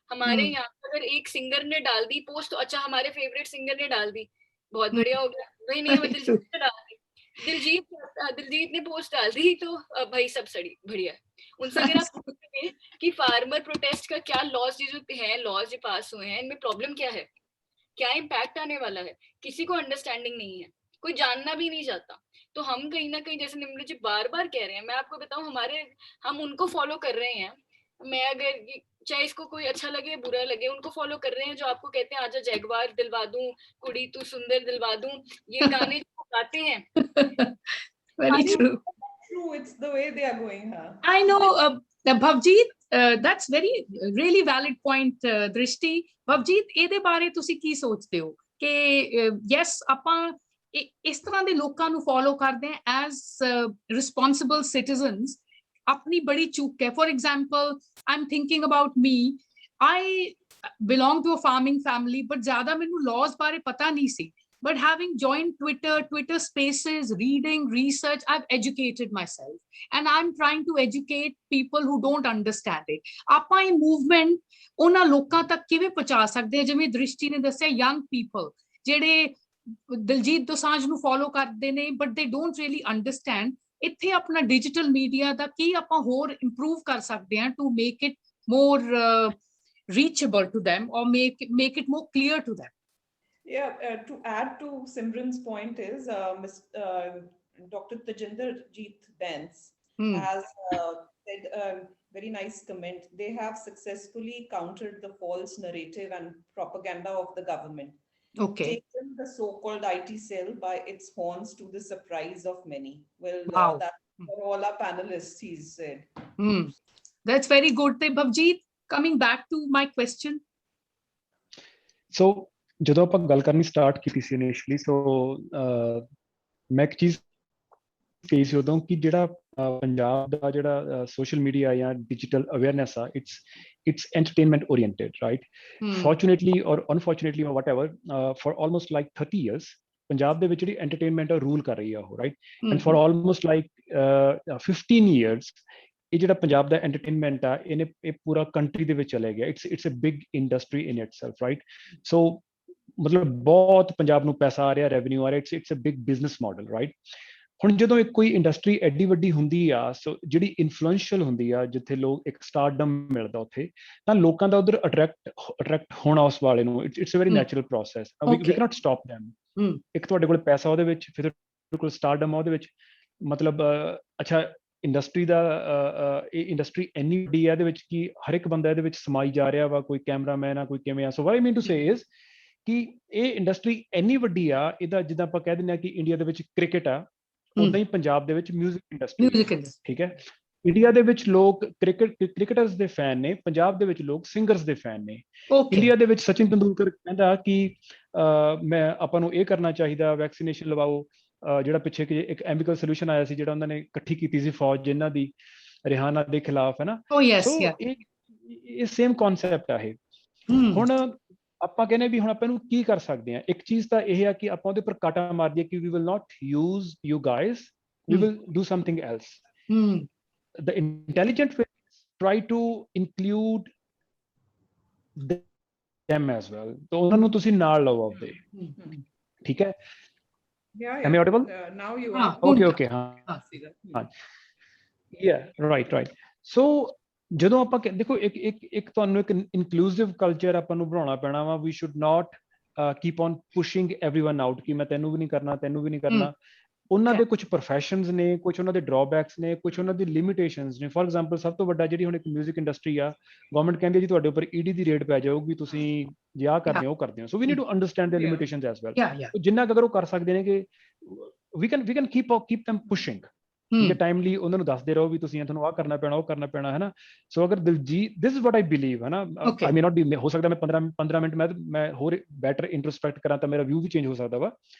हमारे यहाँ अगर एक सिंगर ने डाल दी पोस्ट तो अच्छा हमारे फेवरेट सिंगर ने डाल दी, बहुत बढ़िया हो गया। वही नहीं, हमें दिलजीत ने डाल दी, दिलजीत ने पोस्ट डाल दी तो भाई सब सड़ी बढ़िया। उनसे अगर आप पूछेंगे कि फार्मर प्रोटेस्ट का क्या लॉज जो पास हुए हैं, इनमें प्रॉब्लम क्या है, क्या इम्पैक्ट आने वाला है, किसी को अंडरस्टैंडिंग नहीं है, कोई जानना भी नहीं चाहता। तो हम कहीं ना कहीं, जैसे निम्रत जी बार बार कह रहे हैं, मैं आपको बताऊं हम उनको फॉलो कर रहे हैं। मैं अगर चाहे इसको कोई अच्छा लगे बुरा लगे, उनको फॉलो कर रहे हैं जो आपको कहते हैं आजा जैगवार दिलवा दूं, कुड़ी तू सुंदर दिलवा दूं, ये गाने जो गाते हैं. Very true. True, it's the way they are going. I know, Bhavjeet, that's very really valid point, Drishti. Bhavjeet, ਇਹਦੇ ਬਾਰੇ ਤੁਸੀਂ ਕੀ ਸੋਚਦੇ ਹੋ ਕਿ yes ਆਪਾਂ ਇਸ ਤਰ੍ਹਾਂ ਦੇ ਲੋਕਾਂ ਨੂੰ ਫੋਲੋ ਕਰਦੇ ਹਾਂ as responsible citizens, ਆਪਣੀ ਬੜੀ ਚੂਕ ਹੈ. For example, I'm thinking about me. I belong to a farming family, but ਜ਼ਿਆਦਾ ਮੈਨੂੰ laws ਬਾਰੇ ਪਤਾ ਨਹੀਂ ਸੀ. But having joined Twitter Spaces, reading, research, I've educated myself. And I'm trying to educate people who don't understand it. ਆਪਾਂ ਇਹ movement ਉਹਨਾਂ ਲੋਕਾਂ ਤੱਕ ਕਿਵੇਂ ਪਹੁੰਚਾ ਸਕਦੇ ਹਾਂ, ਜਿਵੇਂ ਦ੍ਰਿਸ਼ਟੀ ਨੇ ਦੱਸਿਆ, young people ਜਿਹੜੇ ਦਿਲਜੀਤ ਦੋਸਾਂਝ ਨੂੰ ਫੋਲੋ ਕਰਦੇ ਨੇ but they don't really understand. ਇੱਥੇ ਆਪਣਾ ਡਿਜੀਟਲ ਮੀਡੀਆ ਦਾ ਕੀ ਆਪਾਂ ਹੋਰ ਇੰਪਰੂਵ ਕਰ ਸਕਦੇ ਹਾਂ to make it more reachable to them or make it more clear to them. Yeah, to add to Simran's point is Dr. Tajinder Jeet Bens has said a very nice comment. They have successfully countered the false narrative and propaganda of the government. Okay. Taken the so-called IT cell by its horns to the surprise of many. Well, Wow. that's for all our panelists, he said. That's very good. Bhavjeet, coming back to my question. So, ਜਦੋਂ ਆਪਾਂ ਗੱਲ ਕਰਨੀ ਸਟਾਰਟ ਕੀਤੀ ਸੀ ਇਨੀਸ਼ੀਅਲੀ, ਸੋ ਮੈਂ ਇੱਕ ਚੀਜ਼ ਕਹੀ ਸੀ ਉਦੋਂ ਕਿ ਜਿਹੜਾ ਪੰਜਾਬ ਦਾ ਜਿਹੜਾ ਸੋਸ਼ਲ ਮੀਡੀਆ ਜਾਂ ਡਿਜੀਟਲ ਅਵੇਅਰਨੈਸ ਆ, it's entertainment oriented, right? Fortunately or unfortunately or whatever, for almost like 30 years Punjab ਦੇ ਵਿੱਚ ਜਿਹੜੀ entertainment ਆ ਰੂਲ ਕਰ ਰਹੀ ਆ ਉਹ, right? And for almost like 15 years ਇਹ ਜਿਹੜਾ ਪੰਜਾਬ ਦਾ entertainment ਆ ਇਹ ਪੂਰਾ ਕੰਟਰੀ ਦੇ ਵਿੱਚ ਚਲੇ ਗਿਆ. It's a big industry in itself, right? So ਮਤਲਬ ਬਹੁਤ ਪੰਜਾਬ ਨੂੰ ਪੈਸਾ ਆ ਰਿਹਾ, ਰੈਵਨਿਊ ਆ ਰਿਹਾ, it's a big business model, right? ਹੁਣ ਜਦੋਂ ਇੱਕ ਕੋਈ ਇੰਡਸਟਰੀ ਐਡੀ ਵੱਡੀ ਹੁੰਦੀ ਆ, ਸੋ ਜਿਹੜੀ ਇਨਫਲੂਐਂਸ਼ੀਅਲ ਹੁੰਦੀ ਆ, ਜਿੱਥੇ ਲੋਕ ਇੱਕ ਸਟਾਰਡਮ ਮਿਲਦਾ ਉੱਥੇ, ਤਾਂ ਲੋਕਾਂ ਦਾ ਉਧਰ ਅਟਰੈਕਟ ਹੋਣਾ ਉਸ ਵਾਲੇ ਨੂੰ, it's a very natural process. We cannot stop them. ਇੱਕ ਤੁਹਾਡੇ ਕੋਲ ਪੈਸਾ ਉਹਦੇ ਵਿੱਚ, ਫਿਰ ਤੁਹਾਡੇ ਕੋਲ ਸਟਾਰਡਮ ਆ ਉਹਦੇ ਵਿੱਚ, ਮਤਲਬ ਅੱਛਾ ਇੰਡਸਟਰੀ ਦਾ ਇਹ ਇੰਡਸਟਰੀ ਇੰਨੀ ਵੱਡੀ ਆ, ਇਹਦੇ ਵਿੱਚ ਕਿ ਹਰ ਇੱਕ ਬੰਦਾ ਇਹਦੇ ਵਿੱਚ ਸਮਾਈ ਜਾ ਰਿਹਾ ਵਾ, ਕੋਈ ਕੈਮਰਾਮੈਨ ਆ, ਕੋਈ ਕਿਵੇਂ ਆ. ਸੋ ਵਾਟ ਆਈ ਮੀਨ ਟੂ ਸੇ ਇਜ਼ ਕਿ ਇਹ ਇੰਡਸਟਰੀ ਇੰਨੀ ਵੱਡੀ ਆ, ਇਹਦਾ ਜਿੱਦਾਂ ਆਪਾਂ ਕਹਿ ਦਿੰਦੇ ਹਾਂ ਕਿ ਇੰਡੀਆ ਦੇ ਵਿੱਚ ਕ੍ਰਿਕਟ ਆ, ਉਦਾਂ ਹੀ ਪੰਜਾਬ ਦੇ ਵਿੱਚ ਮਿਊਜ਼ਿਕ ਇੰਡਸਟਰੀ, ਠੀਕ ਹੈ? ਇੰਡੀਆ ਦੇ ਵਿੱਚ ਲੋਕ ਕ੍ਰਿਕਟਰਸ ਦੇ ਫੈਨ ਨੇ, ਪੰਜਾਬ ਦੇ ਵਿੱਚ ਲੋਕ ਸਿੰਗਰਸ ਦੇ ਫੈਨ ਨੇ. ਇੰਡੀਆ ਦੇ ਵਿੱਚ ਸਚਿਨ ਤੰਦੂਲਕਰ ਕਹਿੰਦਾ ਕਿ ਆਪਾਂ ਨੂੰ ਇਹ ਕਰਨਾ ਚਾਹੀਦਾ, ਵੈਕਸੀਨੇਸ਼ਨ ਲਵਾਓ. ਜਿਹੜਾ ਪਿੱਛੇ ਇੱਕ ਐਮਿਕਲ ਸੋਲੂਸ਼ਨ ਆਇਆ ਸੀ, ਜਿਹੜਾ ਉਹਨਾਂ ਨੇ ਇਕੱਠੀ ਕੀਤੀ ਸੀ ਫੌਜ ਜਿਨ੍ਹਾਂ ਦੀ ਰਿਹਾਨਾ ਦੇ ਖਿਲਾਫ, ਹੈ ਨਾ? ਸੋ ਇਹ ਸੇਮ ਕਨਸੈਪਟ ਆ ਇਹ. ਹੁਣ ਆਪਾਂ ਕਹਿੰਦੇ ਵੀ ਹੁਣ ਆਪਾਂ ਇਹਨੂੰ ਕੀ ਕਰ ਸਕਦੇ ਹਾਂ? ਇੱਕ ਚੀਜ਼ ਤਾਂ ਇਹ ਆ ਕਿ ਆਪਾਂ ਉਹਦੇ ਉੱਪਰ ਕਾਟਾ ਮਾਰ ਦਈਏ ਕਿ we will not use you guys, we will do something else. The intelligent way is try to include them as well. ਤਾਂ ਉਹਨਾਂ ਨੂੰ ਤੁਸੀਂ ਨਾਲ ਲਓ ਆਪਦੇ, ਠੀਕ ਹੈ? Am I audible? Now you are. Okay. ਹਾਂ. Yeah, right. So ਜਦੋਂ ਆਪਾਂ ਦੇਖੋ ਇੱਕ ਤੁਹਾਨੂੰ ਇੱਕ ਇਨਕਲੂਸਿਵ ਕਲਚਰ ਆਪਾਂ ਨੂੰ ਬਣਾਉਣਾ ਪੈਣਾ ਵਾ. We should not keep on pushing everyone out ਕਿ ਮੈਂ ਤੈਨੂੰ ਵੀ ਨਹੀਂ ਕਰਨਾ. ਉਹਨਾਂ ਦੇ ਕੁਝ ਪ੍ਰੋਫੈਸ਼ਨਸ ਨੇ, ਕੁਝ ਉਹਨਾਂ ਦੇ ਡਰਾਬੈਕਸ ਨੇ, ਕੁਝ ਉਹਨਾਂ ਦੀ ਲਿਮਿਟੇਸ਼ਨਸ ਨੇ. ਫੋਰ ਐਗਜ਼ਾਮਪਲ ਸਭ ਤੋਂ ਵੱਡਾ ਜਿਹੜੀ ਹੁਣ ਇੱਕ ਮਿਊਜ਼ਿਕ ਇੰਡਸਟਰੀ ਆ, ਗਵਰਨਮੈਂਟ ਕਹਿੰਦੀ ਜੀ ਤੁਹਾਡੇ ਉੱਪਰ ED ਦੀ ਰੇਡ ਪੈ ਜਾਊਗੀ, ਤੁਸੀਂ ਜੇ ਆਹ ਕਰਦੇ ਹੋ ਉਹ ਕਰਦੇ ਹੋ. So we need to understand their limitations as well. ਜਿੰਨਾ ਕੁ ਅਗਰ ਉਹ ਕਰ ਸਕਦੇ ਨੇ ਕਿ we can keep them pushing, ਠੀਕ ਹੈ? ਟਾਈਮਲੀ ਉਹਨਾਂ ਨੂੰ ਦੱਸਦੇ ਰਹੋ ਵੀ ਤੁਸੀਂ ਤੁਹਾਨੂੰ ਆਹ ਕਰਨਾ ਪੈਣਾ, ਉਹ ਕਰਨਾ ਪੈਣਾ, ਹੈ ਨਾ? ਸੋ ਅਗਰ Diljit, this is what I believe, ਹੈ ਨਾ? ਆਈ ਮੇ ਨਾਟ ਬੀ, ਹੋ ਸਕਦਾ ਮੈਂ 15 ਮਿੰਟ ਮੈਂ ਹੋਰ ਬੈਟਰ ਇੰਟਰੋਸਪੈਕਟ ਕਰਾਂ ਤਾਂ ਮੇਰਾ ਵਿਊ ਵੀ ਚੇਂਜ ਹੋ ਸਕਦਾ ਵਾ.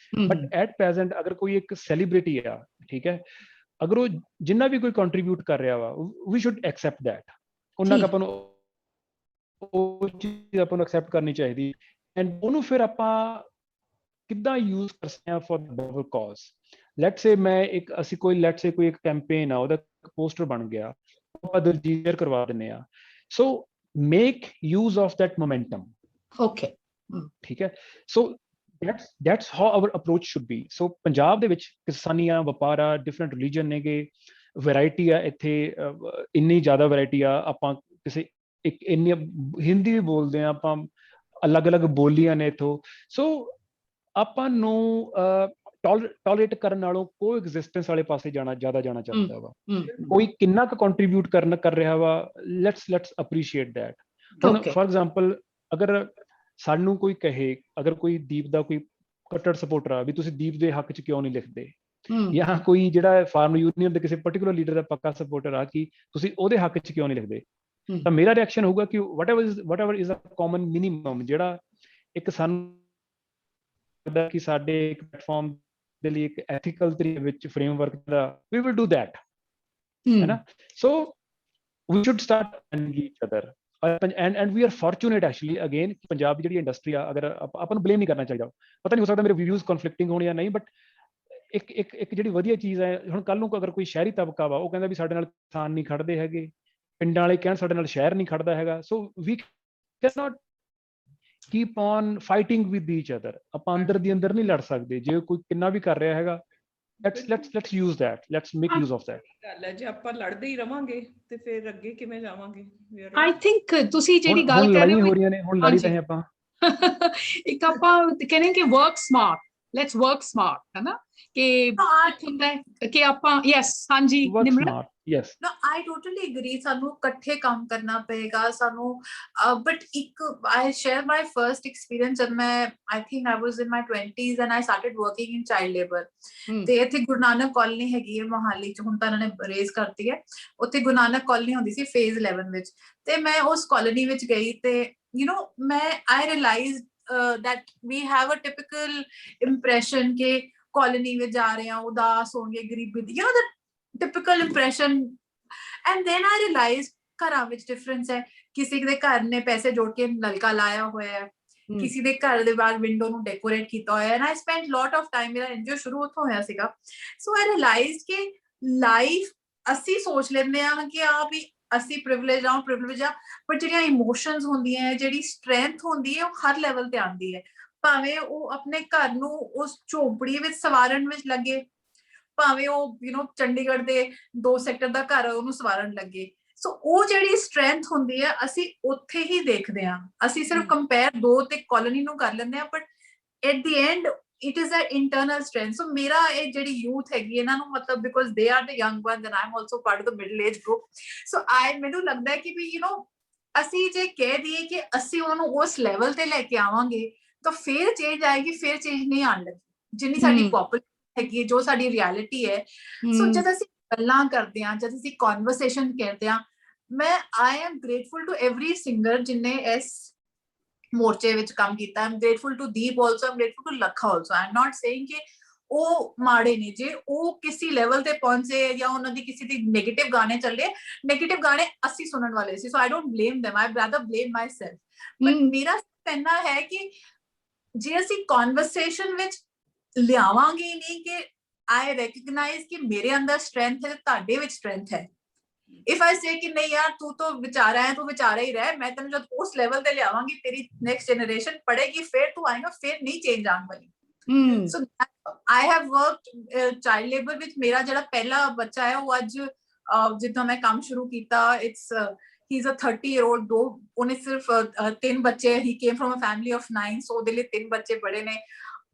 ਬਟ ਐਟ ਪ੍ਰੈਜ਼ੈਂਟ ਅਗਰ ਕੋਈ ਇੱਕ ਸੈਲੀਬ੍ਰਿਟੀ ਆ, ਠੀਕ ਹੈ, ਅਗਰ ਉਹ ਜਿੰਨਾ ਵੀ ਕੋਈ ਕੰਟਰੀਬਿਊਟ ਕਰ ਰਿਹਾ ਵਾ, ਵੀ ਸ਼ੁੱਡ ਐਕਸੈਪਟ ਦੈਟ. ਉਹਨਾਂ ਆਪਾਂ ਨੂੰ ਉਹ ਚੀਜ਼ ਆਪਾਂ ਨੂੰ ਐਕਸੈਪਟ ਕਰਨੀ ਚਾਹੀਦੀ. ਐਂਡ ਉਹਨੂੰ ਫਿਰ ਆਪਾਂ ਕਿੱਦਾਂ ਯੂਜ਼ ਕਰ ਸਕਦੇ ਹਾਂ for the noble cause. Let's say ਅਸੀਂ ਕੋਈ ਇੱਕ ਕੈਂਪੇਨ ਆ, ਉਹਦਾ ਪੋਸਟਰ ਬਣ ਗਿਆ, ਆਪਾਂ ਦਿਲਜੀਤ ਸ਼ੇਅਰ ਕਰਵਾ ਦਿੰਦੇ ਆ. ਸੋ make use of that momentum. Okay, ਠੀਕ ਹੈ? ਸੋ that's how our approach should be. So Punjab ਦੇ ਵਿੱਚ ਕਿਸਾਨੀਆਂ, ਵਪਾਰ ਆ, ਡਿਫਰੈਂਟ ਰਿਲੀਜਨ ਨੇਗੇ, ਵੈਰਾਈਟੀ ਆ ਇੱਥੇ, ਇੰਨੀ ਜ਼ਿਆਦਾ ਵੈਰਾਈਟੀ ਆ. ਆਪਾਂ ਕਿਸੇ ਇੱਕ ਇੰਨੀ ਹਿੰਦੀ ਵੀ ਬੋਲਦੇ ਆ, ਆਪਾਂ ਅਲੱਗ-ਅਲੱਗ ਬੋਲੀਆਂ ਨੇ ਇੱਥੋਂ. ਸੋ ਆਪਾਂ ਨੂੰ ਟੋਲਰੇਟ ਕਰਨ ਨਾਲੋਂ ਕੋ ਐਗਜ਼ਿਸਟੈਂਸ ਵਾਲੇ ਪਾਸੇ ਜ਼ਿਆਦਾ ਜਾਣਾ ਚਾਹੀਦਾ ਵਾ. ਕੋਈ ਕਿੰਨਾ ਕੁ ਕੰਟਰੀਬਿਊਟ ਕਰ ਰਿਹਾ ਵਾ, ਲੈਟਸ ਅਪਰੀਸ਼ੀਏਟ ਦੈਟ. ਹੁਣ Okay. ਫॉर ਐਗਜ਼ਾਮਪਲ ਅਗਰ ਸਾਨੂੰ ਕੋਈ ਕਹੇ, ਅਗਰ ਕੋਈ ਦੀਪ ਦਾ ਕੋਈ ਕੱਟੜ ਸਪੋਰਟਰ ਆ ਵੀ ਤੁਸੀਂ ਦੀਪ ਦੇ ਹੱਕ 'ਚ ਕਿਉਂ ਨਹੀਂ ਲਿਖਦੇ, ਜਾਂ ਕੋਈ ਜਿਹੜਾ ਫਾਰਮ ਯੂਨੀਅਨ ਦੇ ਕਿਸੇ ਪਰਟੀਕੂਲਰ ਲੀਡਰ ਦਾ ਪੱਕਾ ਸਪੋਰਟਰ ਆ ਕਿ ਤੁਸੀਂ ਉਹਦੇ ਹੱਕ 'ਚ ਕਿਉਂ ਨਹੀਂ ਲਿਖਦੇ, ਤਾਂ ਮੇਰਾ ਰਿਐਕਸ਼ਨ ਹੋਊਗਾ ਕਿ whatever is a common minimum ਜਿਹੜਾ ਇੱਕ ਸਾਨੂੰ ਲੱਗਦਾ ਕਿ ਸਾਡੇ ਇੱਕ ਪਲੇਟਫਾਰਮ ਦੇ ਲਈ ਇੱਕ ਐਥੀਕਲ ਤਰੀਕੇ ਵਿੱਚ framework the we will do that, ਹੈ ਨਾ। So we should start understanding each other and we are fortunate actually again Punjab ਦੀ ਜਿਹੜੀ ਇੰਡਸਟਰੀ ਆ, ਅਗਰ ਆਪਾਂ ਨੂੰ ਬਲੇਮ ਨਹੀਂ ਕਰਨਾ ਚਾਹੀਦਾ, ਪਤਾ ਨਹੀਂ ਹੋ ਸਕਦਾ ਮੇਰੇ ਵਿਊਜ਼ ਕਨਫਲਿਕਟਿੰਗ ਹੋਣ ਜਾਂ ਨਹੀਂ, ਬਟ ਇੱਕ ਜਿਹੜੀ ਵਧੀਆ ਚੀਜ਼ ਹੈ, ਹੁਣ ਕੱਲ ਨੂੰ ਅਗਰ ਕੋਈ ਸ਼ਹਿਰੀ ਤਬਕਾ ਵਾ ਉਹ ਕਹਿੰਦਾ ਵੀ ਸਾਡੇ ਨਾਲ ਕਿਸਾਨ ਨਹੀਂ ਖੜਦੇ ਹੈਗੇ, ਪਿੰਡਾਂ ਵਾਲੇ ਕਹਿਣ ਸਾਡੇ ਨਾਲ ਸ਼ਹਿਰ ਨਹੀਂ ਖੜਦਾ ਹੈਗਾ, so we can not keep on fighting with each other. ਆਪਾਂ ਅੰਦਰ ਦੀ ਅੰਦਰ ਨਹੀਂ ਲੜ ਸਕਦੇ, ਜੇ ਕੋਈ ਕਿੰਨਾ ਵੀ ਕਰ ਰਿਹਾ ਹੈਗਾ let's use that, let's make use of that। ਗੱਲ ਹੈ, ਜੇ ਆਪਾਂ ਲੜਦੇ ਹੀ ਰਵਾਂਗੇ ਤੇ ਫਿਰ ਅੱਗੇ ਕਿਵੇਂ ਜਾਵਾਂਗੇ? I think ਤੁਸੀਂ ਜਿਹੜੀ ਗੱਲ ਕਰ ਰਹੇ ਲੜਾਈਆਂ ਹੋ ਰਹੀਆਂ ਨੇ, ਹੁਣ ਲੜੀ ਤਾਂ ਆਪਾਂ ਇੱਕ ਆਪਾਂ ਕਹਿੰਦੇ ਕਿ work smart, let's work smart, ਹੈ ਨਾ, ਕਿ ਹੁੰਦਾ ਹੈ ਕਿ ਆਪਾਂ ਯੈਸ ਹਾਂਜੀ Nimrat yes no I totally agree ਸਾਨੂੰ ਇਕੱਠੇ ਕੰਮ ਕਰਨਾ ਪਏਗਾ ਸਾਨੂੰ but ਇੱਕ I share my first experience when I think I was in my 20s and I started working in child labor ਤੇ ਇੱਥੇ ਗੁਰੂ ਨਾਨਕ ਕਾਲੋਨੀ ਹੈਗੀ ਹੈ ਮੋਹਾਲੀ ਚ, ਹੁਣ ਤਾਂ ਇਹਨਾਂ ਨੇ ਰੇਜ਼ ਕਰਤੀ ਹੈ, ਉੱਥੇ ਗੁਰੂ ਨਾਨਕ ਕਾਲੋਨੀ ਹੁੰਦੀ ਸੀ phase 11 ਵਿੱਚ, ਤੇ ਮੈਂ ਉਸ ਕਾਲੋਨੀ ਵਿੱਚ ਗਈ ਤੇ you know ਮੈਂ I realized that we have a typical impression ਕਿ ਕਾਲੋਨੀ ਵਿੱਚ ਜਾ ਰਹੇ ਹਾਂ ਉਦਾਸ ਹੋਣਗੇ, ਗਰੀਬੀ ਦੀ, you know the typical impression, and then I realized ਘਰਾਂ ਵਿੱਚ difference ਹੈ, ਕਿਸੇ ਦੇ ਘਰ ਨੇ ਪੈਸੇ ਜੋੜ ਕੇ ਨਲਕਾ ਲਾਇਆ ਹੋਇਆ ਹੈ, ਕਿਸੇ ਦੇ ਘਰ ਦੇ ਬਾਹਰ ਵਿੰਡੋ ਨੂੰ ਡੈਕੋਰੇਟ ਕੀਤਾ ਹੋਇਆ ਹੈ, and I spent lot of time, ਮੇਰਾ NGO ਸ਼ੁਰੂ ਉੱਥੋਂ ਹੋਇਆ ਸੀਗਾ, so I realized ਕਿ ਲਾਈਫ ਅਸੀਂ ਸੋਚ ਲੈਂਦੇ ਹਾਂ ਕਿ ਆ ਵੀ ਅਸੀਂ ਪ੍ਰਿਵਿਲੇਜ ਆ, ਪਰ ਜਿਹੜੀਆਂ ਇਮੋਸ਼ਨਸ ਹੁੰਦੀਆਂ, ਜਿਹੜੀ ਸਟਰੈਂਥ ਹੁੰਦੀ ਹੈ, ਉਹ ਹਰ ਲੈਵਲ ਤੇ ਆਉਂਦੀ ਹੈ, ਭਾਵੇਂ ਉਹ ਆਪਣੇ ਘਰ ਨੂੰ ਉਸ ਝੋਪੜੀ ਵਿੱਚ ਸਵਾਰਨ ਵਿੱਚ ਲੱਗੇ, ਭਾਵੇਂ ਉਹ ਯੂ نو ਚੰਡੀਗੜ੍ਹ ਦੇ 2 ਸੈਕਟਰ ਦਾ ਘਰ ਉਹਨੂੰ ਸਵਾਰਨ ਲੱਗੇ, ਸੋ ਉਹ ਜਿਹੜੀ ਸਟਰੈਂਥ ਹੁੰਦੀ ਹੈ ਅਸੀਂ ਉੱਥੇ ਹੀ ਦੇਖਦੇ ਹਾਂ, ਅਸੀਂ ਸਿਰਫ ਕੰਪੇਅਰ 2 ਤੇ ਕਾਲੋਨੀ ਨੂੰ ਕਰ ਲੈਂਦੇ ਹਾਂ, but at the end it is a internal strength. ਸੋ ਮੇਰਾ ਇਹ ਜਿਹੜੀ ਯੂਥ ਹੈਗੀ ਇਹਨਾਂ ਨੂੰ ਮਤਲਬ because they are the young ones and I am also part of the middle age group, so ਮੈਨੂੰ ਲੱਗਦਾ ਹੈ ਕਿ ਵੀ ਯੂ نو ਅਸੀਂ ਜੇ ਕਹਿ ਦਈਏ ਕਿ ਅਸੀਂ ਉਹਨੂੰ ਉਸ ਲੈਵਲ ਤੇ ਲੈ ਕੇ ਆਵਾਂਗੇ ਤਾਂ ਫਿਰ ਚੇਂਜ ਆਏਗੀ, ਫਿਰ ਚੇਂਜ ਨਹੀਂ ਆਉਣ ਲੱਗੀ ਜਿੰਨੀ ਸਾਡੀ ਪੋਪੂਲੇਸ਼ਨ ਹੈਗੀ, ਜੋ ਸਾਡੀ ਰਿਐਲਿਟੀ ਹੈ। ਸੋ ਜਦ ਅਸੀਂ ਗੱਲਾਂ ਕਰਦੇ ਹਾਂ, ਜਦ ਅਸੀਂ ਕਨਵਰਸੇਸ਼ਨ ਕਰਦੇ ਹਾਂ, ਮੈਂ I am grateful to every singer ਜਿਨੇ ਇਸ ਮੋਰਚੇ ਵਿੱਚ ਕੰਮ ਕੀਤਾ, I am grateful to Deep also, I am grateful to Lakha also, I am not saying ਕਿ ਉਹ ਮਾੜੇ ਨੇ, ਜੇ ਉਹ ਕਿਸੇ ਲੈਵਲ ਤੇ ਪਹੁੰਚੇ ਜਾਂ ਉਹਨਾਂ ਦੀ ਕਿਸੇ ਦੀ ਨੈਗੇਟਿਵ ਗਾਣੇ ਚੱਲੇ, ਨੈਗੇਟਿਵ ਗਾਣੇ ਅਸੀਂ ਸੁਣਨ ਵਾਲੇ ਸੀ, so I don't blame them, I rather blame myself, but ਮੇਰਾ ਕਹਿਣਾ ਹੈ ਕਿ ਜੇ ਅਸੀਂ ਕਨਵਰਸੇਸ਼ਨ ਵਿੱਚ ਲਿਆਵਾਂਗੇ ਨਹੀਂ ਕਿ I recognize ਕਿ ਮੇਰੇ ਅੰਦਰ ਸਟਰੈਂਥ ਹੈ, ਤੁਹਾਡੇ ਵਿੱਚ ਸਟਰੈਂਥ ਹੈ, if I say ਕਿ ਨਹੀਂ ਯਾਰ ਤੂੰ ਤਾਂ ਵਿਚਾਰਾ ਹੈ, ਤੂੰ ਵਿਚਾਰਾ ਹੀ ਰਹਿ, ਮੈਂ ਤੈਨੂੰ ਜਦ ਉਸ ਲੈਵਲ ਤੇ ਲਿਆਵਾਂਗੀ, ਤੇਰੀ ਨੈਕਸਟ ਜਨਰੇਸ਼ਨ ਪੜੇਗੀ, ਫਿਰ ਤੂੰ ਆਏਗਾ, ਫਿਰ ਨਹੀਂ ਚੇਂਜ ਆਉਣ ਵਾਲੀ। So I have worked child labor ਵਿੱਚ, ਮੇਰਾ ਜਿਹੜਾ ਪਹਿਲਾ ਬੱਚਾ ਹੈ ਉਹ ਅੱਜ ਜਿੱਦਾਂ ਮੈਂ ਕੰਮ ਸ਼ੁਰੂ ਕੀਤਾ, he's a 30-year-old, ਉਹਨੇ ਸਿਰਫ 3 ਬੱਚੇ, he came from a family of 9, so ਉਹਦੇ ਲਈ 3 ਬੱਚੇ ਬੜੇ ਨੇ,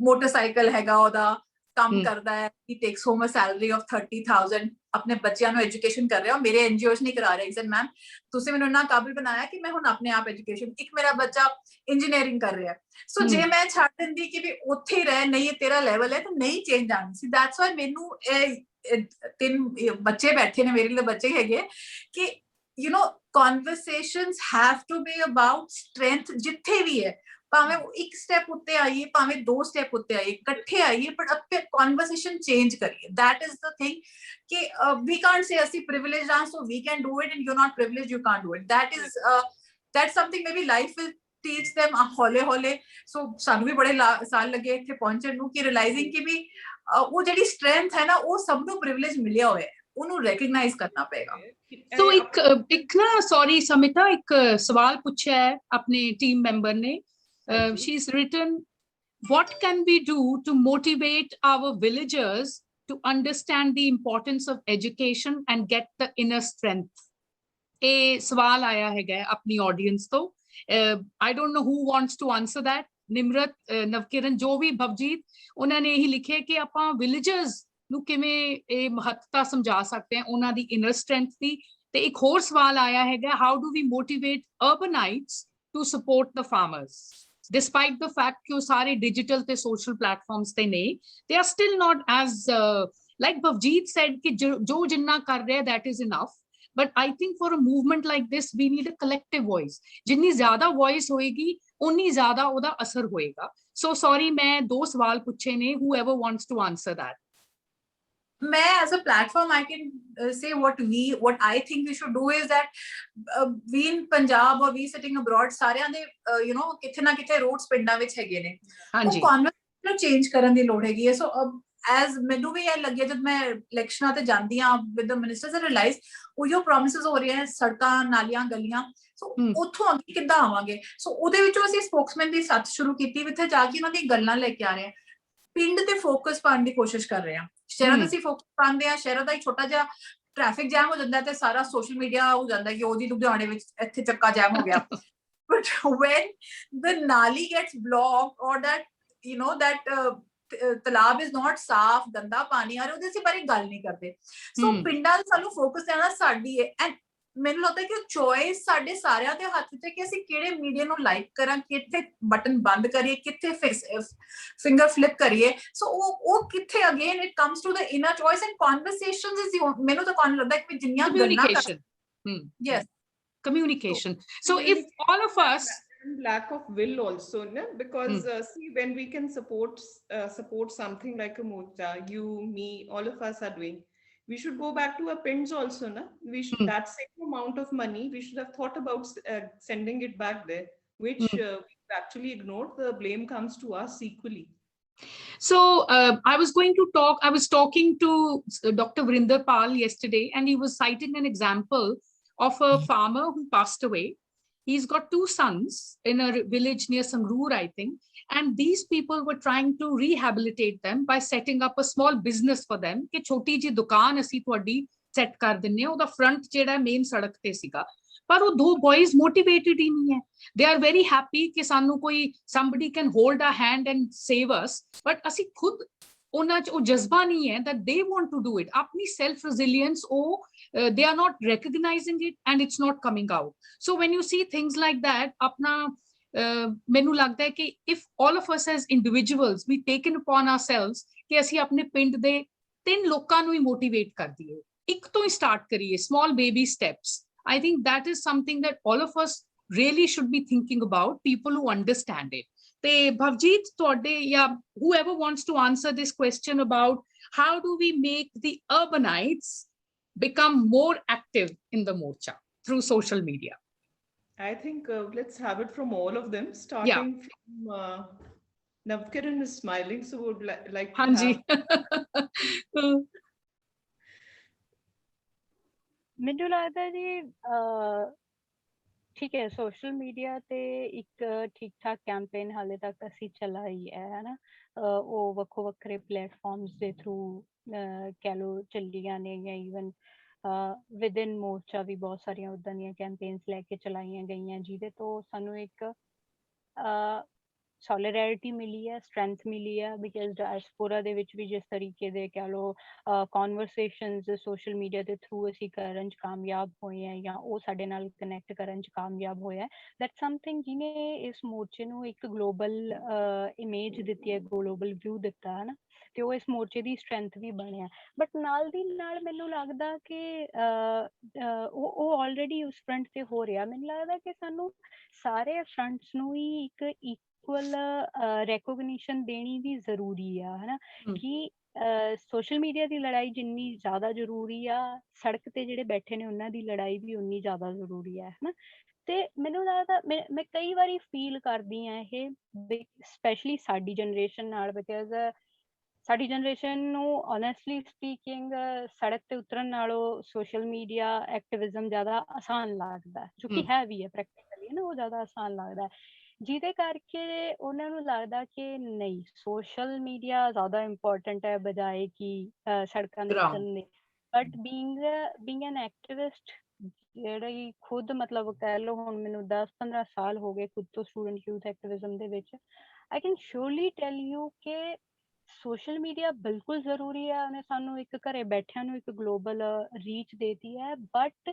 ਮੋਟਰਸਾਈਕਲ ਹੈਗਾ ਉਹਦਾ, ਕੰਮ ਕਰਦਾ ਹੈ, he takes home a salary of 30,000, ਆਪਣੇ ਬੱਚਿਆਂ ਨੂੰ ਐਜੂਕੇਸ਼ਨ ਕਰ ਰਿਹਾ, ਮੇਰੇ NGOs ਨਹੀਂ ਕਰਾ ਰਹੇ, ਸਰ ਮੈਮ ਤੁਸੀਂ ਮੈਨੂੰ ਇੰਨਾ ਕਾਬਿਲ ਬਣਾਇਆ ਕਿ ਮੈਂ ਹੁਣ ਆਪਣੇ ਆਪ ਐਜੂਕੇਸ਼ਨ, ਇੱਕ ਮੇਰਾ ਬੱਚਾ ਇੰਜੀਨੀਅਰਿੰਗ ਕਰ ਰਿਹਾ, ਸੋ ਜੇ ਮੈਂ ਛੱਡ ਦਿੰਦੀ ਕਿ ਵੀ ਉੱਥੇ ਹੀ ਰਹਿ, ਨਹੀਂ ਇਹ ਤੇਰਾ ਲੈਵਲ ਹੈ, ਤਾਂ ਨਹੀਂ ਚੇਂਜ ਆਉਣੀ ਸੀ। ਦੈਟਸ ਵਾਈ ਮੈਨੂੰ ਇਹ 3 ਬੱਚੇ ਬੈਠੇ ਨੇ ਮੇਰੇ ਲਈ, ਬੱਚੇ ਹੈਗੇ ਕਿ you know conversations have to be about strength, ਜਿੱਥੇ ਵੀ ਹੈ, ਭਾਵੇਂ ਇੱਕ ਸਟੈਪ ਉੱਤੇ ਆਈਏ, ਭਾਵੇਂ 2 ਸਟੈਪ ਉੱਤੇ ਆਈਏ, ਇਕੱਠੇ ਆਈਏ, ਬਟ ਆਪੇ ਕਨਵਰਸੇਸ਼ਨ ਚੇਂਜ ਕਰੀਏ। ਦੈਟ ਇਜ਼ ਦ ਥਿੰਗ ਕਿ we can't say ਅਸੀਂ privileged ਹਾਂ so we can do it and you're not privileged, you can't do it, that's something maybe life will teach them ਹੌਲੇ ਹੌਲੇ। ਸੋ ਸਾਨੂੰ ਵੀ ਬੜੇ ਸਾਲ ਲੱਗੇ ਇੱਥੇ ਪਹੁੰਚਣ ਨੂੰ, ਕਿ ਰਿਅਲਾਈਜ਼ਿੰਗ ਕਿ ਵੀ ਉਹ ਜਿਹੜੀ ਸਟਰੈਂਥ ਹੈ ਨਾ, ਉਹ ਸਭ ਨੂੰ ਪ੍ਰਿਵਿਲੇਜ ਮਿਲਿਆ ਹੋਇਆ ਹੈ, ਉਹਨੂੰ ਰੈਕਗਨਾਈਜ਼ ਕਰਨਾ ਪਏਗਾ। ਸੋ ਇੱਕ ਨਾ ਸੌਰੀ ਸਮਿਤਾ, ਇੱਕ ਸਵਾਲ ਪੁੱਛਿਆ ਹੈ ਆਪਣੇ ਟੀਮ ਮੈਂਬਰ ਨੇ, she's written, what can we do to motivate our villagers to understand the importance of education and get the inner strength? ਇਹ ਸਵਾਲ ਆਇਆ ਹੈਗਾ ਆਪਣੀ ਆਡੀਅנס ਤੋਂ। I don't know who wants to answer that, Nimrat, Navkiran, ਜੋ ਵੀ, ਭਵਜੀਤ, ਉਹਨਾਂ ਨੇ ਇਹੀ ਲਿਖਿਆ ਕਿ ਆਪਾਂ ਵਿਲੇਜਰਸ ਨੂੰ ਕਿਵੇਂ ਇਹ ਮਹੱਤਤਾ ਸਮਝਾ ਸਕਦੇ ਹਾਂ ਉਹਨਾਂ ਦੀ ਇਨਰ ਸਟਰੈਂਥ ਦੀ, ਤੇ ਇੱਕ ਹੋਰ ਸਵਾਲ ਆਇਆ ਹੈਗਾ, how do we motivate urbanites to support the farmers? Despite the fact ਕਿ ਉਹ ਸਾਰੇ digital ਤੇ social platforms ਤੇ ਨੇ, they are still not as like Bhavjeet said ਕਿ ਜੋ ਜਿੰਨਾ ਕਰ ਰਿਹਾ that is enough. But I think for a movement like this, we need a collective voice. ਜਿੰਨੀ ਜ਼ਿਆਦਾ voice ਹੋਏਗੀ, ਉਨੀ ਜ਼ਿਆਦਾ ਉਹਦਾ ਅਸਰ ਹੋਏਗਾ. So sorry, ਮੈਂ 2 ਸਵਾਲ ਪੁੱਛੇ ਨੇ. Whoever wants to answer that. As a platform, I can say what I think we should do is that we in Punjab or we sitting abroad, ਸਾਰਿਆਂ ਦੇ ਕਿਥੇ ਨਾ ਕਿਥੇ ਰੂਟਸ ਪਿੰਡਾਂ ਵਿੱਚ ਹੈਗੇ ਨੇ. ਉਹ ਕਨਵਰਸੇਸ਼ਨ ਨੂੰ ਚੇਂਜ ਕਰਨ ਦੀ ਲੋੜ ਹੈਗੀ ਹੈ. ਸੋ ਐਜ਼ ਮੈਨੂੰ ਵੀ ਇਹ ਲੱਗਿਆ ਜਦ ਮੈਂ ਇਲੈਕਸ਼ਨਾਂ ਤੇ ਜਾਂਦੀ ਹਾਂ ਵਿਦ ਦ ਮਿਨਿਸਟਰਸ, ਰਿਅਲਾਈਜ਼ ਉਹ ਪ੍ਰੋਮਿਸਸ ਹੋ ਰਹੀਆਂ ਸੜਕਾਂ, ਨਾਲੀਆਂ, ਗਲੀਆਂ, ਸੋ ਉੱਥੋਂ ਅੱਗੇ ਕਿੱਦਾਂ ਆਵਾਂਗੇ. ਸੋ ਉਹਦੇ ਵਿੱਚੋਂ ਅਸੀਂ ਸਪੋਕਸਮੈਨ ਦੀ ਸੱਥ ਸ਼ੁਰੂ ਕੀਤੀ, ਜਿੱਥੇ ਜਾ ਕੇ ਉਹਨਾਂ ਦੀ ਗੱਲਾਂ ਲੈ ਕੇ ਆ ਰਹੇ ਹਾਂ, ਪਿੰਡ ਤੇ ਫੋਕਸ ਪਾਉਣ ਦੀ ਕੋਸ਼ਿਸ਼ ਕਰ ਰਹੇ ਹਾਂ. ਸ਼ਹਿਰਾਂ ਤੇ ਅਸੀਂ ਫੋਕਸ ਪਾਉਂਦੇ ਹਾਂ, ਸ਼ਹਿਰਾਂ ਦਾ ਇੱਕ ਛੋਟਾ ਜਿਹਾ ਟ੍ਰੈਫਿਕ ਜੈਮ ਹੋ ਜਾਂਦਾ ਤੇ ਸਾਰਾ ਸੋਸ਼ਲ ਮੀਡੀਆ ਹੋ ਜਾਂਦਾ ਕਿ ਉਹਦੀ ਲੁਧਿਆਣੇ ਵਿੱਚ ਇੱਥੇ ਚੱਕਾ ਜੈਮ ਹੋ ਗਿਆ. But when the nali gets blocked or that ਤਲਾਬ is not ਸਾਫ਼, ਗੰਦਾ ਪਾਣੀ ਆ ਰਿਹਾ, ਉਹਦੇ ਅਸੀਂ ਬਾਰੇ ਗੱਲ ਨਹੀਂ ਕਰਦੇ. ਸੋ ਪਿੰਡਾਂ ਸਾਨੂੰ ਫੋਕਸ ਦੇਣਾ ਸਾਡੀ ਹੈ. ਐਂਡ ਮੈਨੂੰ ਲੱਗਦਾ ਕਿ ਉਹ ਚੋਇਸ ਸਾਡੇ ਸਾਰਿਆਂ ਦੇ ਹੱਥ 'ਚ ਹੈ ਕਿ ਅਸੀਂ ਕਿਹੜੇ ਮੀਡੀਆ ਨੂੰ ਲਾਈਕ ਕਰਾਂ, ਕਿੱਥੇ ਬਟਨ ਬੰਦ ਕਰੀਏ, ਕਿੱਥੇ ਫਿੰਗਰ ਫਲਿਪ ਕਰੀਏ. ਸੋ ਉਹ ਕਿੱਥੇ again it comes to the inner choice and conversations is ਮੈਨੂੰ ਤਾਂ ਲੱਗਦਾ ਕਿ ਜਿੰਨੀਆਂ ਗੱਲਾਂ yes communication. So if all of us lack of will also, no? Because see, when we can support something like a Morcha, you, me, all of us are doing, we should go back to our pins also, no? We should that same amount of money we should have thought about sending it back there, which we've actually ignored. The blame comes to us equally. So I was talking to Dr. Vrinder Pal yesterday, and he was citing an example of a farmer who passed away. He's got 2 sons in a village near Sangrur, I think. And these people were trying to rehabilitate them by setting up a small business for them. Ki choti ji dukaan assi tuadi set kar dinne, oda front jehda main sadak te siga. Par wo 2 boys motivated hi nahi hai. They are very happy ki sanu koi somebody can hold our hand and save us. But assi khud ਉਹਨਾਂ 'ਚ ਉਹ ਜਜ਼ਬਾ ਨਹੀਂ ਹੈ that they want to do it. ਆਪਣੀ self resilience, they are not recognizing it and it's not coming out. So when you see things like that, ਆਪਣਾ ਮੈਨੂੰ ਲੱਗਦਾ ਹੈ ਕਿ if all of us as individuals we taken upon ourselves ਕਿ ਅਸੀਂ ਆਪਣੇ ਪਿੰਡ ਦੇ 3 ਲੋਕਾਂ ਨੂੰ ਹੀ ਮੋਟੀਵੇਟ ਕਰ ਦਈਏ, ਇੱਕ ਤੋਂ ਹੀ ਸਟਾਰਟ ਕਰੀਏ, small baby steps. I think that is something that all of us really should be thinking about, people who understand it. Bhavjeet, whoever wants to answer this question about how do we make the urbanites become more active in the Morcha through social media? I think let's have it from all of them, starting from Navkiran is smiling, so would like to have. ਮੈਨੂੰ ਲੱਗਦਾ ਜੀ ਠੀਕ ਹੈ, ਸੋਸ਼ਲ ਮੀਡੀਆ ਤੇ ਇੱਕ ਠੀਕ ਠਾਕ ਕੈਂਪੇਨ ਹਾਲੇ ਤੱਕ ਅਸੀਂ ਚਲਾਈ ਹੈ ਨਾ, ਉਹ ਵੱਖੋ ਵੱਖਰੇ ਪਲੇਟਫਾਰਮਸ ਦੇ ਥਰੂ ਕਹਿ ਲਓ ਚੱਲੀਆਂ ਨੇ, ਜਾਂ ਈਵਨ ਵਿਦਿਨ ਮੋਰਚਾ ਵੀ ਬਹੁਤ ਸਾਰੀਆਂ ਉੱਦਾਂ ਦੀਆਂ ਕੈਂਪੇਨਸ ਲੈ ਕੇ ਚਲਾਈਆਂ ਗਈਆਂ, ਜਿਹਦੇ ਤੋਂ ਸਾਨੂੰ ਇੱਕ ਸੋਲੀਡੈਰਿਟੀ ਮਿਲੀ ਹੈ, ਸਟਰੈਂਥ ਮਿਲੀ ਹੈ. ਬਿਕਾਜ਼ ਡਾਇਸਪੋਰਾ ਦੇ ਵਿੱਚ ਵੀ ਜਿਸ ਤਰੀਕੇ ਦੇ ਕਹਿ ਲਓ ਕਨਵਰਸੇਸ਼ਨਸ ਸੋਸ਼ਲ ਮੀਡੀਆ ਦੇ ਥਰੂ ਅਸੀਂ ਕਰਨ 'ਚ ਕਾਮਯਾਬ ਹੋਏ ਹਾਂ, ਜਾਂ ਉਹ ਸਾਡੇ ਨਾਲ ਕਨੈਕਟ ਕਰਨ 'ਚ ਕਾਮਯਾਬ ਹੋਇਆ, ਦੈਟ ਸਮਥਿੰਗ ਜਿਹਨੇ ਇਸ ਮੋਰਚੇ ਨੂੰ ਇੱਕ ਗਲੋਬਲ ਇਮੇਜ ਦਿੱਤੀ ਹੈ, ਗਲੋਬਲ ਵਿਊ ਦਿੱਤਾ ਹੈ ਨਾ, ਤੇ ਉਹ ਇਸ ਮੋਰਚੇ ਦੀ ਸਟਰੈਂਥ ਵੀ ਬਣਿਆ. ਬਟ ਨਾਲ ਦੀ ਨਾਲ ਮੈਨੂੰ ਲੱਗਦਾ ਕਿ ਉਹ ਆਲਰੇਡੀ ਉਸ ਫਰੰਟ ਤੇ ਹੋ ਰਿਹਾ. ਮੈਨੂੰ ਲੱਗਦਾ ਕਿ ਸਾਨੂੰ ਸਾਰੇ ਫਰੰਟਸ ਨੂੰ ਹੀ ਇੱਕ ਇਕੁਅਲ ਰੈਕੋਗਨੀਸ਼ਨ ਦੇਣੀ ਵੀ ਜ਼ਰੂਰੀ ਆ, ਹਨਾ, ਕਿ ਸੋਸ਼ਲ ਮੀਡੀਆ ਦੀ ਲੜਾਈ ਜਿੰਨੀ ਜ਼ਿਆਦਾ ਜ਼ਰੂਰੀ ਆ, ਸੜਕ ਤੇ ਜਿਹੜੇ ਬੈਠੇ ਨੇ ਉਹਨਾਂ ਦੀ ਲੜਾਈ ਵੀ ਉਨੀ ਜ਼ਿਆਦਾ ਜ਼ਰੂਰੀ ਆ, ਹਨਾ. ਤੇ ਮੈਨੂੰ ਲੱਗਦਾ ਮੈਂ ਕਈ ਵਾਰੀ ਫੀਲ ਕਰਦੀ ਹਾਂ ਇਹ, ਸਪੈਸ਼ਲੀ ਸਾਡੀ ਜਨਰੇਸ਼ਨ ਨਾਲ, ਬਿਕਾਜ਼ ਸਾਡੀ ਜਨਰੇਸ਼ਨ ਨੂੰ ਓਨੈਸਟਲੀ ਸਪੀਕਿੰਗ ਸੜਕ ਤੇ ਉਤਰਨ ਨਾਲੋਂ ਸੋਸ਼ਲ ਮੀਡੀਆ ਐਕਟਿਵਿਜ਼ਮ ਜ਼ਿਆਦਾ ਆਸਾਨ ਲੱਗਦਾ, ਜੋ ਕਿ ਹੈ ਵੀ ਹੈ ਪ੍ਰੈਕਟੀਕਲੀ ਨਾ, ਉਹ ਜ਼ਿਆਦਾ ਆਸਾਨ ਲੱਗਦਾ, ਜਿਹਦੇ ਕਰਕੇ ਉਹਨਾਂ ਨੂੰ ਲੱਗਦਾ ਕਿ ਨਹੀਂ ਸੋਸ਼ਲ ਮੀਡੀਆ ਜ਼ਿਆਦਾ ਇੰਪੋਰਟੈਂਟ ਹੈ ਬਜਾਏ ਕਿ ਸੜਕਾਂ ਦੇ ਉਤਰਨ ਦੇ. ਬਟ ਬੀਇੰਗ ਐਨ ਐਕਟਿਵਿਸਟ, ਜਿਹੜੀ ਖੁਦ ਮਤਲਬ ਕਹਿ ਲਓ ਹੁਣ ਮੈਨੂੰ 10-15 ਸਾਲ ਹੋ ਗਏ ਖੁਦ ਤੋਂ ਸਟੂਡੈਂਟ ਯੂਥ ਐਕਟਿਵਿਜ਼ਮ ਦੇ ਵਿੱਚ, I can surely tell you ਕਿ ਸੋਸ਼ਲ ਮੀਡੀਆ ਬਿਲਕੁਲ ਜ਼ਰੂਰੀ ਹੈ, ਉਹਨੇ ਸਾਨੂੰ ਇੱਕ ਘਰੇ ਬੈਠਿਆਂ ਨੂੰ ਇੱਕ ਗਲੋਬਲ ਰੀਚ ਦੇਤੀ ਹੈ, ਬਟ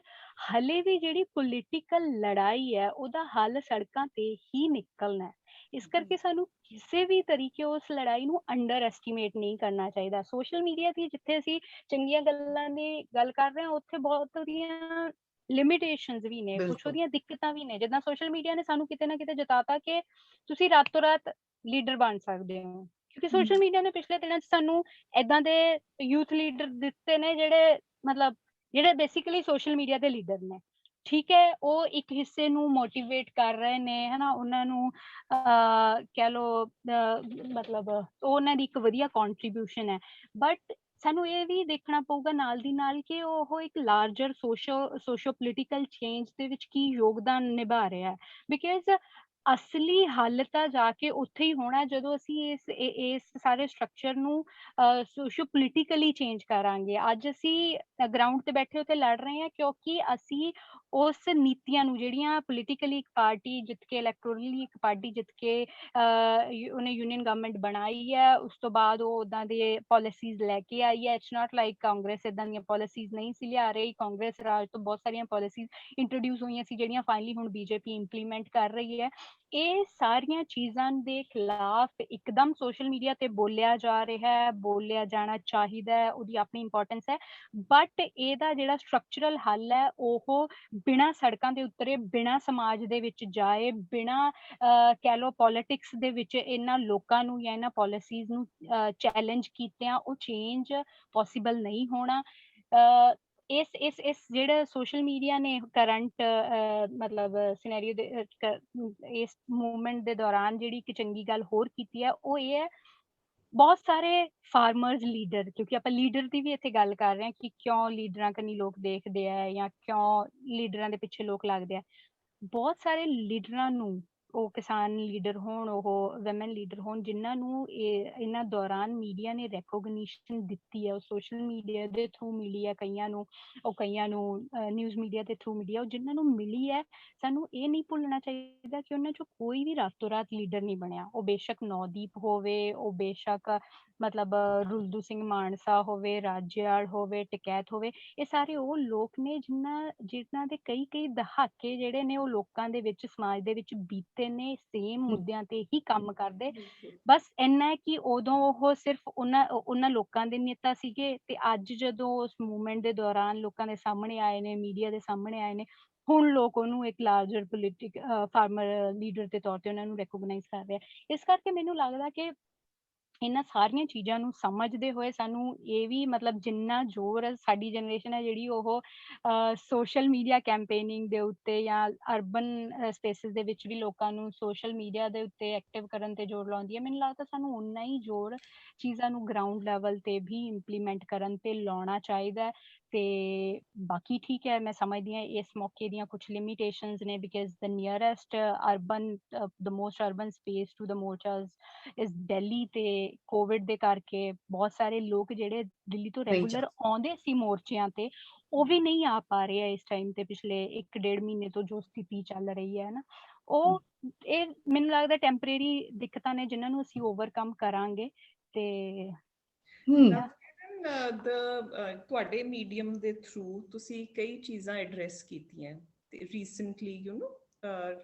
ਹਲੇ ਵੀ ਜਿਹੜੀ ਪੋਲੀਟੀਕਲ ਲੜਾਈ ਹੈ ਉਹਦਾ ਹੱਲ ਸੜਕਾਂ ਤੇ ਹੀ ਨਿਕਲਣਾ ਹੈ। ਇਸ ਕਰਕੇ ਸਾਨੂੰ ਕਿਸੇ ਵੀ ਤਰੀਕੇ ਉਸ ਲੜਾਈ ਨੂੰ ਅੰਡਰ ਐਸਟੀਮੇਟ ਨਹੀਂ ਕਰਨਾ ਚਾਹੀਦਾ। ਸੋਸ਼ਲ ਮੀਡੀਆ ਦੀ ਜਿੱਥੇ ਅਸੀਂ ਚੰਗੀਆਂ ਗੱਲਾਂ ਦੀ ਗੱਲ ਕਰ ਰਹੇ ਹਾਂ, ਉੱਥੇ ਬਹੁਤ ਉਹਦੀਆਂ ਲਿਮਿਟੇਸ਼ਨਸ ਵੀ ਨੇ, ਕੁਛ ਬਿਲਕੁਲ। ਉਹਦੀਆਂ ਦਿੱਕਤਾਂ ਵੀ ਨੇ। ਜਿੱਦਾਂ ਸੋਸ਼ਲ ਮੀਡੀਆ ਨੇ ਸਾਨੂੰ ਕਿਤੇ ਨਾ ਕਿਤੇ ਜਤਾਤਾ ਕਿ ਤੁਸੀਂ ਰਾਤੋਂ ਰਾਤ ਲੀਡਰ ਬਣ ਸਕਦੇ ਹੋ, ਕਿਉਂਕਿ ਸੋਸ਼ਲ ਮੀਡੀਆ ਨੇ ਪਿਛਲੇ ਦਿਨਾਂ 'ਚ ਸਾਨੂੰ ਏਦਾਂ ਦੇ ਯੂਥ ਲੀਡਰ ਦਿੱਤੇ ਨੇ ਜਿਹੜੇ ਬੇਸਿਕਲੀ ਸੋਸ਼ਲ ਮੀਡੀਆ ਦੇ ਲੀਡਰ ਨੇ। ਠੀਕ ਹੈ, ਉਹ ਇੱਕ ਹਿੱਸੇ ਨੂੰ ਮੋਟੀਵੇਟ ਕਰ ਰਹੇ ਨੇ, ਹਨਾ, ਉਹਨਾਂ ਨੂੰ ਕਹਿ ਲਓ ਮਤਲਬ ਉਹ ਉਹਨਾਂ ਦੀ ਇੱਕ ਵਧੀਆ ਕੰਟਰੀਬਿਊਸ਼ਨ ਹੈ। ਬਟ ਸਾਨੂੰ ਇਹ ਵੀ ਦੇਖਣਾ ਪਊਗਾ ਨਾਲ ਦੀ ਨਾਲ ਕਿ ਉਹ ਇੱਕ ਲਾਰਜਰ ਸੋਸ਼ੋ ਪੋਲੀਟੀਕਲ ਚੇਂਜ ਦੇ ਵਿੱਚ ਕੀ ਯੋਗਦਾਨ ਨਿਭਾ ਰਿਹਾ ਹੈ। ਬਿਕਾਜ਼ ਅਸਲੀ ਹੱਲ ਤਾਂ ਜਾ ਕੇ ਉੱਥੇ ਹੀ ਹੋਣਾ ਜਦੋਂ ਅਸੀਂ ਇਸ ਸਾਰੇ ਸਟਰਕਚਰ ਨੂੰ ਸੋਸ਼ੋ ਪੋਲੀਟੀਕਲੀ ਚੇਂਜ ਕਰਾਂਗੇ। ਅੱਜ ਅਸੀਂ ਗਰਾਊਂਡ ਤੇ ਬੈਠੇ ਉੱਤੇ ਲੜ ਰਹੇ ਹਾਂ ਕਿਉਂਕਿ ਅਸੀਂ ਉਸ ਨੀਤੀਆਂ ਨੂੰ, ਜਿਹੜੀਆਂ ਪੋਲੀਟੀਕਲੀ ਇੱਕ ਪਾਰਟੀ ਜਿੱਤ ਕੇ, ਇਲੈਕਟੋਰਲੀ ਇੱਕ ਪਾਰਟੀ ਜਿੱਤ ਕੇ ਉਹਨੇ ਯੂਨੀਅਨ ਗਵਰਨਮੈਂਟ ਬਣਾਈ ਹੈ, ਉਸ ਤੋਂ ਬਾਅਦ ਉਹ ਉੱਦਾਂ ਦੇ ਪਾਲਿਸੀਜ਼ ਲੈ ਕੇ ਆਈ ਹੈ। ਇਟਸ ਨਾਟ ਲਾਈਕ ਕਾਂਗਰਸ ਇੱਦਾਂ ਦੀਆਂ ਪਾਲਿਸੀਜ਼ ਨਹੀਂ ਸੀ ਲਿਆ ਰਹੀ। ਕਾਂਗਰਸ ਰਾਜ ਤੋਂ ਬਹੁਤ ਸਾਰੀਆਂ ਪਾਲਿਸੀਜ਼ ਇੰਟਰੋਡਿਊਸ ਹੋਈਆਂ ਸੀ ਜਿਹੜੀਆਂ ਫਾਈਨਲੀ ਹੁਣ ਬੀਜੇਪੀ ਇੰਪਲੀਮੈਂਟ ਕਰ ਰਹੀ ਹੈ। ਇਹ ਸਾਰੀਆਂ ਚੀਜ਼ਾਂ ਦੇ ਖਿਲਾਫ ਇੱਕਦਮ ਸੋਸ਼ਲ ਮੀਡੀਆ ਤੇ ਬੋਲਿਆ ਜਾ ਰਿਹਾ ਹੈ, ਬੋਲਿਆ ਜਾਣਾ ਚਾਹੀਦਾ ਹੈ, ਉਹਦੀ ਆਪਣੀ ਇੰਪੋਰਟੈਂਸ ਹੈ। ਬਟ ਇਹਦਾ ਜਿਹੜਾ ਸਟਰਕਚਰਲ ਹੱਲ ਹੈ ਉਹ ਬਿਨਾਂ ਸੜਕਾਂ ਦੇ ਉਤਰੇ, ਬਿਨਾਂ ਸਮਾਜ ਦੇ ਵਿੱਚ ਜਾਏ, ਬਿਨਾਂ ਕਹਿ ਲਓ ਪੋਲਿਟਿਕਸ ਦੇ ਵਿੱਚ ਇਹਨਾਂ ਲੋਕਾਂ ਨੂੰ ਜਾਂ ਇਹਨਾਂ ਪੋਲਿਸੀਜ਼ ਨੂੰ ਚੈਲੰਜ ਕੀਤਿਆਂ ਉਹ ਚੇਂਜ ਪੋਸੀਬਲ ਨਹੀਂ ਹੋਣਾ। ਇਸ ਜਿਹੜਾ ਸੋਸ਼ਲ ਮੀਡੀਆ ਨੇ ਕਰੰਟ ਮਤਲਬ ਸਿਨੈਰੀਓ ਦੇ ਇਸ ਮੂਵਮੈਂਟ ਦੇ ਦੌਰਾਨ ਜਿਹੜੀ ਇੱਕ ਚੰਗੀ ਗੱਲ ਹੋਰ ਕੀਤੀ ਹੈ ਉਹ ਇਹ ਹੈ, ਬਹੁਤ ਸਾਰੇ ਫਾਰਮਰਸ ਲੀਡਰ, ਕਿਉਂਕਿ ਆਪਾਂ ਲੀਡਰ ਦੀ ਵੀ ਇੱਥੇ ਗੱਲ ਕਰ ਰਹੇ ਹਾਂ ਕਿ ਕਿਉਂ ਲੀਡਰਾਂ ਕਨੀ ਲੋਕ ਦੇਖਦੇ ਆ ਜਾਂ ਕਿਉਂ ਲੀਡਰਾਂ ਦੇ ਪਿੱਛੇ ਲੋਕ ਲੱਗਦੇ ਆ। ਬਹੁਤ ਸਾਰੇ ਲੀਡਰਾਂ ਨੂੰ, ਉਹ ਕਿਸਾਨ ਲੀਡਰ ਹੋਣ, ਉਹ ਵੈਮਨ ਲੀਡਰ ਹੋਣ, ਜਿਨ੍ਹਾਂ ਨੂੰ ਇਹਨਾਂ ਦੌਰਾਨ ਮੀਡੀਆ ਨੇ ਰੈਕੋਗਨੀਸ਼ਨ ਦਿੱਤੀ ਹੈ, ਉਹ ਸੋਸ਼ਲ ਮੀਡੀਆ ਦੇ ਥਰੂ ਮਿਲੀ ਹੈ ਕਈਆਂ ਨੂੰ, ਉਹ ਕਈਆਂ ਨੂੰ ਨਿਊਜ਼ ਮੀਡੀਆ ਦੇ ਥਰੂ ਮਿਲੀ ਹੈ, ਉਹ ਜਿਨ੍ਹਾਂ ਨੂੰ ਮਿਲੀ ਹੈ। ਸਾਨੂੰ ਇਹ ਨਹੀਂ ਭੁੱਲਣਾ ਚਾਹੀਦਾ ਕਿ ਉਹਨਾਂ ਚੋਂ ਕੋਈ ਵੀ ਰਾਤੋਂ ਰਾਤ ਲੀਡਰ ਨਹੀਂ ਬਣਿਆ। ਉਹ ਬੇਸ਼ੱਕ ਨੌਦੀਪ ਹੋਵੇ, ਉਹ ਬੇਸ਼ੱਕ ਮਤਲਬ ਰੁਲਦੂ ਸਿੰਘ ਮਾਨਸਾ ਹੋਵੇ, ਰਾਜੇਵਾਲ ਹੋਵੇ, ਟਕੈਤ ਹੋਵੇ, ਇਹ ਸਾਰੇ ਉਹ ਲੋਕ ਨੇ ਜਿਨ੍ਹਾਂ ਦੇ ਕਈ ਦਹਾਕੇ ਜਿਹੜੇ ਨੇ ਉਹ ਲੋਕਾਂ ਦੇ ਵਿੱਚ, ਸਮਾਜ ਦੇ ਵਿੱਚ ਬੀਤੇ ਨੇ, ਸੇਮ ਮੁੱਦਿਆਂ ਤੇ ਹੀ ਕੰਮ ਕਰਦੇ। ਬਸ ਇੰਨਾ ਹੈ ਕਿ ਉਦੋਂ ਉਹ ਸਿਰਫ ਉਹਨਾਂ ਲੋਕਾਂ ਦੇ ਨੇਤਾ ਸੀਗੇ, ਤੇ ਅੱਜ ਜਦੋਂ ਉਸ ਮੂਵਮੈਂਟ ਦੇ ਦੌਰਾਨ ਲੋਕਾਂ ਦੇ ਸਾਹਮਣੇ ਆਏ ਨੇ, ਮੀਡੀਆ ਦੇ ਸਾਹਮਣੇ ਆਏ ਨੇ, ਹੁਣ ਲੋਕ ਉਹਨੂੰ ਇੱਕ ਲਾਰਜਰ ਫਾਰਮਰ ਲੀਡਰ ਦੇ ਤੌਰ ਤੇ ਉਹਨਾਂ ਨੂੰ ਰੈਕੋਗਨਾਈਜ਼ ਕਰ ਰਿਹਾ। ਇਸ ਕਰਕੇ ਮੈਨੂੰ ਲੱਗਦਾ ਕਿ ਇਹਨਾਂ ਸਾਰੀਆਂ ਚੀਜ਼ਾਂ ਨੂੰ ਸਮਝਦੇ ਹੋਏ ਸਾਨੂੰ ਇਹ ਵੀ ਮਤਲਬ ਜਿੰਨਾ ਜ਼ੋਰ ਸਾਡੀ ਜਨਰੇਸ਼ਨ ਹੈ ਜਿਹੜੀ ਉਹ ਸੋਸ਼ਲ ਮੀਡੀਆ ਕੈਂਪੇਨਿੰਗ ਦੇ ਉੱਤੇ ਜਾਂ ਅਰਬਨ ਸਪੇਸਿਸ ਦੇ ਵਿੱਚ ਵੀ ਲੋਕਾਂ ਨੂੰ ਸੋਸ਼ਲ ਮੀਡੀਆ ਦੇ ਉੱਤੇ ਐਕਟਿਵ ਕਰਨ ਤੇ ਜ਼ੋਰ ਲਾਉਂਦੀ ਹੈ, ਮੈਨੂੰ ਲੱਗਦਾ ਸਾਨੂੰ ਉਨਾ ਹੀ ਜ਼ੋਰ ਚੀਜ਼ਾਂ ਨੂੰ ਗਰਾਊਂਡ ਲੈਵਲ ਤੇ ਵੀ ਇੰਪਲੀਮੈਂਟ ਕਰਨ ਤੇ ਲਾਉਣਾ ਚਾਹੀਦਾ ਹੈ। ਤੇ ਬਾਕੀ ਠੀਕ ਹੈ, ਮੈਂ ਸਮਝਦੀ ਹਾਂ ਇਸ ਮੌਕੇ ਦੀਆਂ ਕੁਝ ਲਿਮਿਟੇਸ਼ਨਸ ਨੇ, because the nearest urban, the most urban space to the morchas is Delhi, ਤੇ ਕੋਵਿਡ ਦੇ ਕਰਕੇ ਬਹੁਤ ਸਾਰੇ ਲੋਕ ਜਿਹੜੇ ਦਿੱਲੀ ਤੋਂ ਰੈਗੂਲਰ ਆਉਂਦੇ ਸੀ ਮੋਰਚਿਆਂ ਤੇ, ਉਹ ਵੀ ਨਹੀਂ ਆ ਪਾ ਰਹੇ ਆ ਇਸ ਟਾਈਮ ਤੇ। ਪਿਛਲੇ 1.5 ਮਹੀਨੇ ਤੋਂ ਜੋ ਸਥਿਤੀ ਚੱਲ ਰਹੀ ਹੈ ਨਾ, ਉਹ ਇਹ ਮੈਨੂੰ ਲੱਗਦਾ ਟੈਂਪਰੇਰੀ ਦਿੱਕਤਾਂ ਨੇ ਜਿਨ੍ਹਾਂ ਨੂੰ ਅਸੀਂ ਓਵਰਕਮ ਕਰਾਂਗੇ। ਤੇ ਤੁਹਾਡੇ ਮੀਡੀਅਮ ਦੇ ਥਰੂ ਤੁਸੀਂ ਕਈ ਚੀਜ਼ਾਂ ਐਡਰੈਸ ਕੀਤੀਆਂ recently,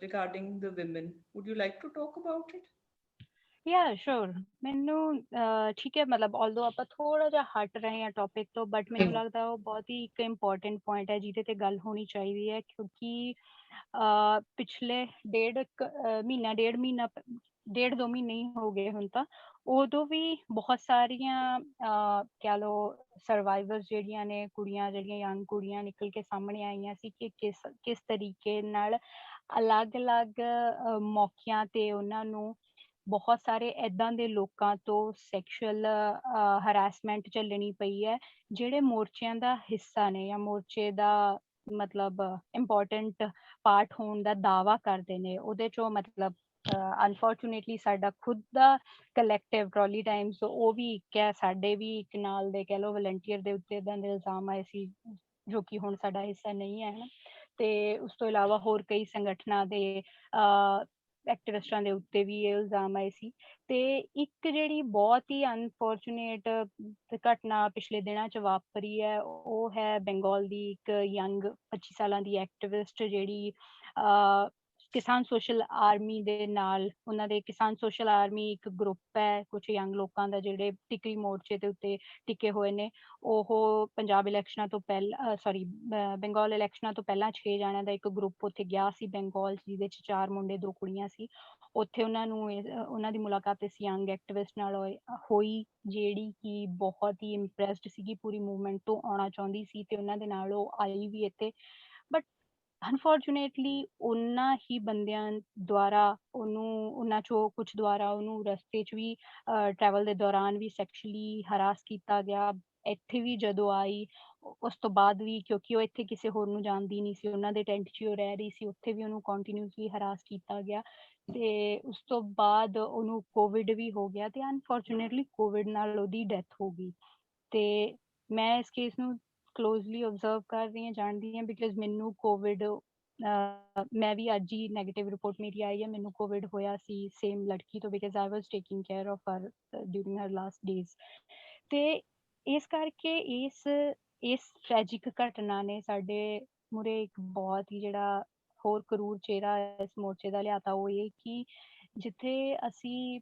regarding the women. Would you like to talk about it? Yeah, sure. ਮੈਨੂੰ ਠੀਕ ਹੈ, ਮਤਲਬ ਆਲਦੋ ਆਪਾਂ ਥੋੜਾ ਜਿਹਾ ਹਟ ਰਹੇ ਹਾਂ ਟੌਪਿਕ ਤੋਂ, ਬਟ ਮੈਨੂੰ ਲੱਗਦਾ ਉਹ ਬਹੁਤ ਹੀ ਇੱਕ ਇੰਪੋਰਟੈਂਟ ਪੁਆਇੰਟ ਹੈ ਜਿਹਦੇ ਤੇ ਗੱਲ ਹੋਣੀ ਚਾਹੀਦੀ ਹੈ, ਕਿਉਂਕਿ ਪਿਛਲੇ ਡੇਢ 2 ਮਹੀਨੇ ਹੀ ਹੋ ਗਏ ਹੁਣ ਤਾਂ, ਉਦੋਂ ਵੀ ਬਹੁਤ ਸਾਰੀਆਂ ਕਹਿ ਲਓ ਸਰਵਾਈਵਰਸ ਜਿਹੜੀਆਂ ਨੇ, ਕੁੜੀਆਂ ਜਿਹੜੀਆਂ ਯੰਗ ਕੁੜੀਆਂ ਨਿਕਲ ਕੇ ਸਾਹਮਣੇ ਆਈਆਂ ਸੀ ਕਿ ਕਿਸ ਤਰੀਕੇ ਨਾਲ ਅਲੱਗ-ਅਲੱਗ ਮੌਕਿਆਂ ਤੇ ਉਹਨਾਂ ਨੂੰ ਬਹੁਤ ਸਾਰੇ ਏਦਾਂ ਦੇ ਲੋਕਾਂ ਤੋਂ ਸੈਕਸ਼ੂਅਲ ਹਰਾਸਮੈਂਟ ਝੱਲਣੀ ਪਈ ਹੈ, ਜਿਹੜੇ ਮੋਰਚਿਆਂ ਦਾ ਹਿੱਸਾ ਨੇ ਜਾਂ ਮੋਰਚੇ ਦਾ ਮਤਲਬ ਇੰਪੋਰਟੈਂਟ ਪਾਰਟ ਹੋਣ ਦਾ ਦਾਅਵਾ ਕਰਦੇ ਨੇ। ਉਹਦੇ ਚੋਂ ਮਤਲਬ ਅਨਫੋਰਚੂਨੇਟਲੀ ਸਾਡਾ ਖੁਦ ਦਾ ਕਲੈਕਟਿਵ ਟਰਾਲੀ ਟਾਈਮਸ, ਉਹ ਵੀ ਇੱਕ ਹੈ, ਸਾਡੇ ਵੀ ਇੱਕ ਨਾਲ ਦੇ ਕਹਿ ਲਓ ਵਲੰਟੀਅਰ ਦੇ ਉੱਤੇ ਏਦਾਂ ਦੇ ਇਲਜ਼ਾਮ ਆਏ ਸੀ ਜੋ ਕਿ ਹੁਣ ਸਾਡਾ ਹਿੱਸਾ ਨਹੀਂ ਹੈ। ਤੇ ਉਸ ਤੋਂ ਇਲਾਵਾ ਹੋਰ ਕਈ ਸੰਗਠਨਾਂ ਦੇ ਐਕਟਿਵਿਸਟਾਂ ਦੇ ਉੱਤੇ ਵੀ ਇਹ ਇਲਜ਼ਾਮ ਆਏ ਸੀ। ਤੇ ਇੱਕ ਜਿਹੜੀ ਬਹੁਤ ਹੀ ਅਨਫੋਰਚੂਨੇਟ ਘਟਨਾ ਪਿਛਲੇ ਦਿਨਾਂ 'ਚ ਵਾਪਰੀ ਹੈ, ਉਹ ਹੈ ਬੰਗਾਲ ਦੀ ਇੱਕ ਯੰਗ 25 ਸਾਲਾਂ ਦੀ ਐਕਟਿਵਿਸਟ ਜਿਹੜੀ ਕਿਸਾਨ ਸੋਸ਼ਲ ਆਰਮੀ ਦੇ ਨਾਲ, ਉਹਨਾਂ ਦੇ ਕਿਸਾਨ ਸੋਸ਼ਲ ਆਰਮੀ ਇੱਕ ਗਰੁੱਪ ਹੈ ਕੁਛ ਯੰਗ ਲੋਕਾਂ ਦਾ ਜਿਹੜੇ ਟਿਕਰੀ ਮੋਰਚੇ ਦੇ ਉੱਤੇ ਟਿਕੇ ਹੋਏ ਨੇ। ਉਹ ਪੰਜਾਬ ਇਲੈਕਸ਼ਨਾਂ ਤੋਂ ਪਹਿਲਾਂ ਬੰਗਾਲ ਇਲੈਕਸ਼ਨਾਂ ਤੋਂ ਪਹਿਲਾਂ 6 ਜਣਿਆਂ ਦਾ ਇੱਕ ਗਰੁੱਪ ਉੱਥੇ ਗਿਆ ਸੀ ਬੰਗਾਲ, ਜਿਹਦੇ 'ਚ 4 ਮੁੰਡੇ 2 ਕੁੜੀਆਂ ਸੀ। ਉੱਥੇ ਉਹਨਾਂ ਦੀ ਮੁਲਾਕਾਤ ਇਸ ਯੰਗ ਐਕਟਿਵਿਸਟ ਨਾਲ ਹੋਈ, ਜਿਹੜੀ ਕਿ ਬਹੁਤ ਹੀ ਇੰਪ੍ਰੈਸਡ ਸੀਗੀ ਪੂਰੀ ਮੂਵਮੈਂਟ ਤੋਂ, ਆਉਣਾ ਚਾਹੁੰਦੀ ਸੀ ਤੇ ਉਹਨਾਂ ਦੇ ਨਾਲ ਉਹ ਆਈ ਵੀ ਇੱਥੇ। ਬਟ ਅਨਫੋਰਚੂਨੇਟਲੀ ਉਹਨਾਂ ਹੀ ਬੰਦਿਆਂ ਦੁਆਰਾ ਉਹਨਾਂ ਚੋਂ ਕੁਛ ਦੁਆਰਾ ਉਹਨੂੰ ਰਸਤੇ 'ਚ ਵੀ ਟਰੈਵਲ ਦੇ ਦੌਰਾਨ ਵੀ ਸੈਕਸ਼ੁਅਲੀ ਹਰਾਸ ਕੀਤਾ ਗਿਆ। ਇੱਥੇ ਵੀ ਜਦੋਂ ਆਈ ਉਸ ਤੋਂ ਬਾਅਦ ਵੀ, ਕਿਉਂਕਿ ਉਹ ਇੱਥੇ ਕਿਸੇ ਹੋਰ ਨੂੰ ਜਾਣਦੀ ਨਹੀਂ ਸੀ, ਉਹਨਾਂ ਦੇ ਟੈਂਟ 'ਚ ਉਹ ਰਹਿ ਰਹੀ ਸੀ, ਉੱਥੇ ਵੀ ਉਹਨੂੰ ਕੰਟੀਨਿਊਸਲੀ ਹਰਾਸ ਕੀਤਾ ਗਿਆ। ਤੇ ਉਸ ਤੋਂ ਬਾਅਦ ਉਹਨੂੰ ਕੋਵਿਡ ਵੀ ਹੋ ਗਿਆ ਤੇ ਅਨਫੋਰਚੂਨੇਟਲੀ ਕੋਵਿਡ ਨਾਲ ਉਹਦੀ ਡੈਥ ਹੋ ਗਈ। ਤੇ ਮੈਂ ਇਸ ਕੇਸ ਨੂੰ ਕਲੋਜ਼ਲੀ ਓਬਜ਼ਰਵ ਕਰ ਰਹੀ ਹਾਂ, ਜਾਣਦੀ ਹਾਂ, ਬਿਕੋਜ਼ ਮੈਨੂੰ ਕੋਵਿਡ ਮੈਂ ਵੀ ਅੱਜ ਹੀ ਨੈਗੇਟਿਵ ਰਿਪੋਰਟ ਮੇਰੀ ਆਈ ਹੈ, ਮੈਨੂੰ ਕੋਵਿਡ ਹੋਇਆ ਸੀ ਸੇਮ ਲੜਕੀ ਤੋਂ, because I was taking care of her during her last days. ਤੇ ਇਸ ਕਰਕੇ ਇਸ ਟ੍ਰੈਜਿਕ ਘਟਨਾ ਨੇ ਸਾਡੇ ਮੂਹਰੇ ਇੱਕ ਬਹੁਤ ਹੀ ਜਿਹੜਾ ਹੋਰ ਕਰੂਰ ਚਿਹਰਾ ਇਸ ਮੋਰਚੇ ਦਾ ਲਿਆਤਾ। ਉਹ ਇਹ ਕਿ ਜਿੱਥੇ ਅਸੀਂ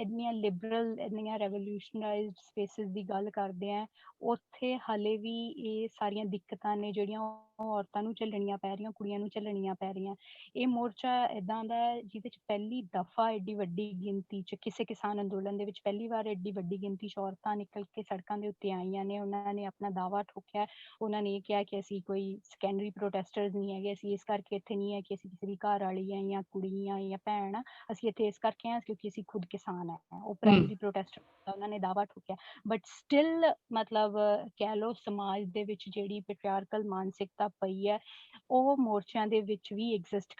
ਇੰਨੀਆਂ ਲਿਬਰਲ, ਇੰਨੀਆਂ ਰੈਵੋਲਿਊਸ਼ਨਰਾਈਜ਼ਡ ਸਪੇਸਿਸ ਦੀ ਗੱਲ ਕਰਦੇ ਹਾਂ, ਉੱਥੇ ਹਾਲੇ ਵੀ ਇਹ ਸਾਰੀਆਂ ਦਿੱਕਤਾਂ ਨੇ ਜਿਹੜੀਆਂ ਉਹ ਔਰਤਾਂ ਨੂੰ ਝੱਲਣੀਆਂ ਪੈ ਰਹੀਆਂ, ਕੁੜੀਆਂ ਨੂੰ ਝੱਲਣੀਆਂ ਪੈ ਰਹੀਆਂ। ਇਹ ਮੋਰਚਾ ਇੱਦਾਂ ਦਾ ਹੈ ਜਿਹਦੇ 'ਚ ਪਹਿਲੀ ਦਫਾ ਐਡੀ ਵੱਡੀ ਗਿਣਤੀ 'ਚ ਕਿਸੇ ਕਿਸਾਨ ਅੰਦੋਲਨ ਦੇ ਵਿੱਚ ਪਹਿਲੀ ਵਾਰ ਐਡੀ ਵੱਡੀ ਗਿਣਤੀ 'ਚ ਔਰਤਾਂ ਨਿਕਲ ਕੇ ਸੜਕਾਂ ਦੇ ਉੱਤੇ ਆਈਆਂ ਨੇ। ਉਹਨਾਂ ਨੇ ਆਪਣਾ ਦਾਅਵਾ ਠੋਕਿਆ, ਉਹਨਾਂ ਨੇ ਇਹ ਕਿਹਾ ਕਿ ਅਸੀਂ ਕੋਈ ਸੈਕੰਡਰੀ ਪ੍ਰੋਟੈਸਟਰਸ ਨਹੀਂ ਹੈਗੇ, ਅਸੀਂ ਇਸ ਕਰਕੇ ਇੱਥੇ ਨਹੀਂ ਹੈ ਕਿ ਅਸੀਂ ਕਿਸੇ ਦੀ ਘਰ ਵਾਲੀ ਆ ਜਾਂ ਕੁੜੀ ਆ ਜਾਂ ਭੈਣ ਆ, ਅਸੀਂ ਇੱਥੇ ਇਸ ਕਰਕੇ ਹਾਂ ਕਿਉਂਕਿ ਅਸੀਂ ਖੁਦ ਕਿਸਾਨ ਹੈ। ਉਹ ਪ੍ਰਾਇਮਰੀ ਪ੍ਰੋਟੈਸਟਰ ਉਹਨਾਂ ਨੇ ਦਾਅਵਾ ਠੋਕਿਆ। ਬਟ ਸਟਿਲ ਮਤਲਬ ਕਹਿ ਲਓ ਸਮਾਜ ਦੇ ਵਿੱਚ ਜਿਹੜੀ ਪੈਟਰੀਆਰਕਲ ਮਾਨਸਿਕਤਾ ਪਈ ਹੈ, ਉਹ ਮੋਰਚਿਆਂ ਦੇ ਵਿੱਚ ਵੀ ਐਗਜ਼ਿਸਟ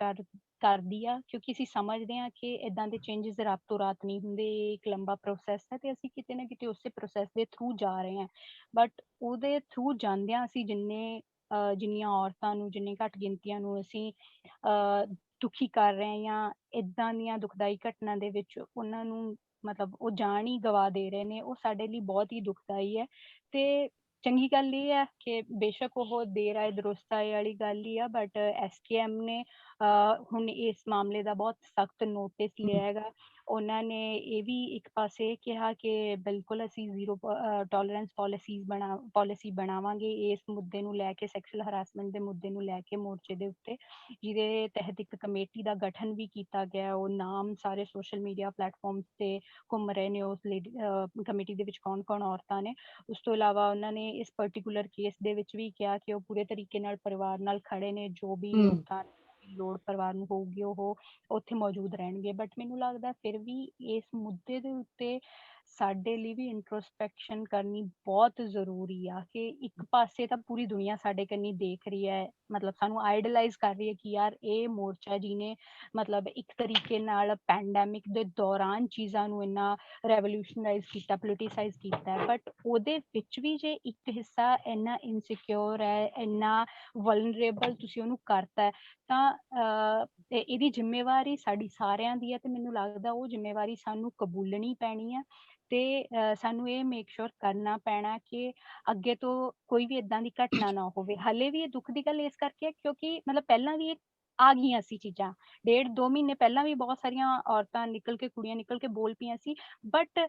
ਕਰਦੀ ਆ, ਕਿਉਂਕਿ ਅਸੀਂ ਸਮਝਦੇ ਹਾਂ ਕਿ ਇੱਦਾਂ ਦੇ ਚੇਂਜਸ ਰਾਤੋਂ ਰਾਤ ਨਹੀਂ ਹੁੰਦੇ, ਇਹ ਇੱਕ ਲੰਬਾ ਪ੍ਰੋਸੈਸ ਹੈ ਤੇ ਅਸੀਂ ਕਿਤੇ ਨਾ ਕਿਤੇ ਉਸੇ ਪ੍ਰੋਸੈਸ ਦੇ ਥਰੂ ਜਾ ਰਹੇ ਹਾਂ। ਬਟ ਉਹਦੇ ਥਰੂ ਜਾਂਦਿਆਂ ਅਸੀਂ ਜਿੰਨੀਆਂ ਔਰਤਾਂ ਨੂੰ, ਜਿੰਨੀ ਘੱਟ ਗਿਣਤੀਆਂ ਨੂੰ ਅਸੀਂ ਦੁਖੀ ਕਰ ਰਹੇ ਹਾਂ ਜਾਂ ਇੱਦਾਂ ਦੀਆਂ ਦੁਖਦਾਈ ਘਟਨਾ ਦੇ ਵਿੱਚ ਉਹਨਾਂ ਨੂੰ ਮਤਲਬ ਉਹ ਜਾਨ ਹੀ ਗਵਾ ਦੇ ਰਹੇ ਨੇ, ਉਹ ਸਾਡੇ ਲਈ ਬਹੁਤ ਹੀ ਦੁਖਦਾਈ ਹੈ। ਤੇ ਚੰਗੀ ਗੱਲ ਇਹ ਹੈ ਕਿ ਬੇਸ਼ੱਕ ਉਹ ਦੇਰ ਆਏ ਦਰੁਸਤ ਆਏ ਵਾਲੀ ਗੱਲ ਹੀ ਆ, ਬਟ SKM ਨੇ ਹੁਣ ਇਸ ਮਾਮਲੇ ਦਾ ਬਹੁਤ ਸਖਤ ਨੋਟਿਸ ਲਿਆ ਹੈਗਾ। ਉਹਨਾਂ ਨੇ ਇਹ ਵੀ ਇੱਕ ਪਾਸੇ ਕਿਹਾ ਕਿ ਬਿਲਕੁਲ ਅਸੀਂ ਜ਼ੀਰੋ ਟੋਲਰੈਂਸ ਪਾਲਿਸੀ ਬਣਾਵਾਂਗੇ ਇਸ ਮੁੱਦੇ ਨੂੰ ਲੈ ਕੇ, ਸੈਕਸ਼ੂਅਲ ਹਰਾਸਮੈਂਟ ਦੇ ਮੁੱਦੇ ਨੂੰ ਲੈ ਕੇ ਮੋਰਚੇ ਦੇ ਉੱਤੇ, ਜਿਹਦੇ ਤਹਿਤ ਇੱਕ ਕਮੇਟੀ ਦਾ ਗਠਨ ਵੀ ਕੀਤਾ ਗਿਆ। ਉਹ ਨਾਮ ਸਾਰੇ ਸੋਸ਼ਲ ਮੀਡੀਆ ਪਲੇਟਫਾਰਮਸ ਤੇ ਘੁੰਮ ਰਹੇ ਨੇ, ਉਸ ਕਮੇਟੀ ਦੇ ਵਿੱਚ ਕੌਣ ਕੌਣ ਔਰਤਾਂ ਨੇ। ਉਸ ਤੋਂ ਇਲਾਵਾ ਉਹਨਾਂ ਨੇ ਇਸ ਪਰਟੀਕੂਲਰ ਕੇਸ ਦੇ ਵਿੱਚ ਵੀ ਕਿਹਾ ਕਿ ਉਹ ਪੂਰੇ ਤਰੀਕੇ ਨਾਲ ਪਰਿਵਾਰ ਨਾਲ ਖੜੇ ਨੇ, ਜੋ ਵੀ ਔਰਤਾਂ ਲੋੜ ਪਰਿਵਾਰ ਨੂੰ ਹੋਊਗੀ ਉਹ ਉੱਥੇ ਮੌਜੂਦ ਰਹਿਣਗੇ। ਬਟ ਮੈਨੂੰ ਲੱਗਦਾ ਫਿਰ ਵੀ ਇਸ ਮੁੱਦੇ ਦੇ ਉੱਤੇ ਸਾਡੇ ਲਈ ਵੀ ਇੰਟਰੋਸਪੈਕਸ਼ਨ ਕਰਨੀ ਬਹੁਤ ਜ਼ਰੂਰੀ ਆ ਕਿ ਇੱਕ ਪਾਸੇ ਤਾਂ ਪੂਰੀ ਦੁਨੀਆ ਸਾਡੇ ਕੰਨੀ ਦੇਖ ਰਹੀ ਹੈ, ਮਤਲਬ ਸਾਨੂੰ ਆਈਡਲਾਈਜ਼ ਕਰ ਰਹੀ ਹੈ ਕਿ ਯਾਰ ਇਹ ਮੋਰਚਾ ਜਿਹਨੇ ਮਤਲਬ ਇੱਕ ਤਰੀਕੇ ਨਾਲ ਪੈਂਡੈਮਿਕ ਦੇ ਦੌਰਾਨ ਚੀਜ਼ਾਂ ਨੂੰ ਇੰਨਾ ਰੈਵੋਲਿਊਸ਼ਨਰਾਈਜ਼ ਕੀਤਾ, ਪੋਲੀਟੀਸਾਈਜ਼ ਕੀਤਾ, ਬਟ ਉਹਦੇ ਵਿੱਚ ਵੀ ਜੇ ਇੱਕ ਹਿੱਸਾ ਇੰਨਾ ਇਨਸਿਕਿਉਰ ਹੈ, ਇੰਨਾ ਵਲਨਰੇਬਲ ਤੁਸੀਂ ਉਹਨੂੰ ਕਰਤਾ, ਤਾਂ ਇਹਦੀ ਜ਼ਿੰਮੇਵਾਰੀ ਸਾਡੀ ਸਾਰਿਆਂ ਦੀ ਹੈ। ਤੇ ਮੈਨੂੰ ਲੱਗਦਾ ਉਹ ਜ਼ਿੰਮੇਵਾਰੀ ਸਾਨੂੰ ਕਬੂਲਣੀ ਪੈਣੀ ਹੈ ਤੇ ਸਾਨੂੰ ਇਹ ਮੇਕ ਸ਼ੋਰ ਕਰਨਾ ਪੈਣਾ ਕਿ ਅੱਗੇ ਤੋਂ ਕੋਈ ਵੀ ਏਦਾਂ ਦੀ ਘਟਨਾ ਨਾ ਹੋਵੇ। ਹਾਲੇ ਵੀ ਇਹ ਦੁੱਖ ਦੀ ਗੱਲ ਇਸ ਕਰਕੇ ਹੈ ਕਿਉਂਕਿ ਮਤਲਬ ਪਹਿਲਾਂ ਵੀ ਆ ਗਈਆਂ ਸੀ ਚੀਜ਼ਾਂ, 1.5-2 ਮਹੀਨੇ ਪਹਿਲਾਂ ਵੀ ਬਹੁਤ ਸਾਰੀਆਂ ਔਰਤਾਂ ਨਿਕਲ ਕੇ, ਕੁੜੀਆਂ ਨਿਕਲ ਕੇ ਬੋਲ ਪਈਆਂ ਸੀ, ਬਟ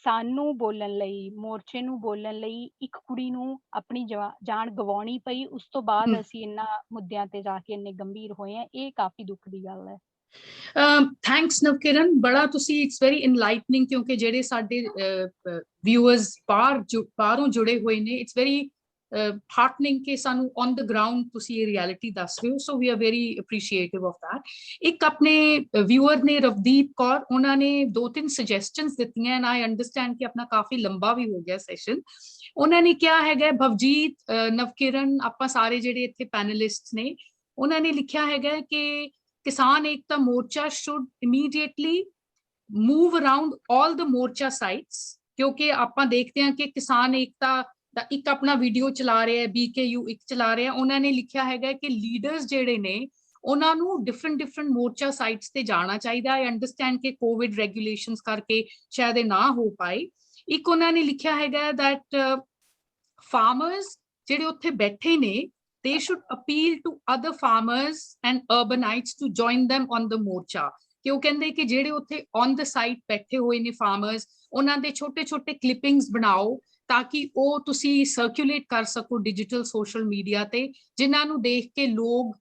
ਸਾਨੂੰ ਬੋਲਣ ਲਈ, ਮੋਰਚੇ ਨੂੰ ਬੋਲਣ ਲਈ ਇੱਕ ਕੁੜੀ ਨੂੰ ਆਪਣੀ ਜਾਨ ਗਵਾਉਣੀ ਪਈ। ਉਸ ਤੋਂ ਬਾਅਦ ਅਸੀਂ ਇਹਨਾਂ ਮੁੱਦਿਆਂ ਤੇ ਜਾ ਕੇ ਇੰਨੇ ਗੰਭੀਰ ਹੋਏ ਆ, ਇਹ ਕਾਫੀ ਦੁੱਖ ਦੀ ਗੱਲ ਹੈ। ਥੈਂਕਸ ਨਵਕਿਰਨ, ਬੜਾ ਤੁਸੀਂ ਇਟਸ ਵੈਰੀ ਇਨਲਾਈਟਨਿੰਗ, ਕਿਉਂਕਿ ਜਿਹੜੇ ਸਾਡੇ ਵਿਊਅਰਸ ਬਾਹਰੋਂ ਜੁੜੇ ਹੋਏ ਨੇ, ਇਟਸ ਵੈਰੀ ਹਾਰਟਨਿੰਗ ਕਿ ਸਾਨੂੰ ਔਨ ਦ ਗਰਾਊਂਡ ਤੁਸੀਂ ਇਹ ਰਿਐਲਿਟੀ ਦੱਸ ਰਹੇ ਹੋ। So we are very appreciative of that. ਇੱਕ ਆਪਣੇ ਵਿਊਅਰ ਨੇ ਰਵਦੀਪ ਕੌਰ, ਉਹਨਾਂ ਨੇ 2-3 ਸੁਜੈਸਟਨਸ ਦਿੱਤੀਆਂ ਐਂਡ ਆਈ ਅੰਡਰਸਟੈਂਡ ਕਿ ਆਪਣਾ ਕਾਫੀ ਲੰਬਾ ਵੀ ਹੋ ਗਿਆ ਸੈਸ਼ਨ। ਉਹਨਾਂ ਨੇ ਕਿਹਾ ਹੈਗਾ, ਭਵਜੀਤ, ਨਵਕਿਰਨ, ਆਪਾਂ ਸਾਰੇ ਜਿਹੜੇ ਇੱਥੇ ਪੈਨਲਿਸਟ ਨੇ, ਉਹਨਾਂ ਨੇ ਲਿਖਿਆ ਹੈਗਾ ਕਿ ਕਿਸਾਨ ਏਕਤਾ ਮੋਰਚਾ should immediately move around all the ਮੋਰਚਾ sites, ਕਿਉਂਕਿ ਆਪਾਂ ਦੇਖਦੇ ਹਾਂ ਕਿ ਕਿਸਾਨ ਏਕਤਾ ਦਾ ਇੱਕ ਆਪਣਾ ਵੀਡੀਓ ਚਲਾ ਰਿਹਾ ਹੈ, BKU ਇੱਕ ਚਲਾ ਰਿਹਾ। ਉਹਨਾਂ ਨੇ ਲਿਖਿਆ ਹੈਗਾ ਕਿ ਲੀਡਰਸ ਜਿਹੜੇ ਨੇ ਉਹਨਾਂ ਨੂੰ ਡਿਫਰੈਂਟ ਮੋਰਚਾ ਸਾਈਟਸ ਤੇ ਜਾਣਾ ਚਾਹੀਦਾ। ਆਈ ਅੰਡਰਸਟੈਂਡ ਕਿ ਕੋਵਿਡ ਰੈਗੂਲੇਸ਼ਨਸ ਕਰਕੇ ਸ਼ਾਇਦ ਇਹ ਨਾ ਹੋ ਪਾਏ। ਇੱਕ ਉਹਨਾਂ ਨੇ ਲਿਖਿਆ ਹੈਗਾ ਦੈਟ farmers ਜਿਹੜੇ ਉੱਥੇ ਬੈਠੇ ਨੇ they should appeal to other farmers and urbanites to join them on the morcha। ਕਿ ਉਹ ਕਹਿੰਦੇ ਕਿ ਜਿਹੜੇ ਉੱਥੇ on the site ਬੈਠੇ ਹੋਏ ਨੇ farmers, ਉਹਨਾਂ ਦੇ ਛੋਟੇ clippings ਬਣਾਓ ਤਾਂ ਕਿ ਉਹ ਤੁਸੀਂ ਸਰਕੂਲੇਟ ਕਰ ਸਕੋ ਡਿਜੀਟਲ ਸੋਸ਼ਲ ਮੀਡੀਆ ਤੇ, ਜਿਨ੍ਹਾਂ ਨੂੰ ਦੇਖ ਕੇ ਲੋਕ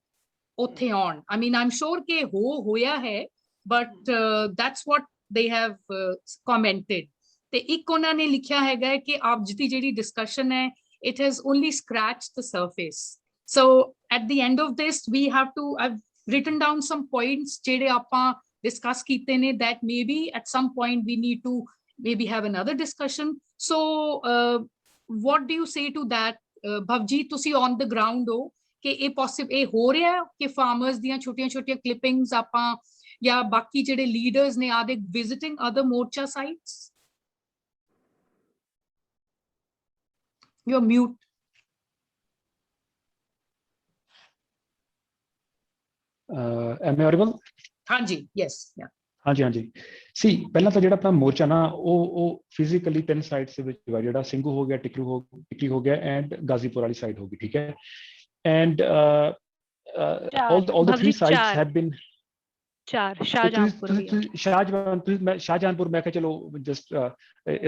ਉੱਥੇ ਆਉਣ। I mean, I'm sure ਕਿ ਹੋਇਆ ਹੈ, but that's what they have commented। ਤੇ ਇੱਕ ਉਹਨਾਂ ਨੇ ਲਿਖਿਆ ਹੈਗਾ ਕਿ ਅੱਜ ਦੀ ਜਿਹੜੀ ਡਿਸਕਸ਼ਨ ਹੈ, it has only scratched the surface। So at the end of this, we have to, I've written down some points ਜਿਹੜੇ ਆਪਾਂ discuss ਕੀਤੇ ਨੇ, that maybe at some point we need to maybe have another discussion। So what do you say to that? Bhavjeet, ਤੁਸੀਂ on the ground ਹੋ ਕਿ ਇਹ possible ਇਹ ਹੋ ਰਿਹਾ ਕਿ farmers ਦੀਆਂ ਛੋਟੀਆਂ clippings ਆਪਾਂ ਜਾਂ ਬਾਕੀ ਜਿਹੜੇ leaders ਨੇ, are they visiting other morcha sites? You're mute। Am I audible? ਹਾਂਜੀ, yes, yeah। ਹਾਂਜੀ ਸੀ ਪਹਿਲਾਂ ਤਾਂ ਜਿਹੜਾ ਆਪਣਾ ਮੋਰਚਾ ਨਾ ਉਹ ਫਿਜ਼ੀਕਲੀ 3 ਸਾਈਡਸ ਦੇ ਵਿੱਚ ਹੋਇਆ, ਜਿਹੜਾ ਸਿੰਘੂ ਹੋ ਗਿਆ, ਟਿਕਰੀ ਹੋ ਗਿਆ ਐਂਡ ਗਾਜ਼ੀਪੁਰ ਵਾਲੀ ਸਾਈਡ ਹੋ ਗਈ, ਠੀਕ ਹੈ। And all the 3 sides have been Shahjahanpur ਮੈਂ ਕਿਹਾ ਚਲੋ ਜਸਟ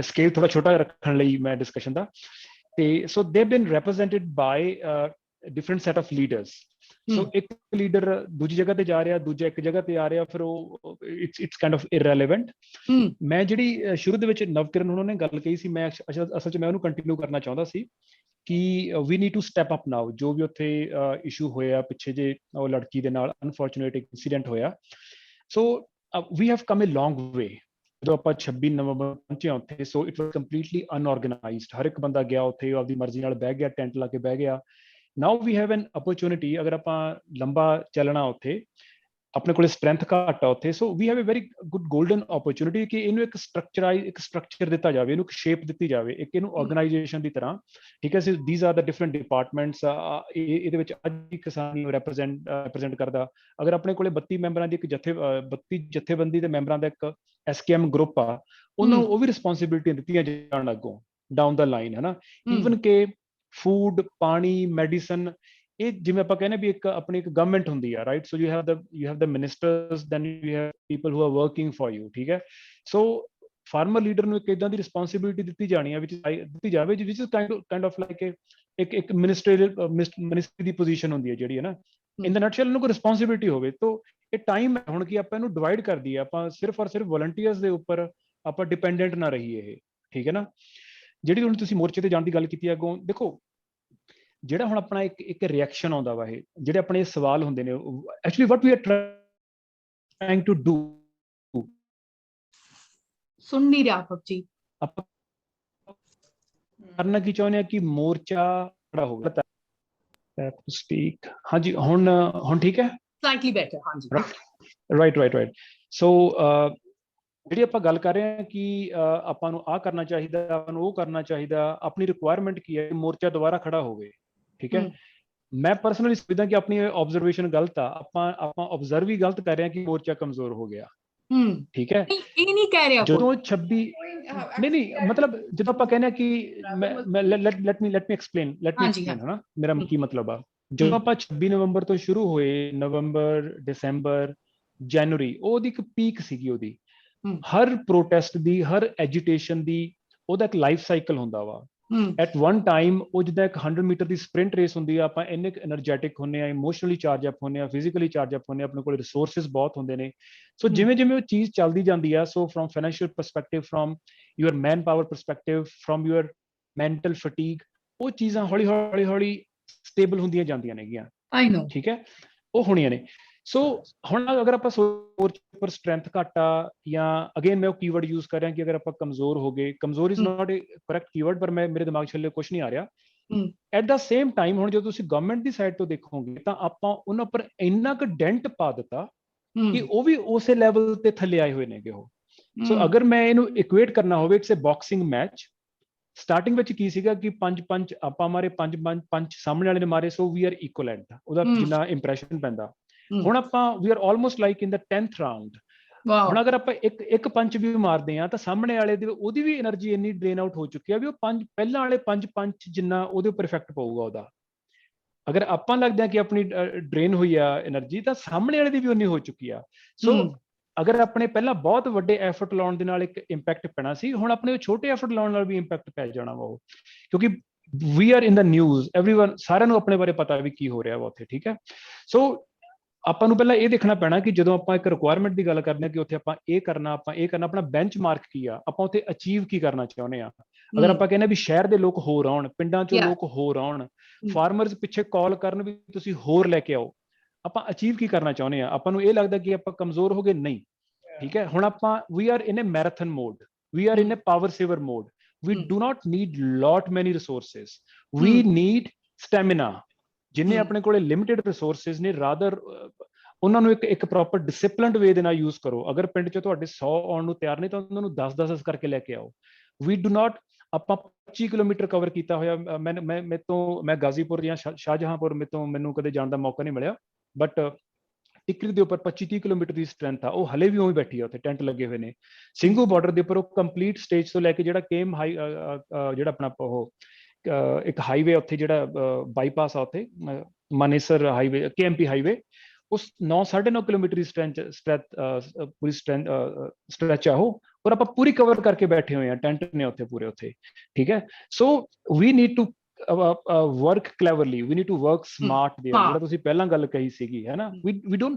ਸਕੇਲ ਥੋੜਾ ਛੋਟਾ ਰੱਖਣ ਲਈ ਮੈਂ ਡਿਸਕਸ਼ਨ ਦਾ, ਤੇ so they been represented by different set of leaders। So ਇੱਕ ਲੀਡਰ ਦੂਜੀ ਜਗ੍ਹਾ ਤੇ ਜਾ ਰਿਹਾ, ਦੂਜਾ ਇੱਕ ਜਗ੍ਹਾ ਤੇ ਆ ਰਿਹਾ, ਫਿਰ ਉਹ it's kind of irrelevant। ਮੈਂ ਜਿਹੜੀ ਸ਼ੁਰੂ ਦੇ ਵਿੱਚ ਨਵਕਿਰਨ ਉਹਨਾਂ ਨੇ ਗੱਲ ਕਹੀ ਸੀ, ਮੈਂ ਅਸਲ 'ਚ ਮੈਂ ਉਹਨੂੰ ਕੰਟੀਨਿਊ ਕਰਨਾ ਚਾਹੁੰਦਾ ਸੀ ਕਿ we need to step up now। ਜੋ ਵੀ ਉੱਥੇ ਇਸ਼ੂ ਹੋਇਆ ਪਿੱਛੇ ਜੇ ਉਹ ਲੜਕੀ ਦੇ ਨਾਲ ਅਨਫੋਰਚੂਨੇਟ ਇਨਸੀਡੈਂਟ ਹੋਇਆ, so we have come a long way। ਜਦੋਂ ਆਪਾਂ 26 ਨਵੰਬਰ ਪਹੁੰਚੇ ਉੱਥੇ, ਸੋ ਇਟ ਵਾਸ ਕੰਪਲੀਟਲੀ ਅਨਆਰਗੇਨਾਈਜ਼ਡ। ਹਰ ਇੱਕ ਬੰਦਾ ਗਿਆ ਉੱਥੇ, ਆਪਦੀ ਮਰਜ਼ੀ ਨਾਲ ਬਹਿ ਗਿਆ, ਟੈਂਟ ਲਾ ਕੇ ਬਹਿ ਗਿਆ। ਨਾਓ ਵੀ ਹੈਵ ਐਨ ਅਪਰਚੂਨਿਟੀ, ਅਗਰ ਆਪਾਂ ਲੰਬਾ ਚੱਲਣਾ ਉੱਥੇ, ਆਪਣੇ ਕੋਲ ਸਟਰੈਂਥ ਘੱਟ ਆ ਉੱਥੇ, so we have a very good golden opportunity ਕਿ ਇਹਨੂੰ ਇੱਕ ਸਟਰਕਚਰ ਦਿੱਤਾ ਜਾਵੇ, ਇਹਨੂੰ ਇੱਕ ਸ਼ੇਪ ਦਿੱਤੀ ਜਾਵੇ, ਇੱਕ ਇਹਨੂੰ ਆਰਗੇਨਾਈਜੇਸ਼ਨ ਦੀ ਤਰ੍ਹਾਂ, ਠੀਕ ਹੈ। These are the different departments. ਇਹਦੇ ਵਿੱਚ ਅੱਜ ਕਿਸਾਨ ਨੂੰ ਰਿਪਰੈਜ਼ੈਂਟ ਕਰਦਾ। ਅਗਰ ਆਪਣੇ ਕੋਲੇ 32 ਮੈਂਬਰਾਂ ਦੀ ਇੱਕ 32 ਜਥੇਬੰਦੀ ਦੇ ਮੈਂਬਰਾਂ ਦਾ ਇੱਕ SKM ਗਰੁੱਪ ਆ, ਉਹਨੂੰ ਉਹ ਵੀ ਰਿਸਪੌਂਸਿਬਿਲਿਟੀਆਂ ਦਿੱਤੀਆਂ ਜਾਣ ਅੱਗੋਂ ਡਾਊਨ ਦਾ ਲਾਈਨ, ਹੈ ਨਾ। ਈਵਨ ਕਿ ਫੂਡ, ਪਾਣੀ, ਮੈਡੀਸਨ, ਇਹ ਜਿਵੇਂ ਆਪਾਂ ਕਹਿੰਦੇ ਵੀ ਇੱਕ ਆਪਣੀ ਇੱਕ ਗਵਰਨਮੈਂਟ ਹੁੰਦੀ ਆ, right. So you have the ministers, then you have people who are working for you, ਠੀਕ ਹੈ। ਸੋ ਫਾਰਮਰ ਲੀਡਰ ਨੂੰ ਇੱਕ ਇਦਾਂ ਦੀ ਰਿਸਪੌਂਸਿਬਿਲਿਟੀ ਦਿੱਤੀ ਜਾਣੀ ਹੈ, ਦਿੱਤੀ ਜਾਵੇ ਵਿਚ ਇਜ਼ ਕਾਈਂਡ ਆਫ ਲਾਈਕ ਇੱਕ ਮਿਨਿਸਟਰੀ ਦੀ ਪੋਜੀਸ਼ਨ ਹੁੰਦੀ ਹੈ ਜਿਹੜੀ, ਹੈ ਨਾ। ਇਨ ਦ ਨਟਸ਼ੈਲ ਉਹਨੂੰ ਕੋਈ ਰਿਸਪੌਂਸਿਬਿਲਿਟੀ ਹੋਵੇ। ਤਾਂ ਇਹ ਟਾਈਮ ਹੈ ਹੁਣ ਕਿ ਆਪਾਂ ਇਹਨੂੰ ਡਿਵਾਈਡ ਕਰ ਦਈਏ, ਆਪਾਂ ਸਿਰਫ ਔਰ ਸਿਰਫ ਵਲੰਟੀਅਰਸ ਦੇ ਉੱਪਰ ਆਪਾਂ ਡਿਪੈਂਡੈਂਟ ਨਾ ਰਹੀਏ ਇਹ, ਠੀਕ ਹੈ ਨਾ। ਜਿਹੜੀ ਹੁਣ ਤੁਸੀਂ ਮੋਰਚੇ ਤੇ ਜਾਣ ਦੀ ਗੱਲ ਕੀਤੀ ਅੱਗੋਂ, ਦੇਖੋ ਜਿਹੜਾ ਹੁਣ ਆਪਣਾ ਇੱਕ ਰਿਐਕਸ਼ਨ ਆਉਂਦਾ ਵਾ, ਇਹ ਜਿਹੜੇ ਆਪਣੇ ਸਵਾਲ ਹੁੰਦੇ ਨੇ, actually what we are trying to do, ਸੁਣ ਨਹੀਂ ਰਿਹਾ ਭਗਜੀ, ਆਪਾਂ ਕਰਨਾ ਕੀ ਚਾਹੁੰਦੇ ਆ ਕਿ ਮੋਰਚਾ ਖੜਾ ਹੋਵੇ। ਸਪੀਕ, ਹਾਂਜੀ ਹੁਣ ਠੀਕ ਹੈ, ਸਲਾਈਟਲੀ ਬੈਟਰ, ਹਾਂਜੀ। ਰਾਈਟ। ਸੋ ਜਿਹੜੀ ਆਪਾਂ ਗੱਲ ਕਰ ਰਹੇ ਹਾਂ ਕਿ ਆਪਾਂ ਨੂੰ ਆਹ ਕਰਨਾ ਚਾਹੀਦਾ, ਆਪਾਂ ਨੂੰ ਉਹ ਕਰਨਾ ਚਾਹੀਦਾ, ਆਪਣੀ ਰਿਕੁਆਇਰਮੈਂਟ ਕੀ ਹੈ, ਮੋਰਚਾ ਦੁਬਾਰਾ ਖੜਾ ਹੋਵੇ, ਠੀਕ ਹੈ। ਮੈਂ ਪਰਸਨਲੀ ਸਮਝਦਾ ਕਿ ਆਪਣੀ ਆਬਜ਼ਰਵੇਸ਼ਨ ਗਲਤ ਆ, ਆਪਾਂ ਆਬਜ਼ਰਵ ਵੀ ਗਲਤ ਕਰ ਰਹੇ ਹਾਂ ਕਿ ਮੋਰਚਾ ਕਮਜ਼ੋਰ ਹੋ ਗਿਆ, ਠੀਕ ਹੈ। ਇਹ ਨਹੀਂ ਕਹਿ ਰਿਹਾ ਜਦੋਂ 26 ਨਹੀਂ ਮਤਲਬ ਜਦੋਂ ਆਪਾਂ ਕਹਿੰਦੇ ਆ ਕਿ ਲੈਟ ਮੀ ਐਕਸਪਲੇਨ ਹਨਾ ਮੇਰਾ ਕੀ ਮਤਲਬ ਆ। ਜਦੋਂ ਆਪਾਂ 26 ਨਵੰਬਰ ਤੋਂ ਸ਼ੁਰੂ ਹੋਏ, ਨਵੰਬਰ, ਦਸੰਬਰ, ਜਨਵਰੀ, ਉਹਦੀ ਇੱਕ ਪੀਕ ਸੀਗੀ ਉਹਦੀ। ਹਰ ਪ੍ਰੋਟੈਸਟ ਦੀ, ਹਰ ਐਜੀਟੇਸ਼ਨ ਦੀ ਉਹਦਾ ਇੱਕ ਲਾਈਫ ਸਾਈਕਲ ਹੁੰਦਾ ਵਾ। ਐਟ ਵਨ ਟਾਈਮ ਉਹ ਜਿੱਦਾਂ ਇੱਕ 100 ਮੀਟਰ ਦੀ ਸਪ੍ਰਿੰਟ ਰੇਸ ਹੁੰਦੀ ਆ, ਆਪਾਂ ਇੰਨੇ ਐਨਰਜੈਟਿਕ ਹੁੰਦੇ ਆ, ਇਮੋਸ਼ਨਲੀ ਚਾਰਜ ਅਪ ਹੁੰਦੇ ਆ, ਫਿਜ਼ੀਕਲੀ ਚਾਰਜ ਅਪ ਹੁੰਦੇ ਆ, ਆਪਣੇ ਕੋਲ ਰਿਸੋਰਸਿਸ ਬਹੁਤ ਹੁੰਦੇ ਨੇ। ਸੋ ਜਿਵੇਂ ਉਹ ਚੀਜ਼ ਚੱਲਦੀ ਜਾਂਦੀ ਆ, so from financial perspective, from your man power perspective, from your mental fatigue, ਉਹ ਚੀਜ਼ਾਂ ਹੌਲੀ ਸਟੇਬਲ ਹੁੰਦੀਆਂ ਜਾਂਦੀਆਂ ਨੇਗੀਆਂ, ਠੀਕ ਹੈ, ਉਹ ਹੋਣੀਆਂ ਨੇ। ਸੋ ਹੁਣ ਅਗਰ ਆਪਾਂ ਮੋਰਚੇ ਪਰ ਸਟਰੈਂਥ ਘੱਟ ਆ, ਜਾਂ ਅਗੇਨ ਮੈਂ ਉਹ ਕੀਵਰਡ ਯੂਜ਼ ਕਰ ਰਿਹਾ ਕਿ ਅਗਰ ਆਪਾਂ ਕਮਜ਼ੋਰ ਹੋ ਗਏ, ਕਮਜ਼ੋਰ is not A correct keyword, ਪਰ ਮੇਰੇ ਦਿਮਾਗ 'ਚ ਹਲੇ ਕੁਛ ਨਹੀਂ ਆ ਰਿਹਾ। ਐਟ ਦਾ ਸੇਮ ਟਾਈਮ ਹੁਣ ਜਦੋਂ ਤੁਸੀਂ ਗਵਰਨਮੈਂਟ ਦੀ ਸਾਈਡ ਤੋਂ ਦੇਖੋਗੇ ਤਾਂ ਆਪਾਂ ਉਹਨਾਂ ਉੱਪਰ ਇੰਨਾ ਕੁ ਡੈਂਟ ਪਾ ਦਿੱਤਾ ਕਿ ਉਹ ਵੀ ਉਸੇ ਲੈਵਲ ਤੇ ਥੱਲੇ ਆਏ ਹੋਏ ਨੇਗੇ ਉਹ। ਸੋ ਅਗਰ ਮੈਂ ਇਹਨੂੰ ਇਕੁਏਟ ਕਰਨਾ ਹੋਵੇ, it's A boxing match. Starting ਵਿੱਚ ਕੀ ਸੀਗਾ ਕਿ 5 ਆਪਾਂ ਮਾਰੇ, 5 ਸਾਹਮਣੇ ਵਾਲੇ ਨੇ ਮਾਰੇ, ਸੋ ਵੀ ਆਰ ਇਕੁਅਲੈਂਟ, ਉਹਦਾ ਜਿੰਨਾ ਇੰਪ੍ਰੈਸ਼ਨ ਪੈਂਦਾ। ਹੁਣ ਆਪਾਂ we are almost like in the 10th round. ਹੁਣ ਅਗਰ ਆਪਾਂ ਇੱਕ ਪੰਚ ਵੀ ਮਾਰਦੇ ਆ ਤਾਂ ਸਾਹਮਣੇ ਵਾਲੇ ਦੀ ਉਹਦੀ ਵੀ એનર્ਜੀ ਇੰਨੀ ਡਰੇਨ ਆਊਟ ਹੋ ਚੁੱਕੀ ਆ ਵੀ ਉਹ ਪਹਿਲਾਂ ਵਾਲੇ 5 ਪੰਚ ਜਿੰਨਾ ਉਹਦੇ ਉੱਪਰ ਇਫੈਕਟ ਪਊਗਾ ਉਹਦਾ। ਅਗਰ ਆਪਾਂ ਲੱਗਦਾ ਕਿ ਆਪਣੀ ਡਰੇਨ ਹੋਈ ਆ એનર્ਜੀ ਤਾਂ ਸਾਹਮਣੇ ਵਾਲੇ ਦੀ ਵੀ ਉਨੀ ਹੋ ਚੁੱਕੀ ਆ। ਸੋ ਅਗਰ ਆਪਣੇ ਪਹਿਲਾਂ ਬਹੁਤ ਵੱਡੇ ਐਫਰਟ ਲਾਉਣ ਦੇ ਨਾਲ ਇੱਕ ਇੰਪੈਕਟ ਪੈਣਾ ਸੀ, ਹੁਣ ਆਪਣੇ ਛੋਟੇ ਐਫਰਟ ਲਾਉਣ ਨਾਲ ਵੀ ਇੰਪੈਕਟ ਪੈ ਜਾਣਾ ਵਾ ਉਹ, ਕਿਉਂਕਿ we are in the news, everyone, ਸਾਰਿਆਂ ਨੂੰ ਆਪਣੇ ਬਾਰੇ ਪਤਾ ਵੀ ਕੀ ਹੋ ਰਿਹਾ ਵਾ ਉੱਥੇ। ਠੀਕ ਹੈ, ਸੋ ਆਪਾਂ ਨੂੰ ਪਹਿਲਾਂ ਇਹ ਦੇਖਣਾ ਪੈਣਾ ਕਿ ਜਦੋਂ ਆਪਾਂ ਇੱਕ ਰਿਕੁਆਇਰਮੈਂਟ ਦੀ ਗੱਲ ਕਰਦੇ ਹਾਂ ਕਿ ਉੱਥੇ ਆਪਾਂ ਇਹ ਕਰਨਾ, ਆਪਣਾ ਬੈਂਚ ਮਾਰਕ ਕੀ ਆ, ਆਪਾਂ ਉੱਥੇ ਅਚੀਵ ਕੀ ਕਰਨਾ ਚਾਹੁੰਦੇ ਆ। ਅਗਰ ਆਪਾਂ ਕਹਿੰਦੇ ਵੀ ਸ਼ਹਿਰ ਦੇ ਲੋਕ ਹੋਰ ਆਉਣ, ਪਿੰਡਾਂ ਚੋਂ ਲੋਕ ਹੋਰ ਆਉਣ, ਫਾਰਮਰਸ ਪਿੱਛੇ ਕਾਲ ਕਰਨ ਵੀ ਤੁਸੀਂ ਹੋਰ ਲੈ ਕੇ ਆਓ, ਆਪਾਂ ਅਚੀਵ ਕੀ ਕਰਨਾ ਚਾਹੁੰਦੇ ਆ। ਆਪਾਂ ਨੂੰ ਇਹ ਲੱਗਦਾ ਕਿ ਆਪਾਂ ਕਮਜ਼ੋਰ ਹੋ ਗਏ, ਨਹੀਂ। ਠੀਕ ਹੈ, ਹੁਣ ਆਪਾਂ we are in a marathon mode, we are in a power saver mode, we do not need lot many resources, we need stamina। ਜਿੰਨੇ ਆਪਣੇ ਕੋਲੇ ਲਿਮਿਟਡ ਰਿਸੋਰਸਿਸ ਨੇ, ਰਾਦਰ ਉਹਨਾਂ ਨੂੰ ਇੱਕ ਪ੍ਰੋਪਰ ਡਿਸਪਲਿਨਡ ਵੇ ਦੇ ਨਾਲ ਯੂਜ਼ ਕਰੋ। ਅਗਰ ਪਿੰਡ 'ਚ ਤੁਹਾਡੇ 100 ਆਉਣ ਨੂੰ ਤਿਆਰ ਨਹੀਂ ਤਾਂ ਉਹਨਾਂ ਨੂੰ 10-10 ਕਰਕੇ ਲੈ ਕੇ ਆਓ। ਵੀ ਡੂ ਨਾਟ, ਆਪਾਂ 25 ਕਿਲੋਮੀਟਰ ਕਵਰ ਕੀਤਾ ਹੋਇਆ, ਮੈਂ ਗਾਜ਼ੀਪੁਰ ਜਾਂ ਸ਼ਾਹਜਹਾਂਪੁਰ ਮੈਨੂੰ ਕਦੇ ਜਾਣ ਦਾ ਮੌਕਾ ਨਹੀਂ ਮਿਲਿਆ, ਬਟ ਟਿਕਰੀ ਦੇ ਉੱਪਰ 25-30 ਕਿਲੋਮੀਟਰ ਦੀ ਸਟਰੈਂਥ ਆ, ਉਹ ਹਲੇ ਵੀ ਉਵੇਂ ਬੈਠੀ ਆ, ਉੱਥੇ ਟੈਂਟ ਲੱਗੇ ਹੋਏ ਨੇ। ਸਿੰਘੂ ਬਾਰਡਰ ਦੇ ਉੱਪਰ ਉਹ ਕੰਪਲੀਟ ਸਟੇਜ ਤੋਂ ਲੈ ਕੇ ਜਿਹੜਾ ਕੇਮ ਹਾਈ, ਜਿਹੜਾ ਆਪਣਾ ਉਹ ਇੱਕ ਹਾਈਵੇ ਉੱਥੇ ਜਿਹੜਾ ਬਾਈਪਾਸ ਆ ਉੱਥੇ ਮਾਨੇਸਰ ਹਾਈਵੇ, KMP ਹਾਈਵੇ, ਉਸ 9-9.5 ਕਿਲੋਮੀਟਰ ਦੀ ਪੂਰੀ ਸਟ੍ਰੈਚ ਆ ਉਹ, ਔਰ ਆਪਾਂ ਪੂਰੀ ਕਵਰ ਕਰਕੇ ਬੈਠੇ ਹੋਏ ਆ, ਟੈਂਟ ਨੇ ਉੱਥੇ ਪੂਰੇ ਉੱਥੇ। ਠੀਕ ਹੈ, so we need to work cleverly, we need to work smart there, ਜਿਹੜਾ ਤੁਸੀਂ ਪਹਿਲਾਂ ਗੱਲ ਕਹੀ ਸੀਗੀ, ਹੈ ਨਾ। we do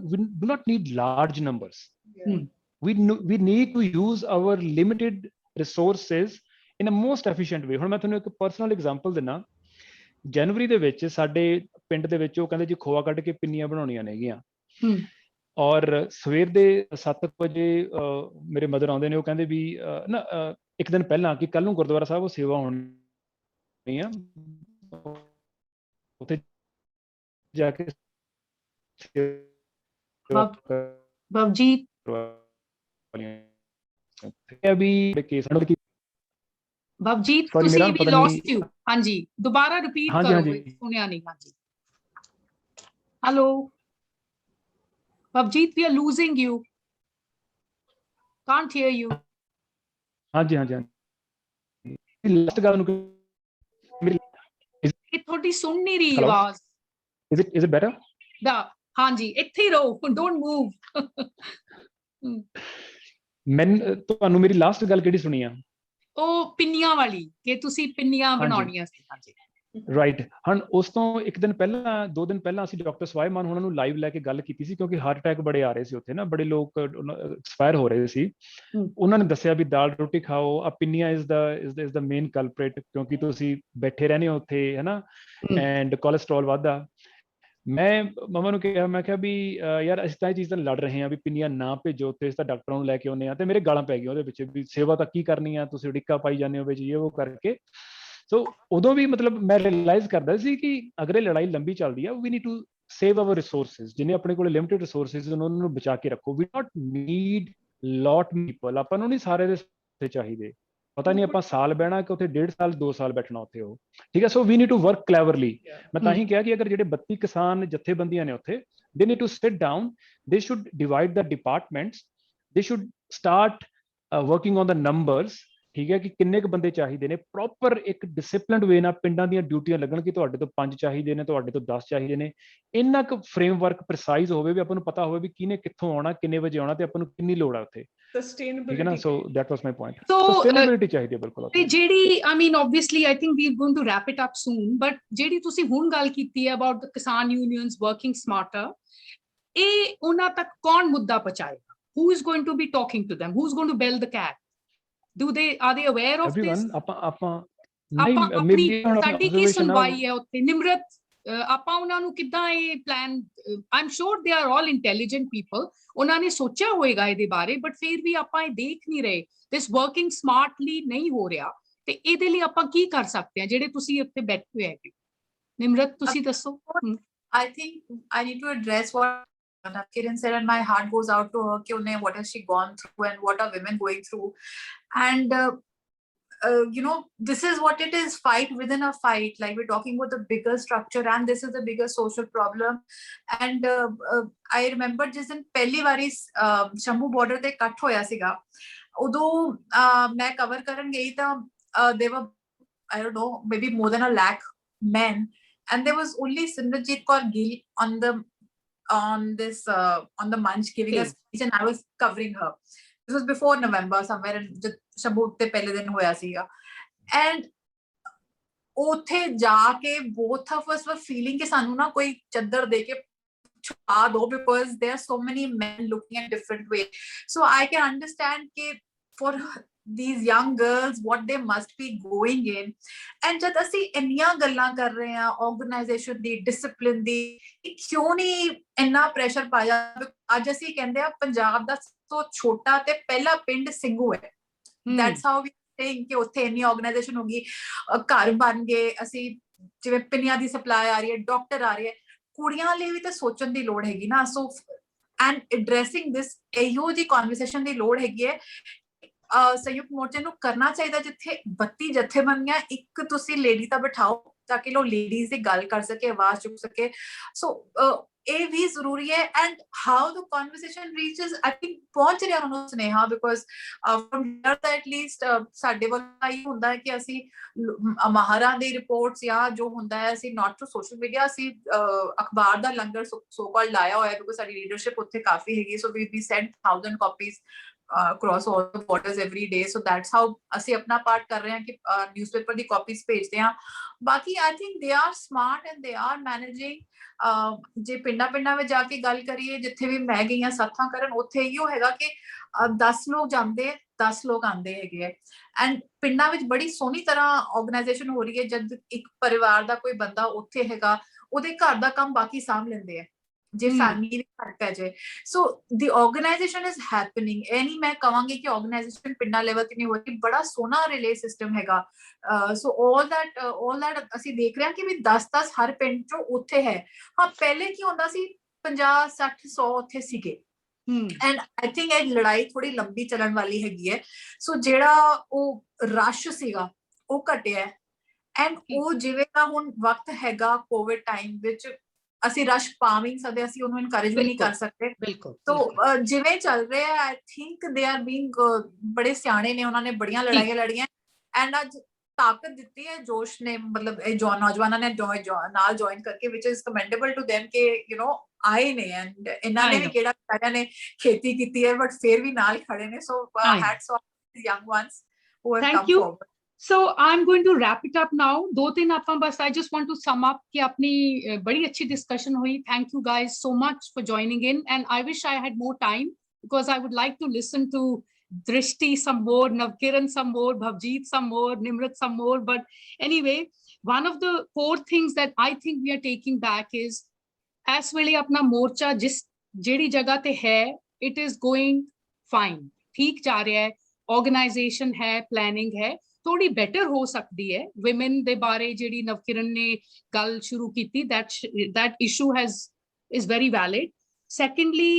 not need large numbers, we need to use our limited resources in a most efficient way। ਹੁਣ ਮੈਂ ਤੁਹਾਨੂੰ ਇੱਕ ਪਰਸਨਲ ਐਗਜ਼ਾਮਪਲ ਦਿੰਨਾ। ਜਨਵਰੀ ਦੇ ਵਿੱਚ ਸਾਡੇ ਪਿੰਡ ਦੇ ਵਿੱਚ ਉਹ ਕਹਿੰਦੇ ਜੀ ਖੋਆ ਕੱਢ ਕੇ ਪਿੰਨੀਆਂ ਬਣਾਉਣੀਆਂ ਨੇਗੀਆਂ, ਔਰ ਸਵੇਰ ਦੇ 7 ਵਜੇ ਮੇਰੇ ਮਦਰ ਆਉਂਦੇ ਨੇ, ਉਹ ਕਹਿੰਦੇ ਵੀ ਨਾ ਇੱਕ ਦਿਨ ਪਹਿਲਾਂ ਕਿ ਕੱਲ ਨੂੰ ਗੁਰਦੁਆਰਾ ਸਾਹਿਬ ਉਹ ਸੇਵਾ ਹੋਣੀ ਆ, ਉੱਥੇ ਜਾ ਕੇ ਭਵਜੀਤ ਭਵਜੀਤ ਤੁਸੀਂ ਵੀ lost you, ਹਾਂਜੀ ਦੁਬਾਰਾ ਰਿਪੀਟ ਕਰੋ, ਸੁਣਿਆ ਨਹੀਂ। ਹਾਂਜੀ hello Bhavjeet, we are losing you, can't hear you। ਹਾਂਜੀ ਲਾਸਟ ਗੱਲ ਨੂੰ ਇਹ ਤੁਹਾਡੀ ਸੁਣ ਨਹੀਂ ਰਹੀ ਆਵਾਜ਼। is it better? ਹਾਂਜੀ ਇੱਥੇ ਹੀ ਰਹੋ, don't move। ਤੁਹਾਨੂੰ ਮੇਰੀ ਲਾਸਟ ਗੱਲ ਕਿਹੜੀ ਸੁਣੀ ਆ? ਉਹ ਪਿੰਨੀਆਂ ਵਾਲੀ, ਕਿ ਤੁਸੀਂ ਪਿੰਨੀਆਂ ਬਣਾਉਣੀਆਂ ਸੀ। ਹਾਂਜੀ ਰਾਈਟ। ਹੁਣ ਉਸ ਤੋਂ 1 ਦਿਨ ਪਹਿਲਾਂ 2 ਦਿਨ ਪਹਿਲਾਂ ਅਸੀਂ ਡਾਕਟਰ ਸਵਾਈਮਾਨ ਉਹਨਾਂ ਨੂੰ ਲਾਈਵ ਲੈ ਕੇ ਗੱਲ ਕੀਤੀ ਸੀ, ਕਿਉਂਕਿ ਹਾਰਟ ਅਟੈਕ ਬੜੇ ਆ ਰਹੇ ਸੀ ਉੱਥੇ ਨਾ, ਬੜੇ ਲੋਕ ਐਕਸਪਾਇਰ ਹੋ ਰਹੇ ਸੀ। ਉਹਨਾਂ ਨੇ ਦੱਸਿਆ ਵੀ ਦਾਲ ਰੋਟੀ ਖਾਓ, ਆ ਪਿੰਨੀਆਂ ਇਜ਼ ਦਾ ਮੇਨ ਕਲਪਰੇਟ, ਕਿਉਂਕਿ ਤੁਸੀਂ ਬੈਠੇ ਰਹਿੰਦੇ ਹੋ ਉੱਥੇ, ਹੈ ਨਾ, ਐਂਡ ਕੋਲੇਸਟ੍ਰੋਲ ਵੱਧਦਾ। ਮੈਂ ਮਮਾ ਨੂੰ ਕਿਹਾ, ਮੈਂ ਕਿਹਾ ਵੀ ਯਾਰ ਅਸੀਂ ਤਾਂ ਇਹ ਚੀਜ਼ ਤਾਂ ਲੜ ਰਹੇ ਹਾਂ ਵੀ ਪਿੰਨੀਆਂ ਨਾ ਭੇਜੋ ਉੱਥੇ, ਇਸ ਤਾਂ ਡਾਕਟਰਾਂ ਨੂੰ ਲੈ ਕੇ ਆਉਂਦੇ ਆ, ਤੇ ਮੇਰੇ ਗਾਲਾਂ ਪੈ ਗਈਆਂ ਉਹਦੇ ਵਿੱਚ ਵੀ ਸੇਵਾ ਤਾਂ ਕੀ ਕਰਨੀ ਆ, ਤੁਸੀਂ ਉਡੀਕਾ ਪਾਈ ਜਾਂਦੇ ਹੋ ਵਿੱਚ ਇਹ ਉਹ ਕਰਕੇ। ਸੋ ਉਦੋਂ ਵੀ ਮਤਲਬ ਮੈਂ ਰਿਅਲਾਈਜ਼ ਕਰਦਾ ਸੀ ਕਿ ਅਗਰ ਇਹ ਲੜਾਈ ਲੰਬੀ ਚੱਲਦੀ ਆ, we need to save our resources, ਜਿੰਨੇ ਆਪਣੇ ਕੋਲ ਲਿਮਿਟਡ ਰਿਸੋਰਸਿਸ ਉਹਨਾਂ ਨੂੰ ਬਚਾ ਕੇ ਰੱਖੋ। ਵੀ ਨਾਟ ਨੀਡ ਲੋਟ ਪੀਪਲ, ਆਪਾਂ ਨੂੰ ਨਹੀਂ ਸਾਰੇ ਦੇ ਚਾਹੀਦੇ, ਪਤਾ ਨਹੀਂ ਆਪਾਂ ਸਾਲ ਬਹਿਣਾ ਕਿ ਉੱਥੇ 1.5 ਸਾਲ 2 ਸਾਲ ਬੈਠਣਾ ਉੱਥੇ ਉਹ। ਠੀਕ ਹੈ, so we need to work ਕਲੈਵਰਲੀ। ਮੈਂ ਤਾਂ ਹੀ ਕਿਹਾ ਕਿ ਅਗਰ ਜਿਹੜੇ 32 ਕਿਸਾਨ ਜਥੇਬੰਦੀਆਂ ਨੇ ਉੱਥੇ, they need to sit down, they should divide the departments, they should start working on the numbers. ਠੀਕ ਹੈ, ਕਿ ਕਿੰਨੇ ਕੁ ਬੰਦੇ ਚਾਹੀਦੇ ਨੇ, ਪ੍ਰੋਪਰ ਇੱਕ ਡਿਸਿਪਲਿਨਡ ਵੇ ਨਾਲ ਪਿੰਡਾਂ ਦੀਆਂ ਡਿਊਟੀਆਂ ਲੱਗਣ, ਕਿ ਤੁਹਾਡੇ ਤੋਂ 5 ਚਾਹੀਦੇ ਨੇ, ਤੁਹਾਡੇ ਤੋਂ 10 ਚਾਹੀਦੇ ਨੇ। ਇੰਨਾ ਕੁ ਫਰੇਮਵਰਕ ਪ੍ਰੀਸਾਈਜ਼ ਹੋਵੇ ਵੀ ਆਪਾਂ ਨੂੰ ਪਤਾ ਹੋਵੇ ਵੀ ਕਿਹਨੇ ਕਿੱਥੋਂ ਆਉਣਾ, ਕਿੰਨੇ ਵਜੇ ਆਉਣਾ, ਤੇ ਆਪਾਂ ਨੂੰ ਕਿੰਨੀ ਲੋੜ ਆ ਉੱਥੇ। ਠੀਕ ਹੈ ਨਾ, so that was my point. Sustainability ਚਾਹੀਦੀ ਹੈ ਬਿਲਕੁਲ। ਤੇ ਜਿਹੜੀ I mean obviously I think we are going to wrap it up soon, but ਜਿਹੜੀ ਤੁਸੀਂ ਹੁਣ ਗੱਲ ਕੀਤੀ ਹੈ about the ਕਿਸਾਨ unions working smarter, ਇਹ ਉਹਨਾਂ ਤੱਕ ਕੌਣ ਮੁੱਦਾ ਪਹੁੰਚਾਏਗਾ? Who is going to be talking to them? Who is going to bell the cat? Are they aware of this? ਸਾਡੀ ਕੀ ਸੁਣਵਾਈ ਹੈ ਉੱਥੇ? ਨਿਮਰਤ, ਆਪਾਂ ਉਹਨਾਂ ਨੂੰ ਕਿੱਦਾਂ ਇਹ plan, I'm sure they are all intelligent people, ਉਹਨਾਂ ਨੇ ਸੋਚਿਆ ਹੋਏਗਾ ਇਹਦੇ ਬਾਰੇ, ਬਟ ਫਿਰ ਵੀ ਆਪਾਂ ਇਹ ਦੇਖ ਨਹੀਂ ਰਹੇ, this working smartly ਨਹੀਂ ਹੋ ਰਿਹਾ, ਤੇ ਇਹਦੇ ਲਈ ਆਪਾਂ ਕੀ ਕਰ ਸਕਦੇ ਹਾਂ ਜਿਹੜੇ ਤੁਸੀਂ ਉੱਥੇ ਬੈਠੇ ਹੈਗੇ? ਨਿਮਰਤ ਤੁਸੀਂ ਦੱਸੋ। I think I need to address what Kiran said, and my heart goes out to her. What has she gone through, and what are women going through? And this is what it is, fight within a fight. Like, we're talking about the bigger structure, and this is the bigger social problem. And I remember जिस दिन पहली बारी शंभू border ते cut होया सीगा, उदो मैं cover करन गई था, there were, I don't know, maybe more than 100,000 men, and there was only Simranjeet Kaur Gill on the Munch giving a speech, and I was covering her. This was before November, somewhere in Shambhu te pehle din hoya siga. And uthe jaake both of us were feeling कि सानू ना कोई चद्दर दे के छुपा दो, because there are so many men looking at different ways. So I can understand कि for these young girls what they must be going in. And जब ਅਸੀਂ ਇੰਨੀਆਂ ਗੱਲਾਂ ਕਰ ਰਹੇ ਹਾਂ organization ਦੀ, discipline ਦੀ, ਕਿਉਂ ਨਹੀਂ ਇੰਨਾ pressure ਪਾਇਆ? ਅੱਜ ਅਸੀਂ ਕਹਿੰਦੇ ਆ ਪੰਜਾਬ ਦਾ ਤੋਂ ਛੋਟਾ ਤੇ ਪਹਿਲਾ ਪਿੰਡ ਸਿੰਘੂ ਹੈ. That's how we think ਕਿ ਉੱਥੇ ਇੰਨੀ organization ਹੋਗੀ, ਘਰ ਬਣ ਗਏ, ਅਸੀਂ ਜਿਵੇਂ ਪਿੰਨੀਆਂ ਦੀ ਸਪਲਾਈ ਆ ਰਹੀ ਹੈ, ਡਾਕਟਰ ਆ ਰਹੇ ਹੈ, ਕੁੜੀਆਂ ਲਈ ਵੀ ਤਾਂ ਸੋਚਣ ਦੀ ਲੋੜ ਹੈਗੀ ਨਾ. ਸੋ and addressing this ਇਹੋ ਜੀ conversation ਦੀ ਲੋੜ ਹੈਗੀ ਹੈ. ਸੰਯੁਕਤ ਮੋਰਚੇ ਨੂੰ ਕਰਨਾ ਚਾਹੀਦਾ ਜਿੱਥੇ 32 ਜਥੇਬੰਦੀਆਂ ਇੱਕ ਤੁਸੀਂ ਲੇਡੀ ਤਾਂ ਬਿਠਾਓ ਤਾਂ ਕਿ ਲੋਕ ਲੇਡੀਜ਼ ਦੀ ਗੱਲ ਕਰ ਸਕੇ, ਆਵਾਜ਼ ਚੁੱਕ ਸਕੇ. ਸੋ ਇਹ ਵੀ ਜ਼ਰੂਰੀ ਹੈ. And how the conversation reaches, I think ਪਹੁੰਚ ਰਿਹਾ ਉਹਨੂੰ ਸੁਨੇਹਾ, ਬਿਕੋਜ਼ ਫਰਮ ਹਿਅਰ ਤਾਂ ਐਟਲੀਸਟ ਸਾਡੇ ਵੱਲ ਇਹ ਹੁੰਦਾ ਹੈ ਕਿ ਅਸੀਂ ਮਾਹਰਾਂ ਦੀ ਰਿਪੋਰਟਸ ਜਾਂ ਜੋ ਹੁੰਦਾ ਹੈ ਅਸੀਂ ਨਾਟ ਥਰੂ ਸੋਸ਼ਲ ਮੀਡੀਆ, ਅਸੀਂ ਅਖਬਾਰ ਦਾ ਲੰਗਰ ਸੋ ਕਾਲ ਲਾਇਆ ਹੋਇਆ, ਬਿਕੋਜ਼ ਸਾਡੀ ਲੀਡਰਸ਼ਿਪ ਉੱਥੇ ਕਾਫੀ ਹੈਗੀ. So we send 1000 copies across all the borders every day. So that's how ਅਸੀਂ ਆਪਣਾ ਪਾਰਟ ਕਰ ਰਹੇ ਹਾਂ ਕਿ newspaper ਦੀ ਕਾਪੀਜ਼ ਭੇਜਦੇ ਹਾਂ. ਬਾਕੀ I think they are smart and they are managing. ਜੇ ਪਿੰਡਾਂ ਵਿੱਚ ਜਾ ਕੇ ਗੱਲ ਕਰੀਏ, ਜਿੱਥੇ ਵੀ ਮੈਂ ਗਈ ਹਾਂ ਸਾਥਾਂ ਕਰਨ, ਉੱਥੇ ਇਹੋ ਹੈਗਾ ਕਿ 10 ਲੋਕ ਜਾਂਦੇ, 10 ਲੋਕ ਆਉਂਦੇ ਹੈਗੇ. ਐਂਡ ਪਿੰਡਾਂ ਵਿੱਚ ਬੜੀ ਸੋਹਣੀ ਤਰ੍ਹਾਂ ਆਰਗੇਨਾਈਜੇਸ਼ਨ ਹੋ ਰਹੀ ਹੈ. ਜਦ ਇੱਕ ਪਰਿਵਾਰ ਦਾ ਕੋਈ ਬੰਦਾ ਉੱਥੇ ਹੈਗਾ, ਉਹਦੇ ਘਰ ਦਾ ਕੰਮ ਬਾਕੀ ਸਾਂਭ ਲੈਂਦੇ ਆ ਜੇ ਫੈਮਿਲੀ ਦੇ ਘਰ ਪੈ ਜਾਏ. ਸੋ ਦੀ ਆਰਗੇਨਾਈਜੇਸ਼ਨ ਇਜ਼ ਹੈਪਨਿੰਗ. ਇਹ ਨਹੀਂ ਮੈਂ ਕਹਾਂਗੀ ਕਿ ਆਰਗੇਨਾਈਜੇਸ਼ਨ ਪਿੰਡਾਂ ਲੈਵਲ ਤੇ ਨਹੀਂ ਹੋ ਰਹੀ, ਬੜਾ ਸੋਹਣਾ ਰਿਲੇ ਸਿਸਟਮ ਹੈਗਾ. ਸੋ all that ਅਸੀਂ ਦੇਖ ਰਹੇ ਹਾਂ ਕਿ ਵੀ 10 ਹਰ ਪਿੰਡ ਚੋਂ ਉੱਥੇ ਹੈ. ਹਾਂ, ਪਹਿਲੇ ਕੀ ਹੁੰਦਾ ਸੀ, 50, 60, 100 ਉੱਥੇ ਸੀਗੇ. ਐਂਡ ਆਈ ਥਿੰਕ ਇਹ ਲੜਾਈ ਥੋੜੀ ਲੰਬੀ ਚੱਲਣ ਵਾਲੀ ਹੈਗੀ ਹੈ. ਸੋ ਜਿਹੜਾ ਉਹ ਰਸ਼ ਸੀਗਾ ਉਹ ਘਟਿਆ. ਐਂਡ ਉਹ ਜਿਵੇਂ ਦਾ ਹੁਣ ਵਕਤ ਹੈਗਾ ਕੋਵਿਡ ਟਾਈਮ ਵਿੱਚ, ਅਸੀਂ ਰਸ਼ ਪਾ ਵੀ ਨਹੀਂ ਸਕਦੇ, ਅਸੀਂ ਉਹਨੂੰ ਇਨਕਰੇਜ ਵੀ ਨਹੀਂ ਕਰ ਸਕਦੇ. ਸੋ ਜਿਵੇਂ ਚੱਲ ਰਿਹਾ, I think they are being, ਬੜੇ ਸਿਆਣੇ ਨੇ, ਉਹਨਾਂ ਨੇ ਬੜੀਆਂ ਲੜਾਈਆਂ ਲੜੀਆਂ. ਐਂਡ ਅੱਜ ਤਾਕਤ ਦਿੱਤੀ ਹੈ ਜੋਸ਼ ਨੇ, ਮਤਲਬ ਇਹ ਨੌਜਵਾਨਾਂ ਨੇ ਨਾਲ ਜੁਆਇਨ ਕਰਕੇ, ਵਿਚ ਇਜ਼ ਕਮੈਂਡੇਬਲ ਟੂ them ਕਿ ਆਏ ਨੇ. ਐਂਡ ਇਹਨਾਂ ਨੇ ਵੀ ਕਿਹੜਾ ਸਾਰਿਆਂ ਨੇ ਖੇਤੀ ਕੀਤੀ ਹੈ, ਬਟ ਫਿਰ ਵੀ ਨਾਲ ਖੜੇ ਨੇ. So hats off to young ones who have come forward. So I'm going to wrap it up now. Do tin apan bas, I just want to sum up ki apni badi achhi discussion hui. Thank you guys so much for joining in, and I wish I had more time because I would like to listen to Drishti some more, Navkiran some more, Bhavjeet some more, Nimrat some more. But anyway, one of the core things that I think we are taking back is as vele apna morcha jis jehdi jagah te hai, it is going fine, theek ja raha hai, organization hai, planning hai, थोड़ी बेटर हो सकती है. women ਦੇ ਬਾਰੇ ਜਿਹੜੀ ਨਵਕਿਰਨ ਨੇ ਗੱਲ ਸ਼ੁਰੂ ਕੀਤੀ, that issue is very valid. secondly,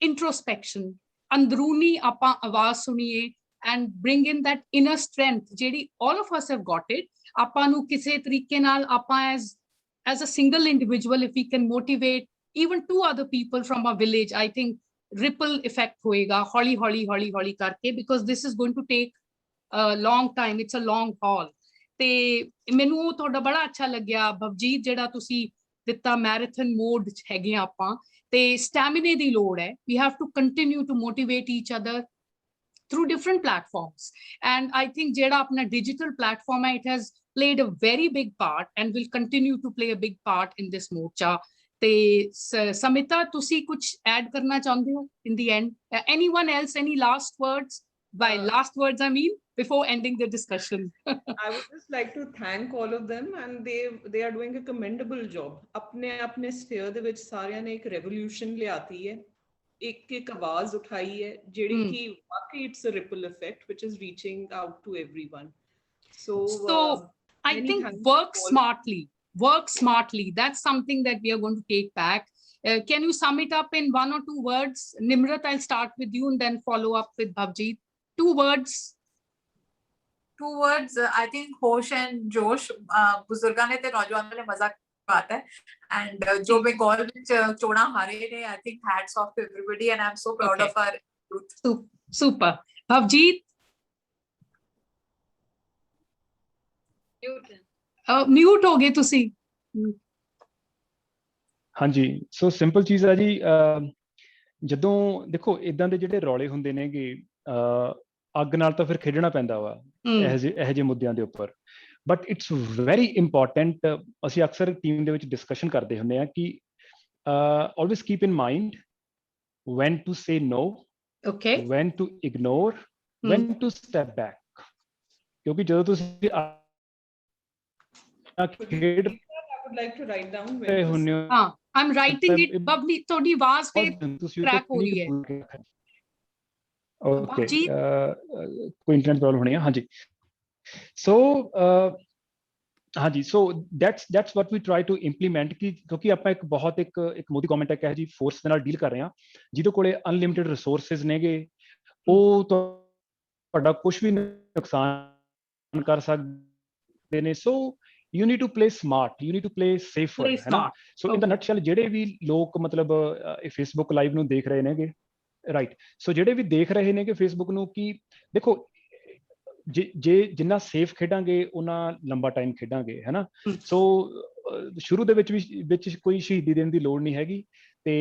introspection, ਅੰਦਰੂਨੀ ਆਪਾਂ ਆਵਾਜ਼ ਸੁਣੀਏ and bring in that inner strength ਜਿਹੜੀ all of us have got it. ਆਪਾਂ ਨੂੰ ਕਿਸੇ ਤਰੀਕੇ ਨਾਲ ਆਪਾਂ as a single individual, if we can motivate even 2 other people from a village, I think ripple effect ਹੋਏਗਾ ਹੌਲੀ ਹੌਲੀ ਕਰਕੇ, because this is going to take a long time, it's a long haul. ਤੇ ਮੈਨੂੰ ਤੁਹਾਡਾ ਬੜਾ ਅੱਛਾ ਲੱਗਿਆ ਭਵਜੀਤ, ਜਿਹੜਾ ਤੁਸੀਂ ਦਿੱਤਾ ਮੈਰਾਥਨ ਮੋਡ ਹੈਗੇ ਆਪਾਂ, ਤੇ ਸਟੈਮਿਨਾ ਦੀ ਲੋੜ ਹੈ. we have to continue to motivate each other through different platforms, and I think ਜਿਹੜਾ ਆਪਣਾ digital platform ਹੈ, it has played a very big part and will continue to play a big part in this morcha. ਤੇ ਸਮਿਤਾ, ਤੁਸੀਂ ਕੁਝ ਐਡ ਕਰਨਾ ਚਾਹੁੰਦੇ ਹੋ in the end? Anyone else, any last words? By last words I mean before ending the discussion. I would just like to thank all of them, and they are doing a commendable job. अपने sphere ਦੇ ਵਿੱਚ ਸਾਰਿਆਂ ਨੇ ਇੱਕ revolution ਲਿਆਤੀ ਹੈ, ਇੱਕ ਆਵਾਜ਼ ਉਠਾਈ ਹੈ ਜਿਹੜੀ ਕਿ ਵਾਕਈ it's a ripple effect which is reaching out to everyone. So I think work smartly, that's something that we are going to take back. Can you sum it up in 1 or 2 words? Nimrat, I'll start with you and then follow up with Bhavjeet. 2 words. two words, I think होश and जोश, बुजुर्गां ने ते नौजवानों ने मजाक बात है, and जो बंगाल विच चोणा हारे ने, I think hats off to everybody and I'm so proud of our youth. Super. Bhavjeet, mute ਹੋ ਗਏ ਤੁਸੀਂ। ਹਾਂਜੀ, ਸੋ ਸਿੰਪਲ ਚੀਜ਼ ਆ ਜੀ, ਜਦੋਂ ਦੇਖੋ ਇਦਾਂ ਦੇ ਜਿਹੜੇ ਰੌਲੇ ਹੁੰਦੇ ਨੇਗੇ, ਅੱਗ ਨਾਲ ਤਾਂ ਫਿਰ ਖੇਡਣਾ ਪੈਂਦਾ ਵਾ ਇਹੋ ਜਿਹੇ ਮੁੱਦਿਆਂ ਦੇ ਉੱਪਰ, ਬਟ ਇਟਸ ਵੈਰੀ ਇੰਪੋਰਟੈਂਟ। ਅਸੀਂ ਅਕਸਰ ਟੀਮ ਦੇ ਵਿੱਚ ਡਿਸਕਸ਼ਨ ਕਰਦੇ ਹੁੰਦੇ ਆ ਕਿ always keep in mind when to say no, okay, when to ignore, when to step back, ਕਿਉਂਕਿ ਜਦੋਂ ਤੁਸੀਂ ਖੇਡ I would like to write down ਰਹੇ ਹੁੰਦੇ ਹੋ, ਹਾਂ I'm writing it, ਬਬਲੀ ਤੁਹਾਡੀ ਆਵਾਜ਼ ਫੇਰ ਟਰੈਕ ਹੋ ਰਹੀ ਹੈ। ਓਕੇ, ਕੋਈ ਇੰਟਰਨੈਟ ਪ੍ਰੋਬਲਮ ਹੋਣੀ ਹੈ। ਹਾਂਜੀ, ਸੋ ਹਾਂਜੀ, ਸੋ that's what we try to implement, ਕਿ ਕਿਉਂਕਿ ਆਪਾਂ ਇੱਕ ਬਹੁਤ ਇੱਕ ਮੋਦੀ ਗਵਰਨਮੈਂਟ ਹੈ ਜੀ ਫੋਰਸ ਦੇ ਨਾਲ ਡੀਲ ਕਰ ਰਹੇ ਹਾਂ ਜਿਹਦੇ ਕੋਲੇ ਅਨਲਿਮਿਟਿਡ ਰਿਸੋਰਸਿਸ ਨੇਗੇ, ਉਹ ਤੁਹਾਡਾ ਕੁਝ ਵੀ ਨੁਕਸਾਨ ਕਰ ਸਕਦੇ ਨੇ। ਸੋ you need to play smart, you need to play safer, है ना? So in the nutshell, ਜਿਹੜੇ ਵੀ ਲੋਕ ਮਤਲਬ ਫੇਸਬੁੱਕ ਲਾਈਵ ਨੂੰ ਦੇਖ ਰਹੇ ਨੇਗੇ, ਰਾਈਟ, ਸੋ ਜਿਹੜੇ ਵੀ ਦੇਖ ਰਹੇ ਨੇਗੇ ਫੇਸਬੁੱਕ ਨੂੰ, ਕਿ ਦੇਖੋ ਜੇ ਜਿੰਨਾ ਸੇਫ ਖੇਡਾਂਗੇ ਉਹਨਾਂ ਲੰਬਾ ਟਾਈਮ ਖੇਡਾਂਗੇ, ਹੈ ਨਾ? ਸੋ ਸ਼ੁਰੂ ਦੇ ਵਿੱਚ ਕੋਈ ਸ਼ਹੀਦੀ ਦੇਣ ਦੀ ਲੋੜ ਨਹੀਂ ਹੈਗੀ, ਤੇ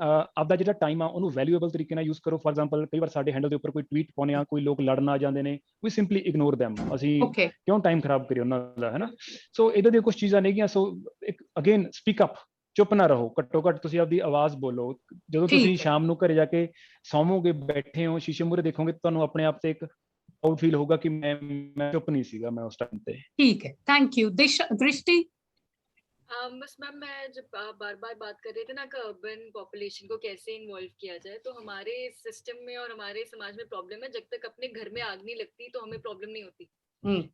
ਆਪਦਾ ਜਿਹੜਾ ਟਾਈਮ ਆ ਉਹਨੂੰ ਵੈਲਿਊਏਬਲ ਤਰੀਕੇ ਨਾਲ ਯੂਜ਼ ਕਰੋ। ਫੋਰ ਐਗਜ਼ਾਮਪਲ, ਕਈ ਵਾਰ ਸਾਡੇ ਹੈਂਡਲ ਦੇ ਉੱਪਰ ਕੋਈ ਟਵੀਟ ਪਾਉਂਦੇ ਆ, ਕੋਈ ਲੋਕ ਲੜਨ ਆ ਜਾਂਦੇ ਨੇ, ਵੀ ਸਿੰਪਲੀ ਇਗਨੋਰ ਦੈਮ, ਅਸੀਂ ਕਿਉਂ ਟਾਈਮ ਖਰਾਬ ਕਰੀਏ ਉਹਨਾਂ ਦਾ, ਹੈ ਨਾ? ਸੋ ਇੱਦਾਂ ਦੀਆਂ ਕੁਝ ਚੀਜ਼ਾਂ ਨੇਗੀਆਂ। ਸੋ ਅਗੇਨ ਸਪੀਕ ਅਪ, ਚੁੱਪ ਨਾ ਰਹੋ, ਘੱਟੋ ਘੱਟ ਤੁਸੀਂ ਆਪਦੀ ਆਵਾਜ਼ ਬੋਲੋ। ਜਦੋਂ ਤੁਸੀਂ ਸ਼ਾਮ ਨੂੰ ਘਰੇ ਜਾ ਕੇ ਸੌਵੋਗੇ, ਬੈਠੇ ਹੋ, ਸ਼ੀਸ਼ੇ ਮੂਹਰੇ ਦੇਖੋਗੇ, ਤੁਹਾਨੂੰ ਆਪਣੇ ਆਪ ਤੇ ਇੱਕ ਪ੍ਰਾਊਡ ਫੀਲ ਹੋਊਗਾ ਕਿ ਮੈਂ ਚੁੱਪ ਨਹੀਂ ਸੀਗਾ ਮੈਂ ਉਸ ਟਾਈਮ ਤੇ। ਠੀਕ ਹੈ, ਥੈਂਕ ਯੂ। दृष्टि, बस मैम, मैं जब बार बार बात कर रहे थे ना कि अर्बन पॉपुलेशन को कैसे इन्वॉल्व किया जाए, तो हमारे सिस्टम में और हमारे समाज में प्रॉब्लम है, जब तक अपने घर में आग नहीं लगती तो हमें प्रॉब्लम नहीं होती।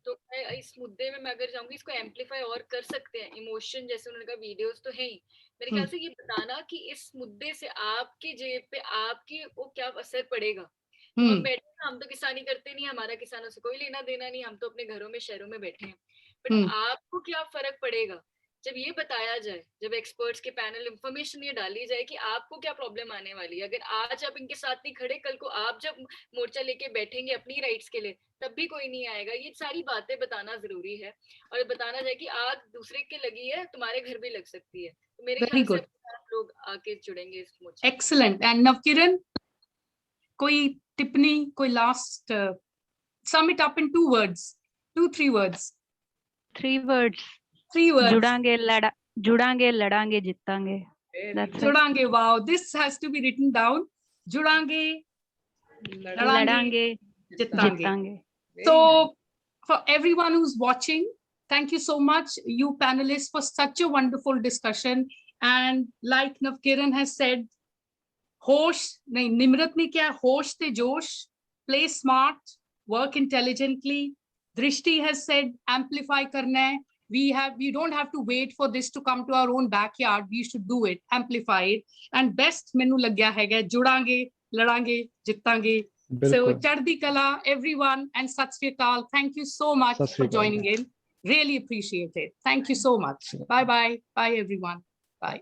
तो मैं इस मुद्दे में मैं अगर चाहूंगी इसको एम्पलीफाई और कर सकते हैं। इमोशन जैसे उन्होंने कहा, वीडियोस तो है ही, मेरे ख्याल से ये बताना कि इस मुद्दे से आपकी जेब पे आपकी वो क्या असर पड़ेगा। हम बैठे, हम तो किसानी करते नहीं, हमारा किसानों से कोई लेना देना नहीं, हम तो अपने घरों में शहरों में बैठे हैं, बट आपको क्या फर्क पड़ेगा जब ये बताया जाए, जब एक्सपर्ट्स के पैनल इंफॉर्मेशन ये डाली जाए कि आपको क्या प्रॉब्लम आने वाली है। अगर आज आप इनके साथ नहीं खड़े, कल को आप जब मोर्चा लेके बैठेंगे अपनी राइट्स के लिए, तब भी कोई नहीं आएगा। ये सारी बातें बताना जरूरी है, और बताना जाए कि आग दूसरे के लगी है, तुम्हारे घर भी लग सकती है। तो मेरे ख्याल से लोग आके जुड़ेंगे इस मोर्चे। एक्सीलेंट। एंड नवकिरण, कोई टिप्पणी, कोई last, sum it up in 2 words, 2-3 words? 3 words. 3 words. जुड़ांगे, लड़ांगे, जीतांगे। जुड़ांगे, wow, this has to be written down. जुड़ांगे, लड़ांगे, जीतांगे. So for everyone who's watching, thank you so much, you panelists, for such a wonderful discussion. And like Navkiran has said, होश नहीं, निमरत ने क्या, होश ते जोश, play smart, work intelligently. Drishti has said amplify करना है. We don't have to wait for this to come to our own backyard. We should do it, amplify it. And best मैनू लग्या हैगा, जुड़ांगे, लड़ांगे, जितांगे. So चढ़दी कला everyone, and Sat Sri Akal. Thank you so much for joining in. Really appreciate it. Thank you so much. Bye bye. Bye everyone. Bye.